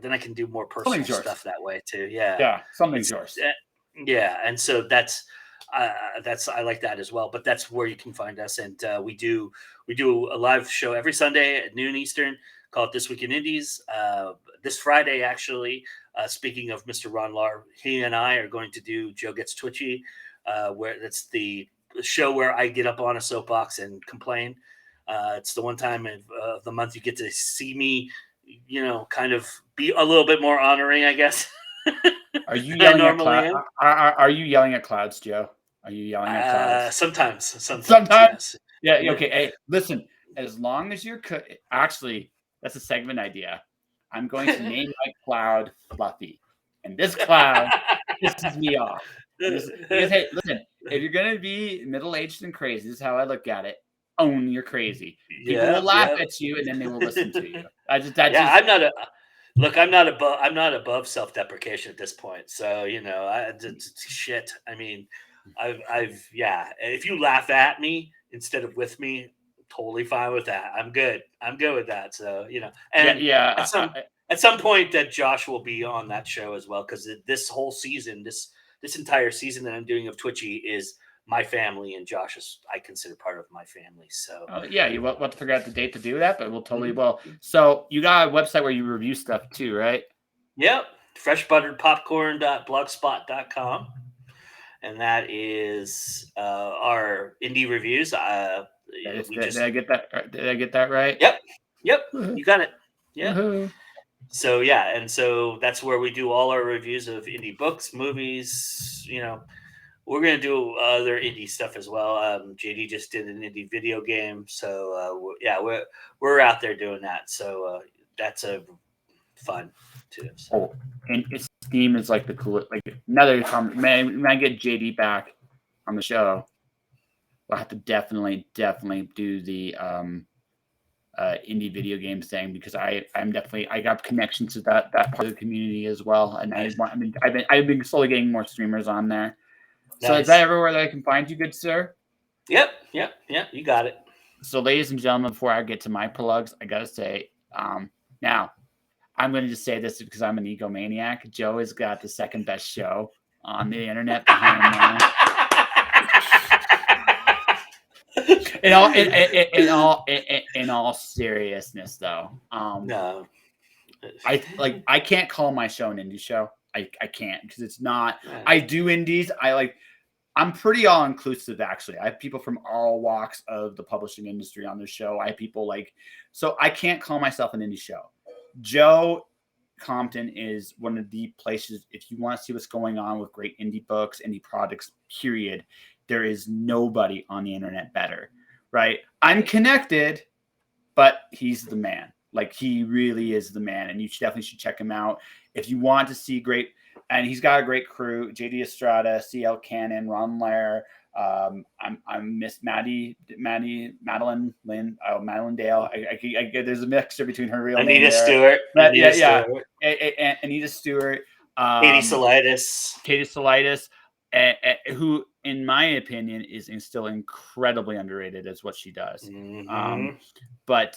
I can do more personal stuff that way too. Yeah, something's yours. Yeah, and so that's I like that as well. But that's where you can find us, and we do a live show every Sunday at noon Eastern called This Week in Indies. This Friday, actually, speaking of Mr. Ron Lahr, he and I are going to do Joe Gets Twitchy, where that's the show where I get up on a soapbox and complain. It's the one time of the month you get to see me, kind of be a little bit more honoring, I guess. Are you yelling at clouds? Are you yelling at clouds, Joe? Are you yelling at clouds? Sometimes. Yes. Yeah. Okay. Hey, listen. As long as you're actually, that's a segment idea. I'm going to name my cloud Fluffy, and this cloud pisses me off. Because, hey, listen. If you're gonna be middle-aged and crazy, this is how I look at it. Own you're crazy. People will laugh at you, and then they will listen to you. I'm not above self-deprecation at this point. So shit. I mean, if you laugh at me instead of with me, totally fine with that. I'm good with that. So and at some point that Josh will be on that show as well, because this whole season, this entire season that I'm doing of Twitchy is my family, and Josh is, I consider, part of my family. So you won't have to figure out the date to do that, but we'll totally will. So you got a website where you review stuff too, right? Yep. freshbutteredpopcorn.blogspot.com, and that is our indie reviews. Did I get that right? Yep. You got it. Yeah. Mm-hmm. So and so that's where we do all our reviews of indie books, movies. We're gonna do other indie stuff as well. JD just did an indie video game, so we're out there doing that. So that's a fun too. So. Oh, and Steam is like the coolest. Like another time, when I get JD back on the show, we'll have to definitely do the indie video games thing, because I got connections to that part of the community as well, and nice. I've been slowly getting more streamers on there. So nice. Is that everywhere that I can find you, good sir? Yep, you got it. So, ladies and gentlemen, before I get to my plugs, I gotta say, now I'm going to just say this because I'm an egomaniac. Joe has got the second best show on the internet behind now. In all seriousness, though, No. I can't call my show an indie show. I can't, because it's not. Yeah. I do indies. I'm pretty all inclusive, actually. I have people from all walks of the publishing industry on the show. I have people so I can't call myself an indie show. Joe, Compton is one of the places, if you want to see what's going on with great indie books, indie products, period, there is nobody on the internet better, right? I'm connected, but he's the man. Like, he really is the man, and you definitely should check him out if you want to see great. And he's got a great crew: JD Estrada, CL Cannon, Ron Lair. I'm Miss Madeline Lynn, Madeline Dale. There's a mixture between her real name Anita there. Stewart. But, Anita yeah. Stewart. Anita Stewart. Katie Saulitis. Katie Saulitis, who, in my opinion, is still incredibly underrated as what she does. Mm-hmm. But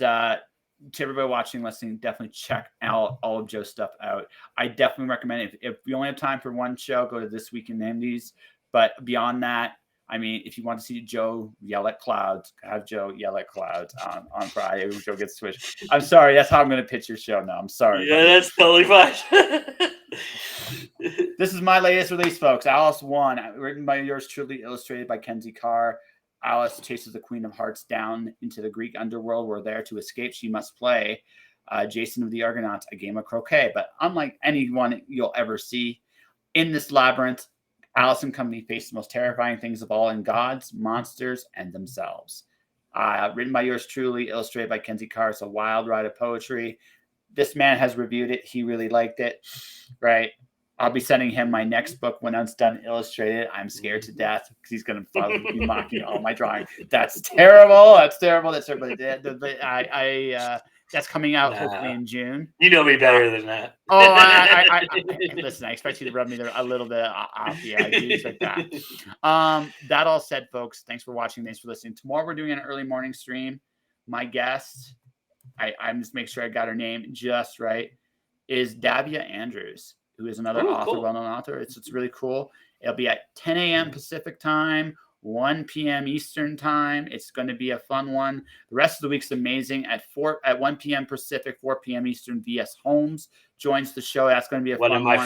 to everybody watching, listening, definitely check out all of Joe's stuff out. I definitely recommend it. If you only have time for one show, go to This Week in Indies. But beyond that, I mean, if you want to see Joe yell at clouds, have Joe yell at clouds on Friday when Joe gets switched. I'm sorry, that's how I'm going to pitch your show now. I'm sorry. Yeah, that's totally fine. This is my latest release, folks. Alice 1, written by yours truly, illustrated by Kenzie Carr. Alice chases the Queen of Hearts down into the Greek underworld, where there to escape she must play Jason of the Argonauts, a game of croquet. But unlike anyone you'll ever see in this labyrinth, Alice and company face the most terrifying things of all in gods, monsters, and themselves. Written by yours truly, illustrated by Kenzie Carr. It's a wild ride of poetry. This man has reviewed it. He really liked it, right? I'll be sending him my next book when it's done illustrated. I'm scared to death because he's going to probably be mocking all my drawing. That's terrible. That's terrible. That's everybody did. That's coming out hopefully in June. You know me better than that. Listen, I expect you to rub me a little bit off. Yeah, I do expect that. That all said, folks, thanks for watching. Thanks for listening. Tomorrow we're doing an early morning stream. My guest, I'm just make sure I got her name just right, is Davia Andrews, who is another author, cool. Well-known author. It's really cool. It'll be at 10 a.m. Pacific time, 1 p.m. Eastern time. It's going to be a fun one. The rest of the week's amazing. At 1 p.m. Pacific, 4 p.m. Eastern, V.S. Holmes joins the show. That's going to be a fun one. One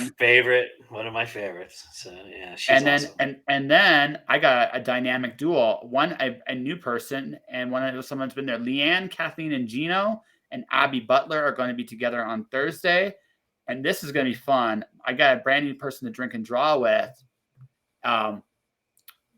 of my favorites. So yeah, she's awesome. And then I got a dynamic duo. One, a new person, and someone's been there. Leanne, Kathleen, and Gino, and Abby Butler are going to be together on Thursday. And this is going to be fun. I got a brand new person to drink and draw with.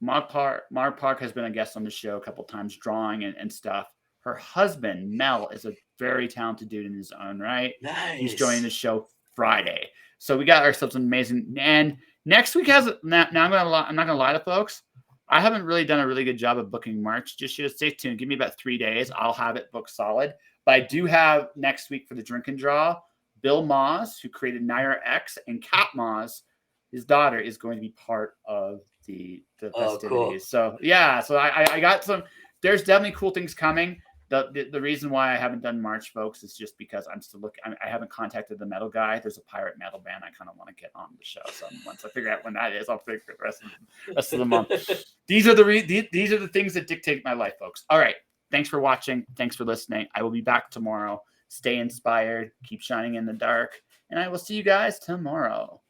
Mark Park has been a guest on the show a couple times, drawing and stuff. Her husband, Mel, is a very talented dude in his own right. Nice. He's joining the show Friday. So we got ourselves amazing. And next week I'm not gonna lie to folks. I haven't really done a really good job of booking March just yet. Stay tuned. Give me about 3 days. I'll have it booked solid. But I do have next week for the drink and draw. Bill Moss, who created Nair X, and Kat Moss, his daughter, is going to be part of the festivities. Cool. So yeah, so I got some. There's definitely cool things coming. The reason why I haven't done March, folks, is just because I'm still looking. I haven't contacted the metal guy. There's a pirate metal band I kind of want to get on the show. So once I figure out when that is, I'll figure the rest of the month. These are the things that dictate my life, folks. All right, thanks for watching. Thanks for listening. I will be back tomorrow. Stay inspired. Keep shining in the dark. And I will see you guys tomorrow.